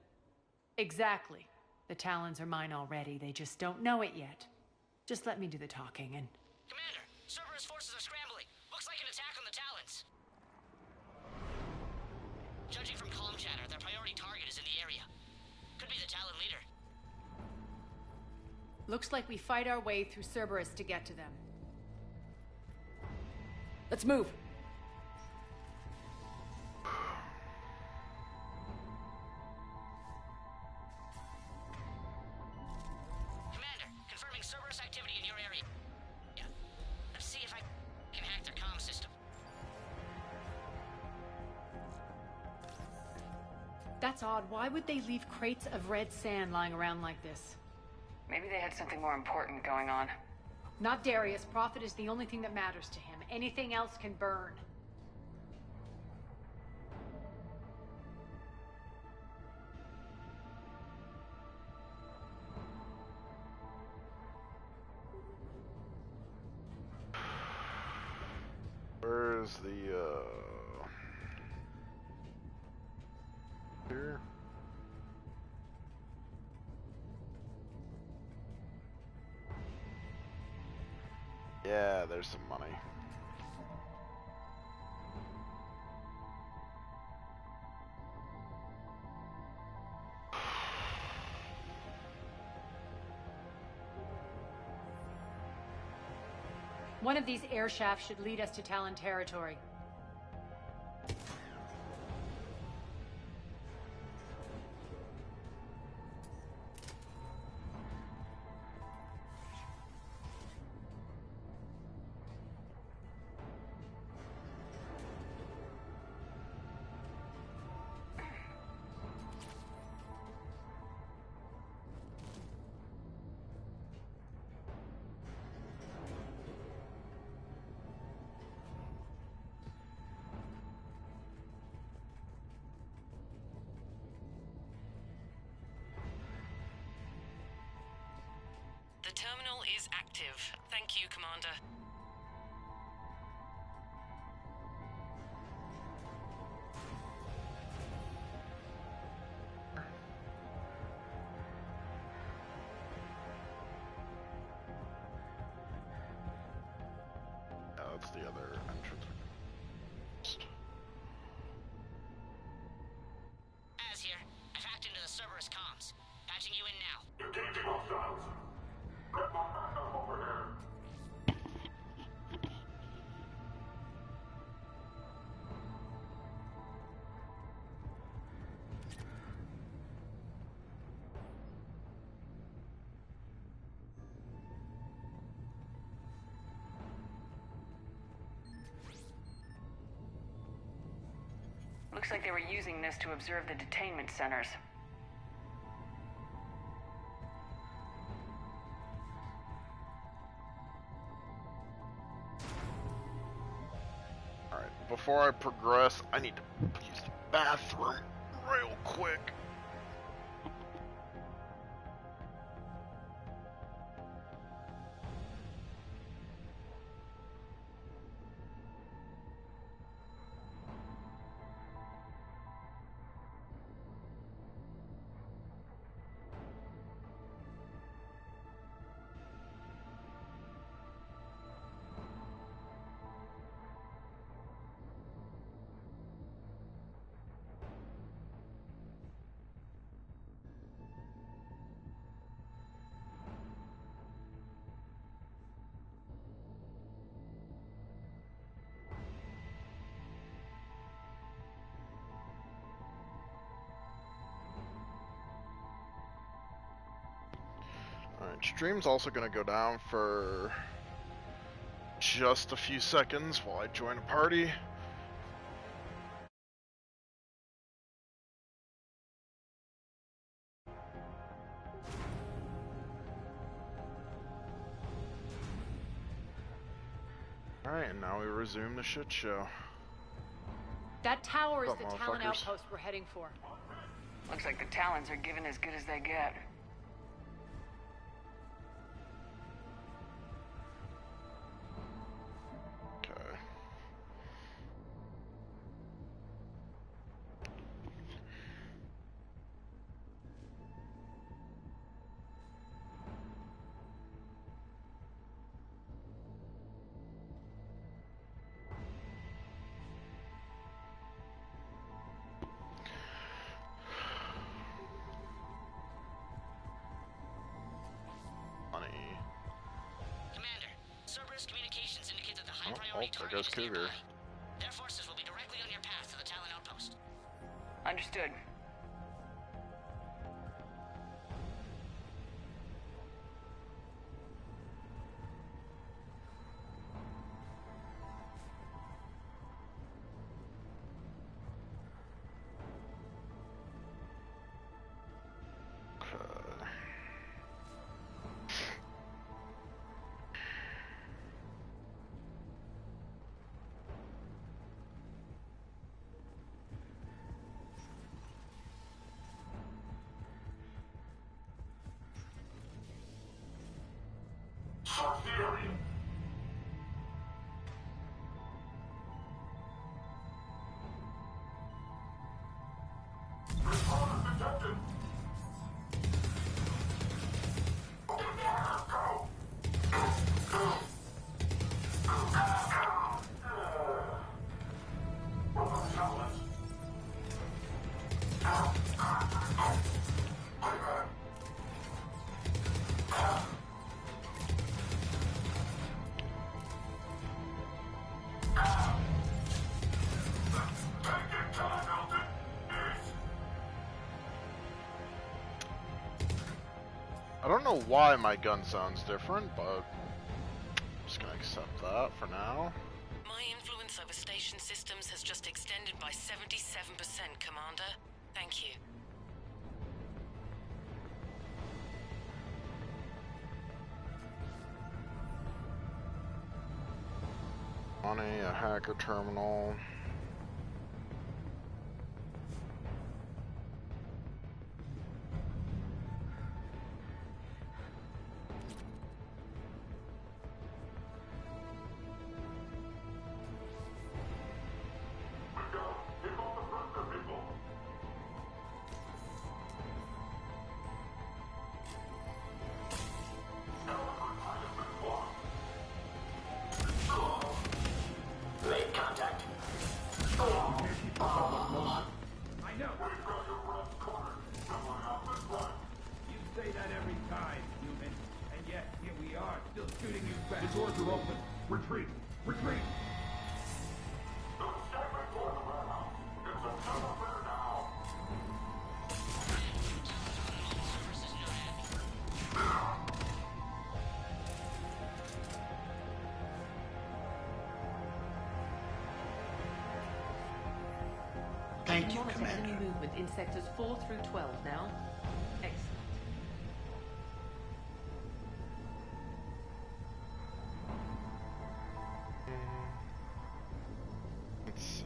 Exactly. The Talons are mine already. They just don't know it yet. Just let me do the talking and... Commander, Cerberus forces are scrambling. Looks like an attack on the Talons. Judging Looks like we fight our way through Cerberus to get to them. Let's move. Commander, confirming Cerberus activity in your area. Yeah. Let's see if I can hack their comm system. That's odd. Why would they leave crates of red sand lying around like this? Maybe they had something more important going on. Not Darius. Profit is the only thing that matters to him. Anything else can burn. Where is the, here? Yeah, there's some money. One of these air shafts should lead us to Talon territory. The terminal is active. Thank you, Commander. Oh, that's the other entrance. Az here. I've hacked into the Cerberus comms. Patching you in now. Detecting hostiles. Over here. Looks like they were using this to observe the detainment centers. Alright, before I progress, I need to use the bathroom real quick. Alright, stream's also gonna go down for just a few seconds while I join a party. Alright, and now we resume the shit show. That tower is What's the up, Talon motherfuckers? outpost we're heading for. Looks like the Talons are giving as good as they get. Okay. Oh, there goes Cougar. Their forces will be directly on your path to the Talon outpost. Understood. I don't know why my gun sounds different, but I'm just gonna accept that for now. My influence over station systems has just extended by 77%, Commander. Thank you. Money, a hacker terminal. Make contact. I know. You say that every time, human. And yet, here we are, still shooting you back. The doors are open. Retreat. Retreat. Thank you, Commander. Enemy movement in sectors 4 through 12 now. Excellent. Let's see.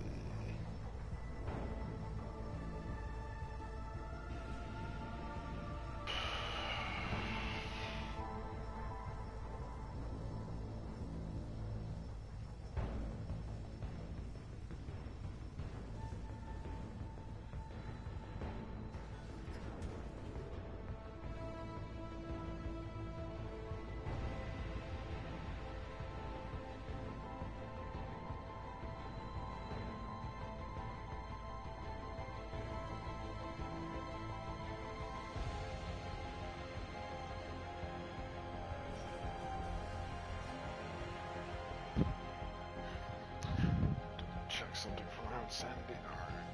Check something for my own sanity. Alright.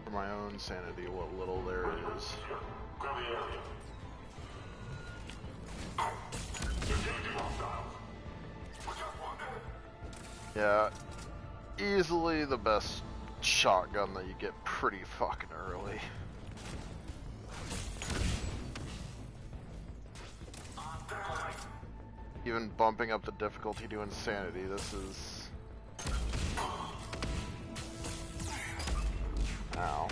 For my own sanity, what little there is. Yeah, easily the best shotgun that you get pretty fucking early. Even bumping up the difficulty to insanity, this is... Ow.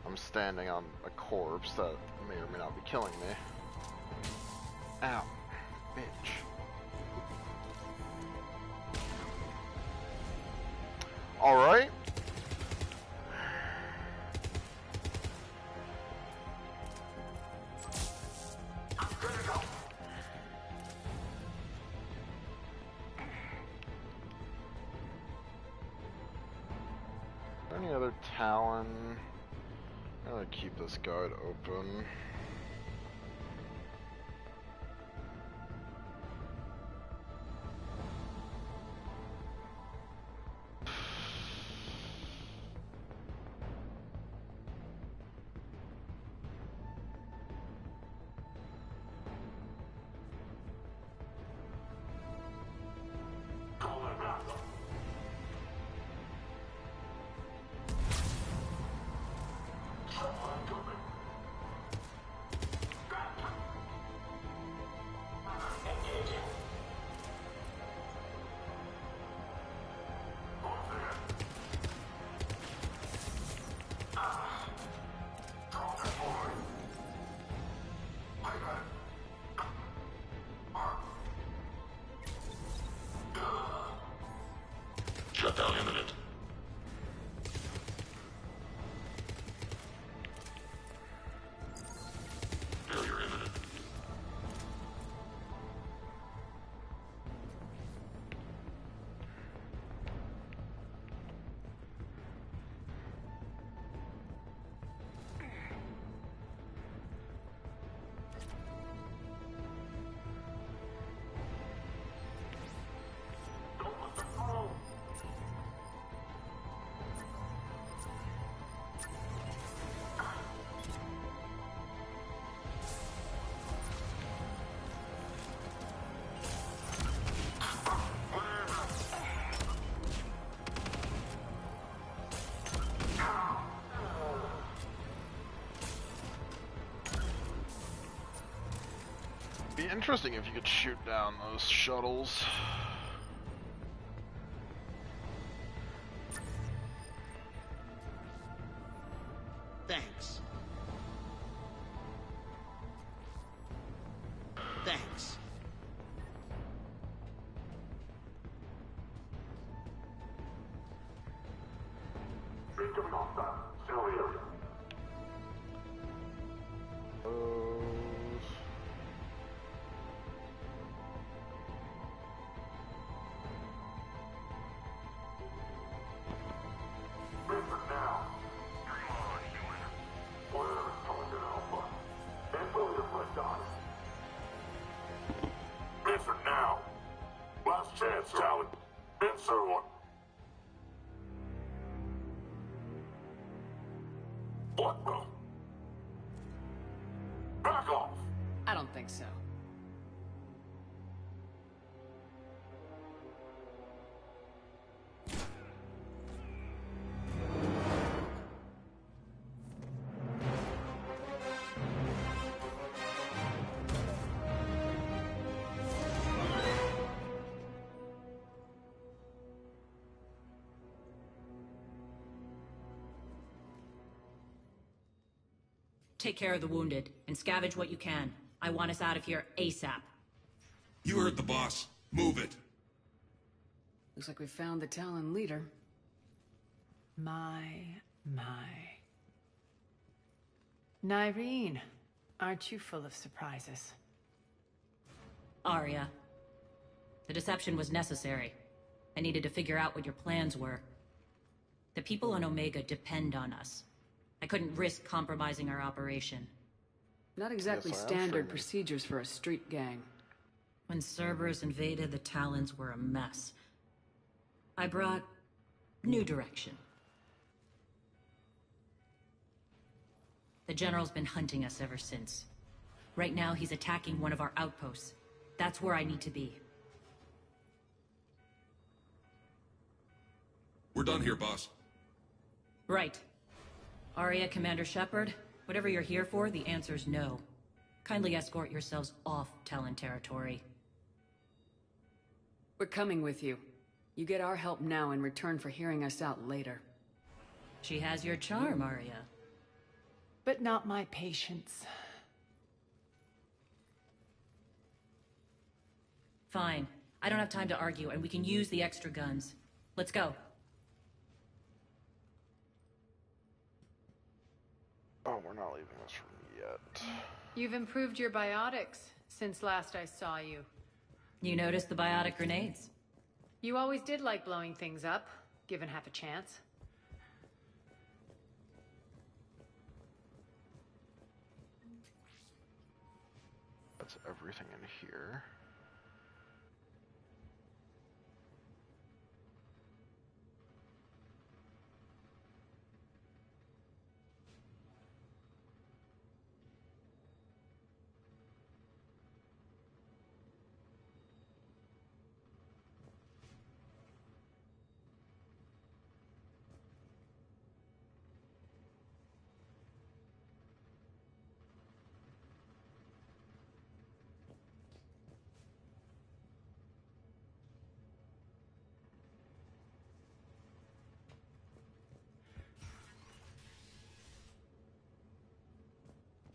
I'm standing on a corpse that may or may not be killing me. Ow. Bitch. Alright. Any other Talon? I'm gonna keep this guard open. interesting if you could shoot down those shuttles. Thanks. Thanks. Incoming hostile. Still the area. Listen now. Come on, human. Whatever is coming to Alpha. And will reflect on it. Listen now. Last chance, Talon. Insert one. What the? Back off! I don't think so. Take care of the wounded, and scavenge what you can. I want us out of here ASAP. You heard the boss. Move it. Looks like we found the Talon leader. My. Nyreen, aren't you full of surprises? Arya. The deception was necessary. I needed to figure out what your plans were. The people on Omega depend on us. I couldn't risk compromising our operation. Not exactly Yes, I am standard friendly. procedures for a street gang. When Cerberus invaded, the Talons were a mess. I brought new direction. The General's been hunting us ever since. Right now, he's attacking one of our outposts. That's where I need to be. We're done here, boss. Right. Arya, Commander Shepard, whatever you're here for, the answer's no. Kindly escort yourselves off Talon territory. We're coming with you. You get our help now in return for hearing us out later. She has your charm, Arya. But not my patience. Fine. I don't have time to argue, and we can use the extra guns. Let's go. Oh, we're not leaving this room yet. You've improved your biotics since last I saw you. You noticed the biotic grenades? You always did like blowing things up, given half a chance. That's everything in here.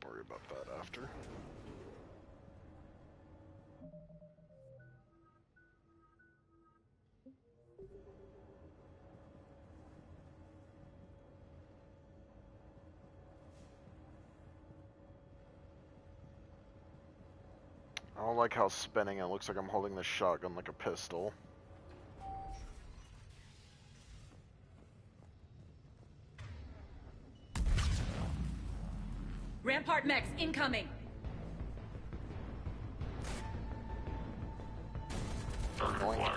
Worry about that after. I don't like how spinning it looks like I'm holding the shotgun like a pistol. Rampart mechs incoming! Boink.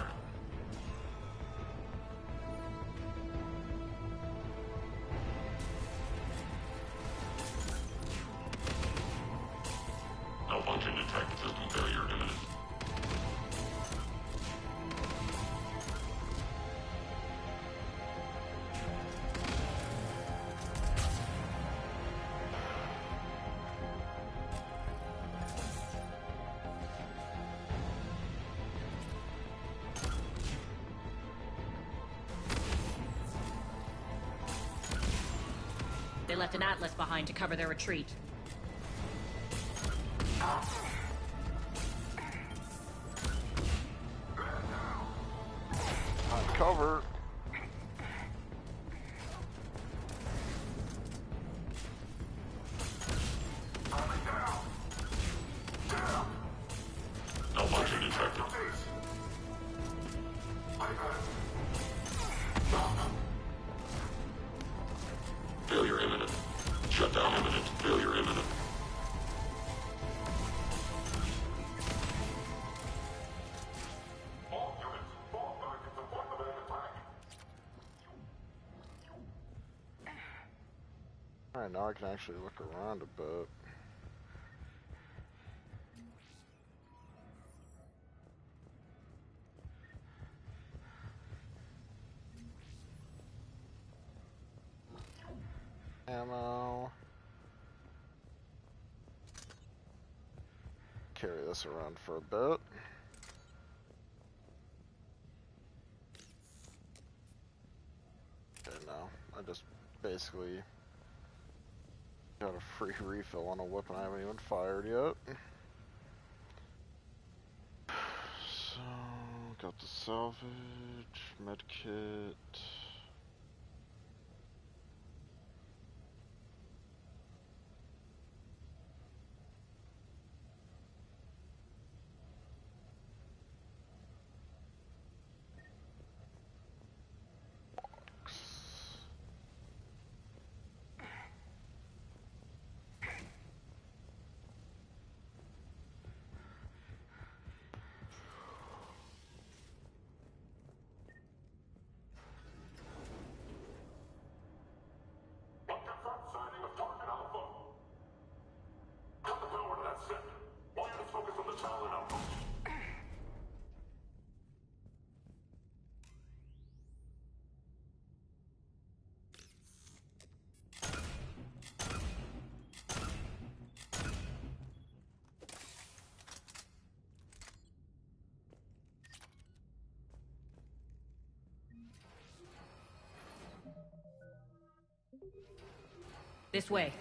Malfunction detect. System failure imminent. left an atlas behind to cover their retreat. On cover. No launching detected. Failure imminent. Shutdown imminent. Failure imminent. Alright, now I can actually look around a bit. Ammo. Carry this around for a bit. Okay, no. I just basically got a free refill on a weapon I haven't even fired yet. So, got the salvage, medkit. This way.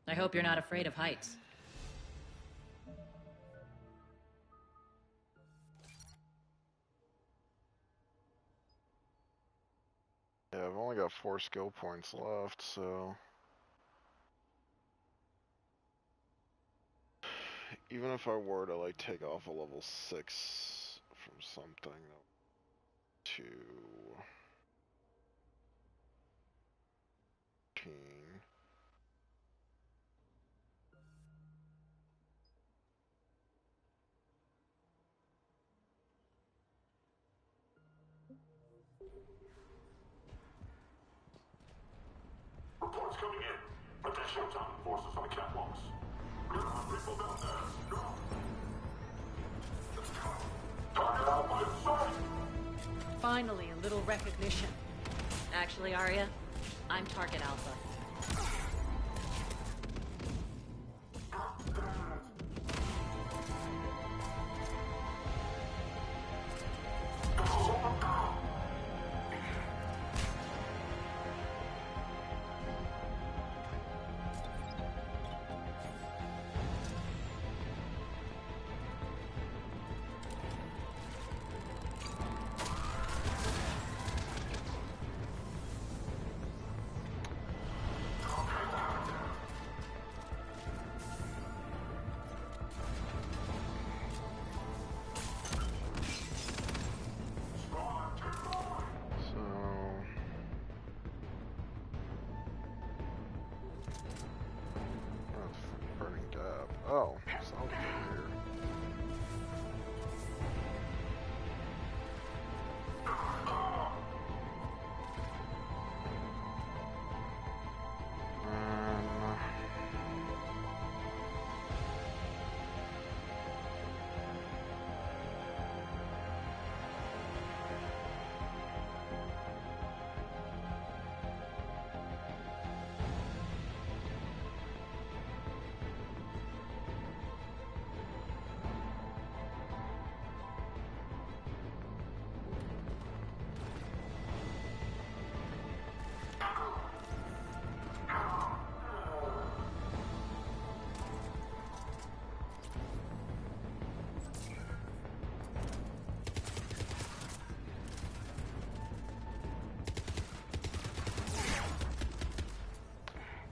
I hope you're not afraid of heights. Yeah, I've only got 4 skill points left, so... Even if I were to, like, take off a level 6 from something, to... 15... Reports coming in. Additional Titan forces on the catwalks. There are people down there. Target out by sight. Finally, a little recognition. Actually, Arya, I'm Target Alpha.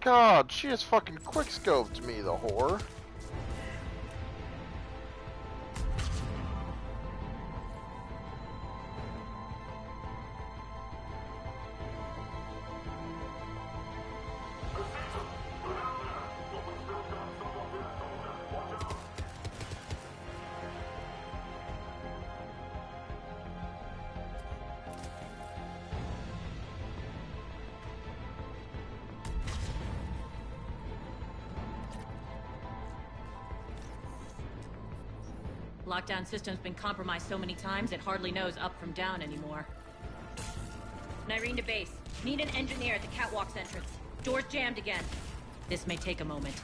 God, she has fucking quickscoped me, the whore. Lockdown system's been compromised so many times it hardly knows up from down anymore. Nyrene to base. Need an engineer at the catwalk's entrance. Door's jammed again. This may take a moment.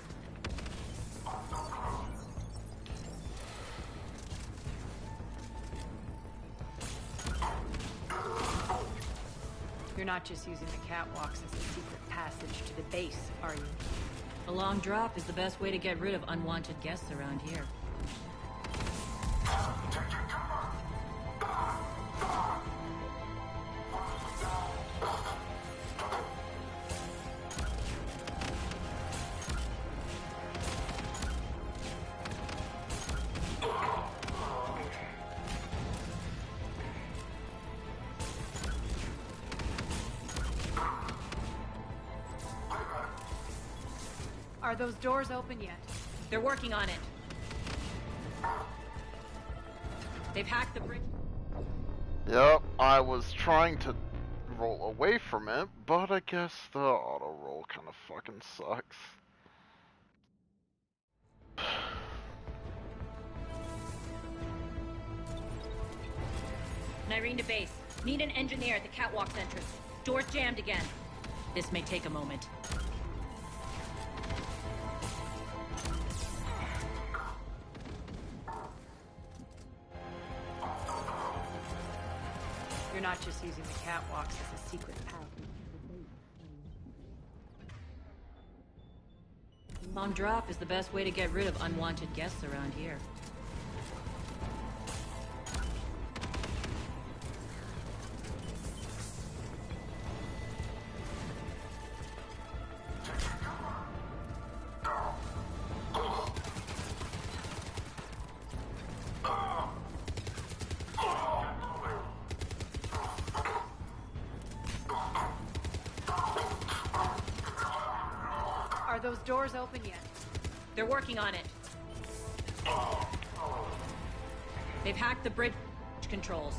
You're not just using the catwalks as a secret passage to the base, are you? A long drop is the best way to get rid of unwanted guests around here. Are those doors open yet? They're working on it. They've hacked the bridge. Yep, I was trying to roll away from it, but I guess the auto roll kind of fucking sucks. Nyrene to base. Need an engineer at the catwalk's entrance. Door's jammed again. This may take a moment. You're not just using the catwalks as a secret passage. Long drop is the best way to get rid of unwanted guests around here. Are those doors open yet? They're working on it. They've hacked the bridge controls.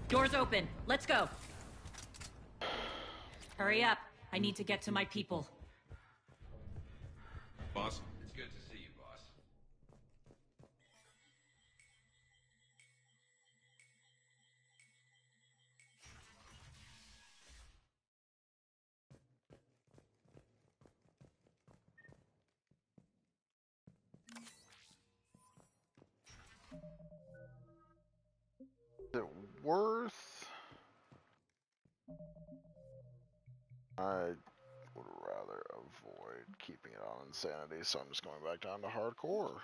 Doors open. Let's go. Hurry up. I need to get to my people. Boss? It's good to see you, boss. Is it worth? I would rather avoid keeping it on insanity, so I'm just going back down to hardcore.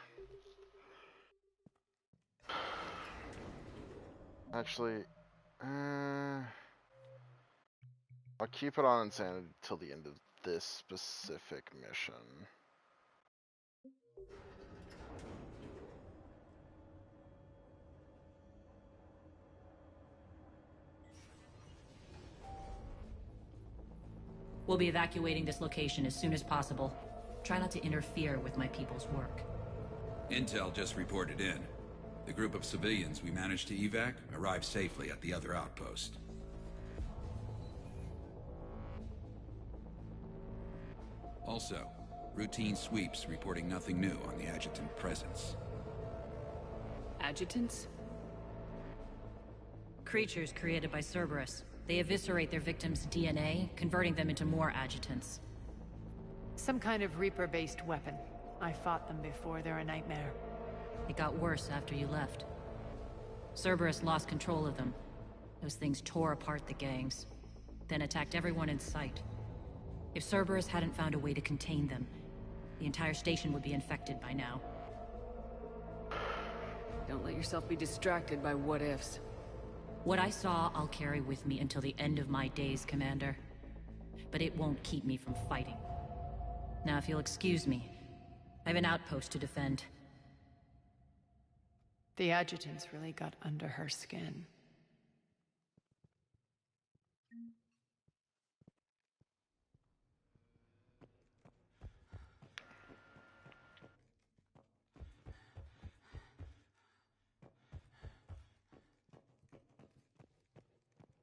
Actually, I'll keep it on insanity till the end of this specific mission. We'll be evacuating this location as soon as possible. Try not to interfere with my people's work. Intel just reported in. The group of civilians we managed to evac arrived safely at the other outpost. Also, Routine sweeps reporting nothing new on the adjutant presence. Adjutants? Creatures created by Cerberus. They eviscerate their victims' DNA, converting them into more adjutants. Some kind of Reaper-based weapon. I fought them before, they're a nightmare. It got worse after you left. Cerberus lost control of them. Those things tore apart the gangs, then attacked everyone in sight. If Cerberus hadn't found a way to contain them, the entire station would be infected by now. Don't let yourself be distracted by what-ifs. What I saw, I'll carry with me until the end of my days, Commander. But it won't keep me from fighting. Now, if you'll excuse me, I have an outpost to defend. The adjutants really got under her skin.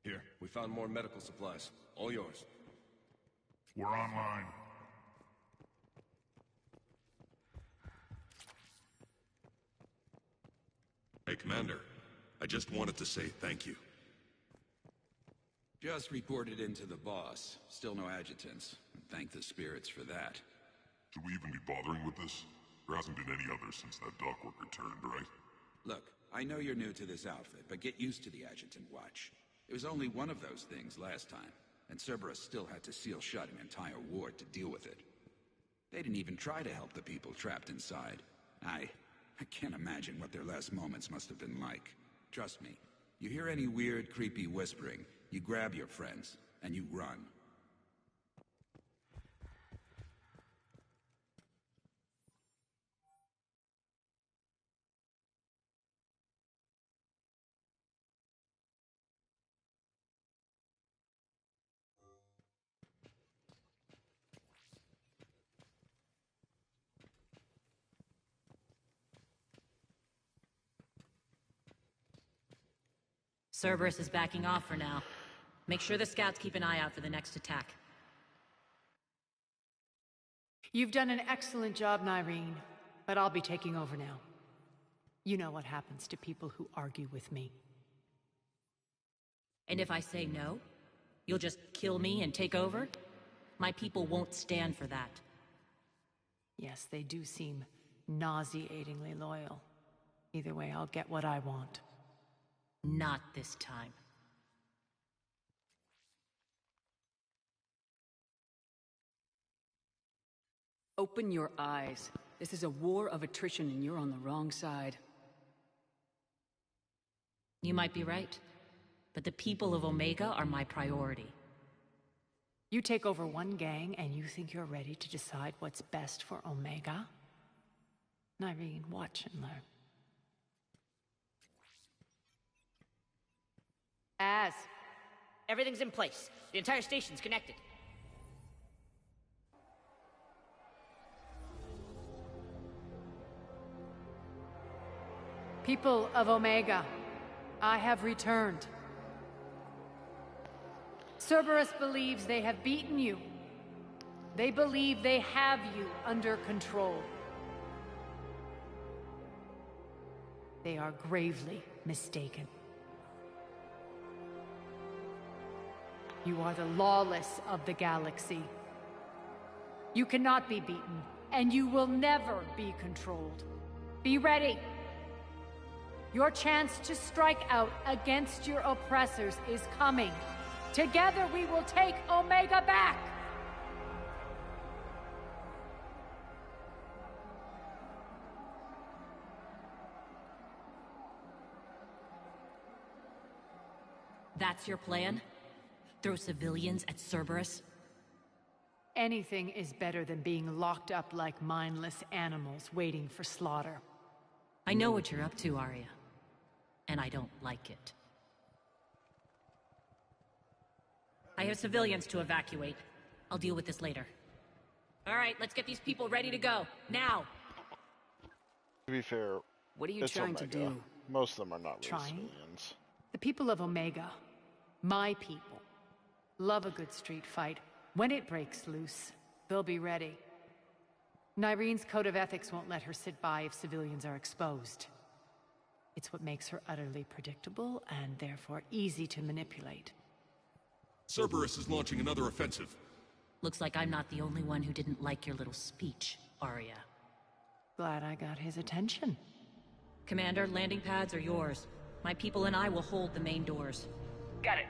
Here, we found more medical supplies. All yours. We're online. Hey, Commander. I just wanted to say thank you. Just reported into the boss. Still no adjutants. Thank the spirits for that. Should we even be bothering with this? There hasn't been any others since that dockwork returned, right? Look, I know you're new to this outfit, but get used to the adjutant watch. It was only one of those things last time, and Cerberus still had to seal shut an entire ward to deal with it. They didn't even try to help the people trapped inside. I can't imagine what their last moments must have been like. Trust me, you hear any weird, creepy whispering, you grab your friends, and you run. Cerberus is backing off for now. Make sure the scouts keep an eye out for the next attack. You've done an excellent job, Nyreen, but I'll be taking over now. You know what happens to people who argue with me. And if I say no, you'll just kill me and take over? My people won't stand for that. Yes, they do seem nauseatingly loyal. Either way, I'll get what I want. Not this time. Open your eyes. This is a war of attrition and you're on the wrong side. You might be right, but the people of Omega are my priority. You take over one gang and you think you're ready to decide what's best for Omega? Nyreen, watch and learn. Everything's in place. The entire station's connected. People of Omega, I have returned. Cerberus believes they have beaten you. They believe they have you under control. They are gravely mistaken. You are the lawless of the galaxy. You cannot be beaten, and you will never be controlled. Be ready. Your chance to strike out against your oppressors is coming. Together we will take Omega back! That's your plan? Throw civilians at Cerberus? Anything is better than being locked up like mindless animals waiting for slaughter. I know what you're up to, Arya. And I don't like it. I have civilians to evacuate. I'll deal with this later. All right, let's get these people ready to go. Now! To be fair, what are you trying to do? Most of them are not really Trying? civilians. The people of Omega, my people, love a good street fight. When it breaks loose, they'll be ready. Nyrene's code of ethics won't let her sit by if civilians are exposed. It's what makes her utterly predictable and therefore easy to manipulate. Cerberus is launching another offensive. Looks like I'm not the only one who didn't like your little speech, Arya. Glad I got his attention. Commander, landing pads are yours. My people and I will hold the main doors. Got it.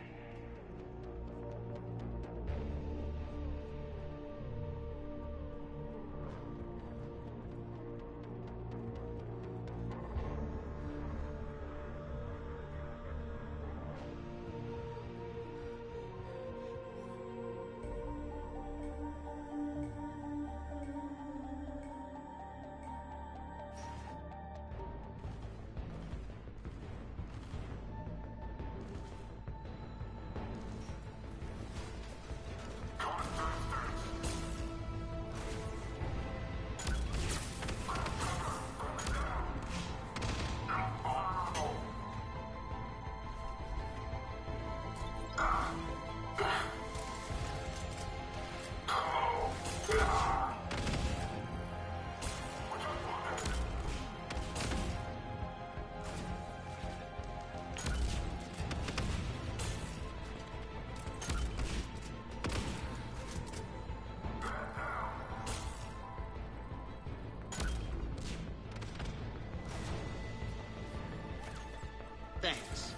Thanks.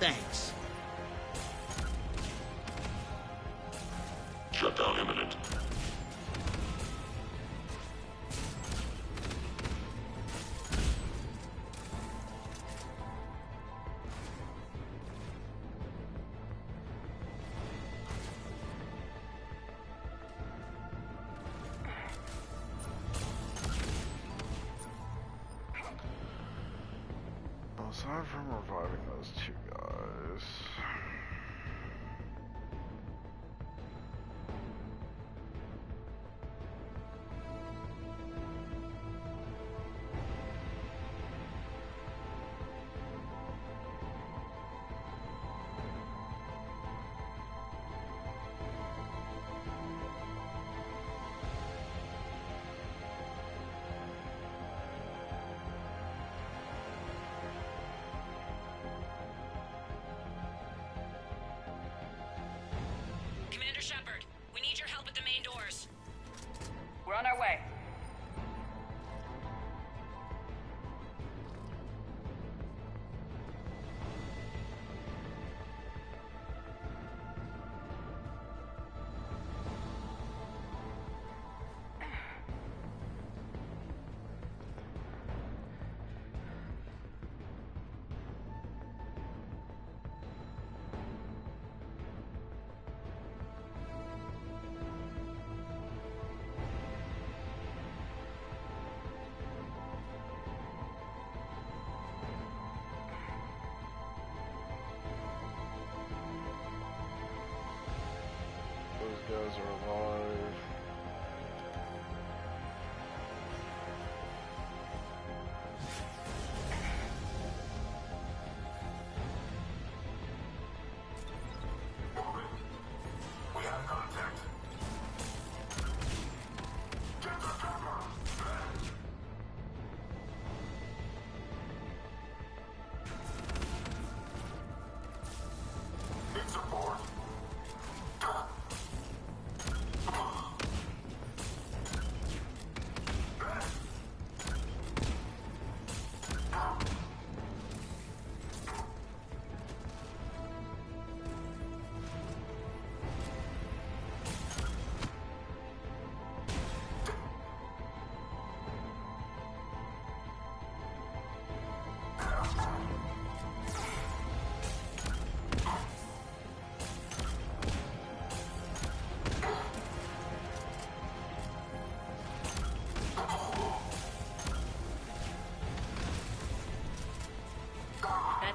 Thanks. Shutdown imminent. Aside from reviving those two guys... Commander Shepard, we need your help at the main doors. We're on our way. Those guys are alive. We have contact. Get the cover! Need support.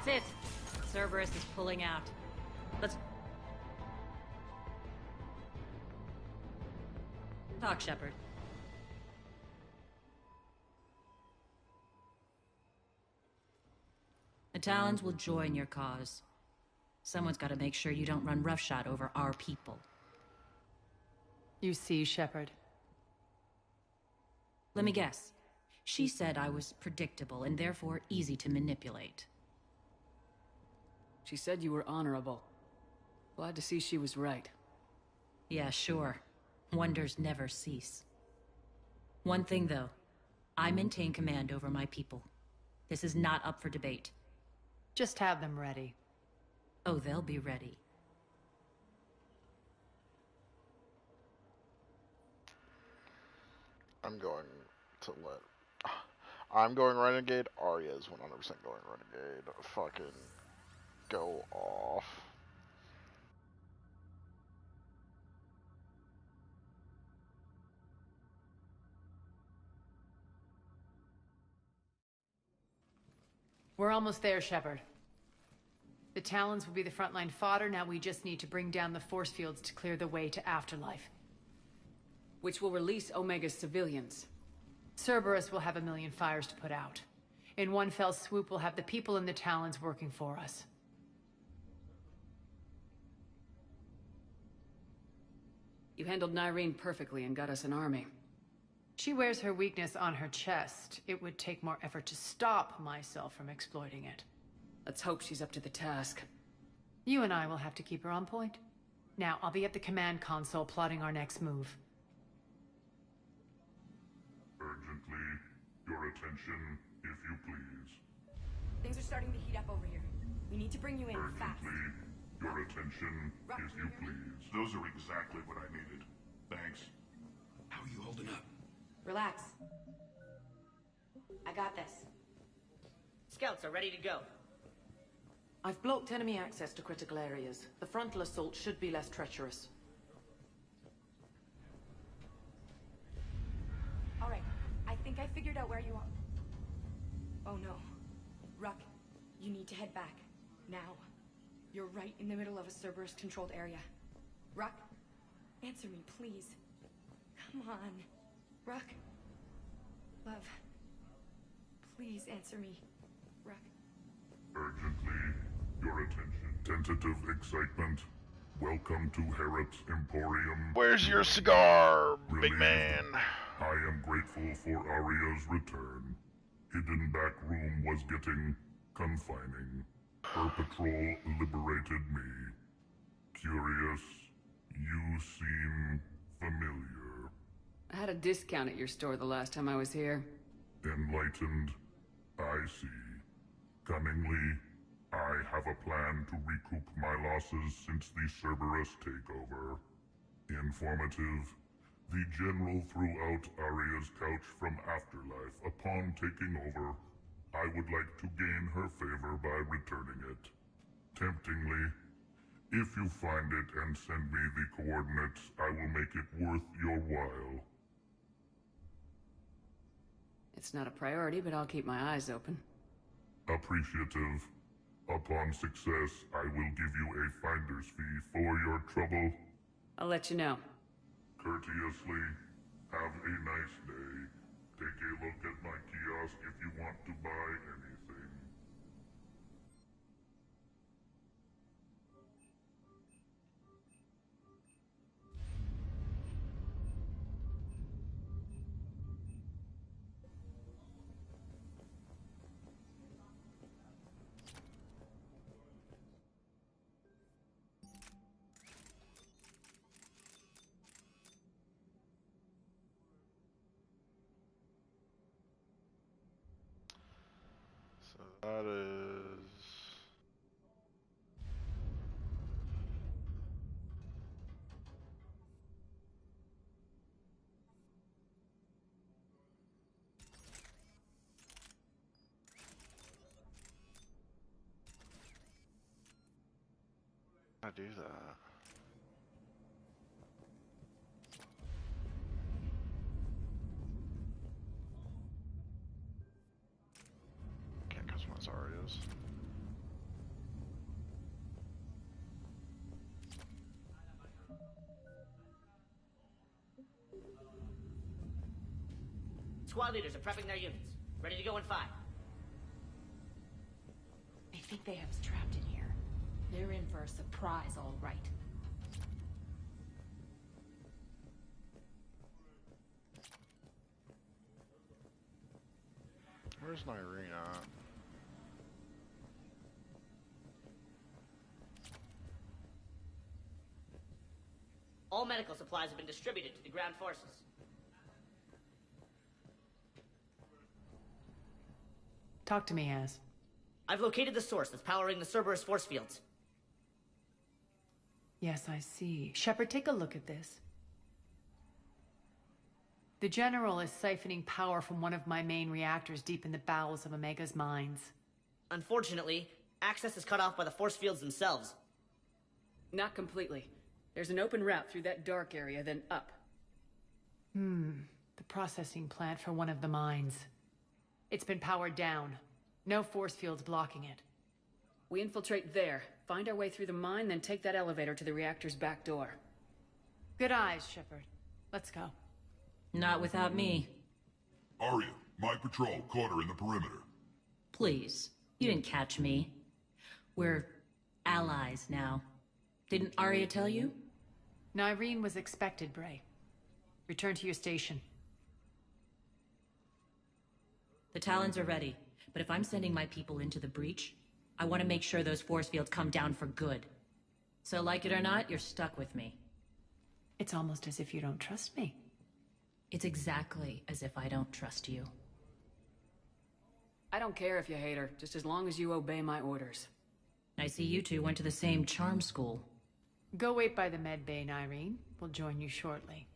That's it. Cerberus is pulling out. Let's... talk, Shepard. The Talons will join your cause. Someone's got to make sure you don't run roughshod over our people. You see, Shepard? Let me guess. She said I was predictable and therefore easy to manipulate. She said you were honorable. Glad to see she was right. Yeah, sure. Wonders never cease. One thing, though. I maintain command over my people. This is not up for debate. Just have them ready. Oh, they'll be ready. I'm going to let... I'm going Renegade. Arya's 100% going Renegade. Fucking go off. We're almost there, Shepard. The Talons will be the frontline fodder. Now we just need to bring down the force fields to clear the way to Afterlife. Which will release Omega's civilians. Cerberus will have 1,000,000 fires to put out. In one fell swoop, we'll have the people in the Talons working for us. You handled Nyreen perfectly and got us an army. She wears her weakness on her chest. It would take more effort to stop myself from exploiting it. Let's hope she's up to the task. You and I will have to keep her on point. Now, I'll be at the command console plotting our next move. Urgently, your attention, if you please. Things are starting to heat up over here. We need to bring you in fast. Urgently, your attention, if you please. Those are exactly what I needed. Thanks. How are you holding up? Relax. I got this. Scouts are ready to go. I've blocked enemy access to critical areas. The frontal assault should be less treacherous. All right. I think I figured out where you are. Oh no. Ruck, you need to head back. Now. You're right in the middle of a Cerberus-controlled area. Ruck, answer me, please. Come on. Ruck. Love. Please answer me. Ruck. Urgently, your attention. Tentative excitement. Welcome to Harrot's Emporium. Where's your cigar, big Relieved. man? I am grateful for Arya's return. Hidden back room was getting confining. Her patrol liberated me. Curious, you seem familiar. I had a discount at your store the last time I was here. Enlightened, I see. Cunningly, I have a plan to recoup my losses since the Cerberus takeover. Informative, the General threw out Arya's couch from Afterlife. Upon taking over, I would like to gain her favor by returning it. Temptingly, if you find it and send me the coordinates, I will make it worth your while. It's not a priority, but I'll keep my eyes open. Appreciative. Upon success, I will give you a finder's fee for your trouble. I'll let you know. Courteously, have a nice day. Take a look at my kiosk if you want to buy anything. That is... I do that. Can't customize Arias. Squad leaders are prepping their units. Ready to go in 5. They think they have us trapped in here. They're in for a surprise, all right. Where's Nyreen at? All medical supplies have been distributed to the ground forces. Talk to me, Az. I've located the source that's powering the Cerberus force fields. Yes, I see. Shepard, take a look at this. The General is siphoning power from one of my main reactors deep in the bowels of Omega's mines. Unfortunately, access is cut off by the force fields themselves. Not completely. There's an open route through that dark area, then up. The processing plant for one of the mines. It's been powered down. No force fields blocking it. We infiltrate there, find our way through the mine, then take that elevator to the reactor's back door. Good eyes, Shepard. Let's go. Not without me. Arya, my patrol caught her in the perimeter. Please. You didn't catch me. We're allies now. Didn't Arya tell you? Nyreen was expected, Bray. Return to your station. The Talons are ready, but if I'm sending my people into the breach, I want to make sure those force fields come down for good. So like it or not, you're stuck with me. It's almost as if you don't trust me. It's exactly as if I don't trust you. I don't care if you hate her, just as long as you obey my orders. I see you two went to the same charm school. Go wait by the med bay, Nyreen. We'll join you shortly.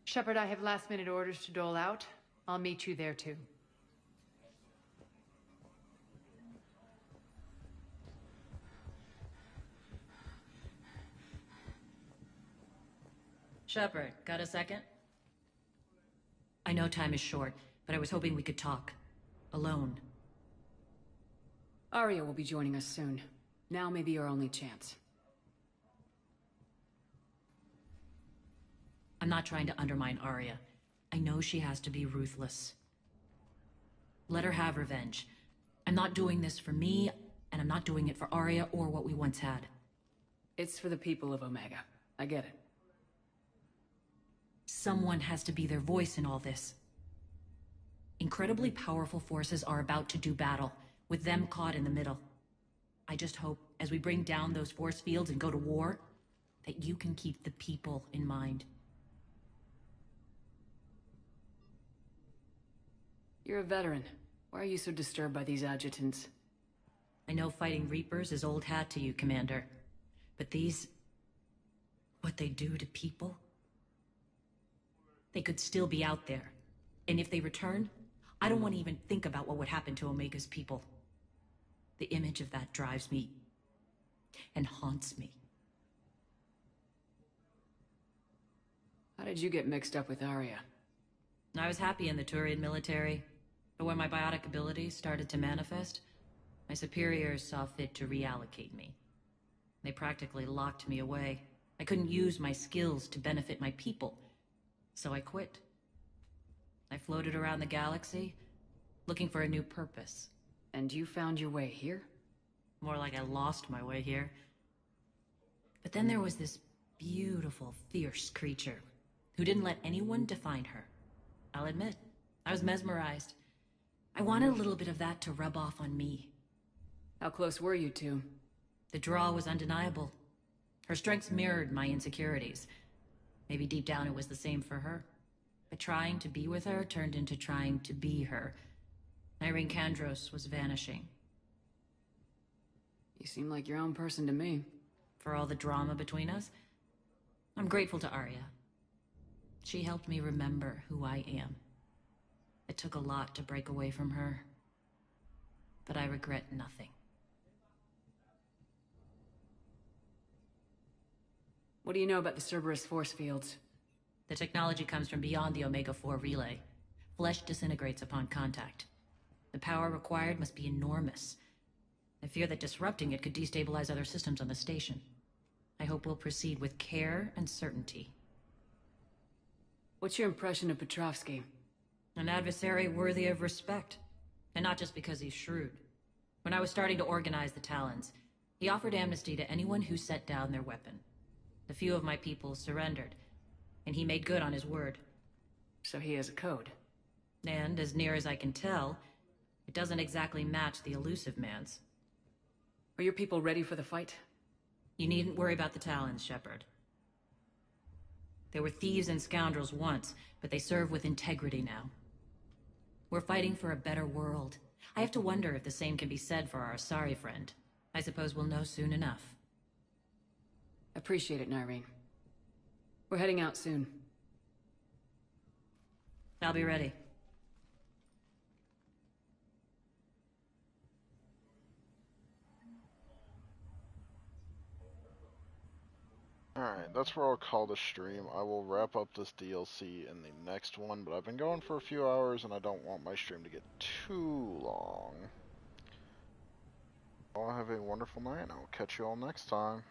Shepard, I have last-minute orders to dole out. I'll meet you there, too. Shepard, got a second? I know time is short, but I was hoping we could talk. Alone. Arya will be joining us soon. Now may be our only chance. I'm not trying to undermine Arya. I know she has to be ruthless. Let her have revenge. I'm not doing this for me, and I'm not doing it for Arya or what we once had. It's for the people of Omega. I get it. Someone has to be their voice in all this. Incredibly powerful forces are about to do battle, with them caught in the middle. I just hope, as we bring down those force fields and go to war, that you can keep the people in mind. You're a veteran. Why are you so disturbed by these adjutants? I know fighting Reapers is old hat to you, Commander. But these... what they do to people? They could still be out there. And if they return, I don't want to even think about what would happen to Omega's people. The image of that drives me and haunts me. How did you get mixed up with Arya? I was happy in the Turian military, but when my biotic abilities started to manifest, my superiors saw fit to reallocate me. They practically locked me away. I couldn't use my skills to benefit my people, so I quit. I floated around the galaxy, looking for a new purpose. And you found your way here? More like I lost my way here. But then there was this beautiful, fierce creature who didn't let anyone define her. I'll admit, I was mesmerized. I wanted a little bit of that to rub off on me. How close were you two? The draw was undeniable. Her strengths mirrored my insecurities. Maybe deep down it was the same for her. But trying to be with her turned into trying to be her. Irene Kandros was vanishing. You seem like your own person to me. For all the drama between us, I'm grateful to Arya. She helped me remember who I am. It took a lot to break away from her, but I regret nothing. What do you know about the Cerberus force fields? The technology comes from beyond the Omega-4 relay. Flesh disintegrates upon contact. The power required must be enormous. I fear that disrupting it could destabilize other systems on the station. I hope we'll proceed with care and certainty. What's your impression of Petrovsky? An adversary worthy of respect. And not just because he's shrewd. When I was starting to organize the Talons, he offered amnesty to anyone who set down their weapon. A few of my people surrendered, and he made good on his word. So he has a code. And, as near as I can tell, it doesn't exactly match the elusive man's. Are your people ready for the fight? You needn't worry about the Talons, Shepard. They were thieves and scoundrels once, but they serve with integrity now. We're fighting for a better world. I have to wonder if the same can be said for our Asari friend. I suppose we'll know soon enough. Appreciate it, Nyreen. We're heading out soon. I'll be ready. Alright, that's where I'll call the stream. I will wrap up this DLC in the next one, but I've been going for a few hours and I don't want my stream to get too long. I'll have a wonderful night and I'll catch you all next time.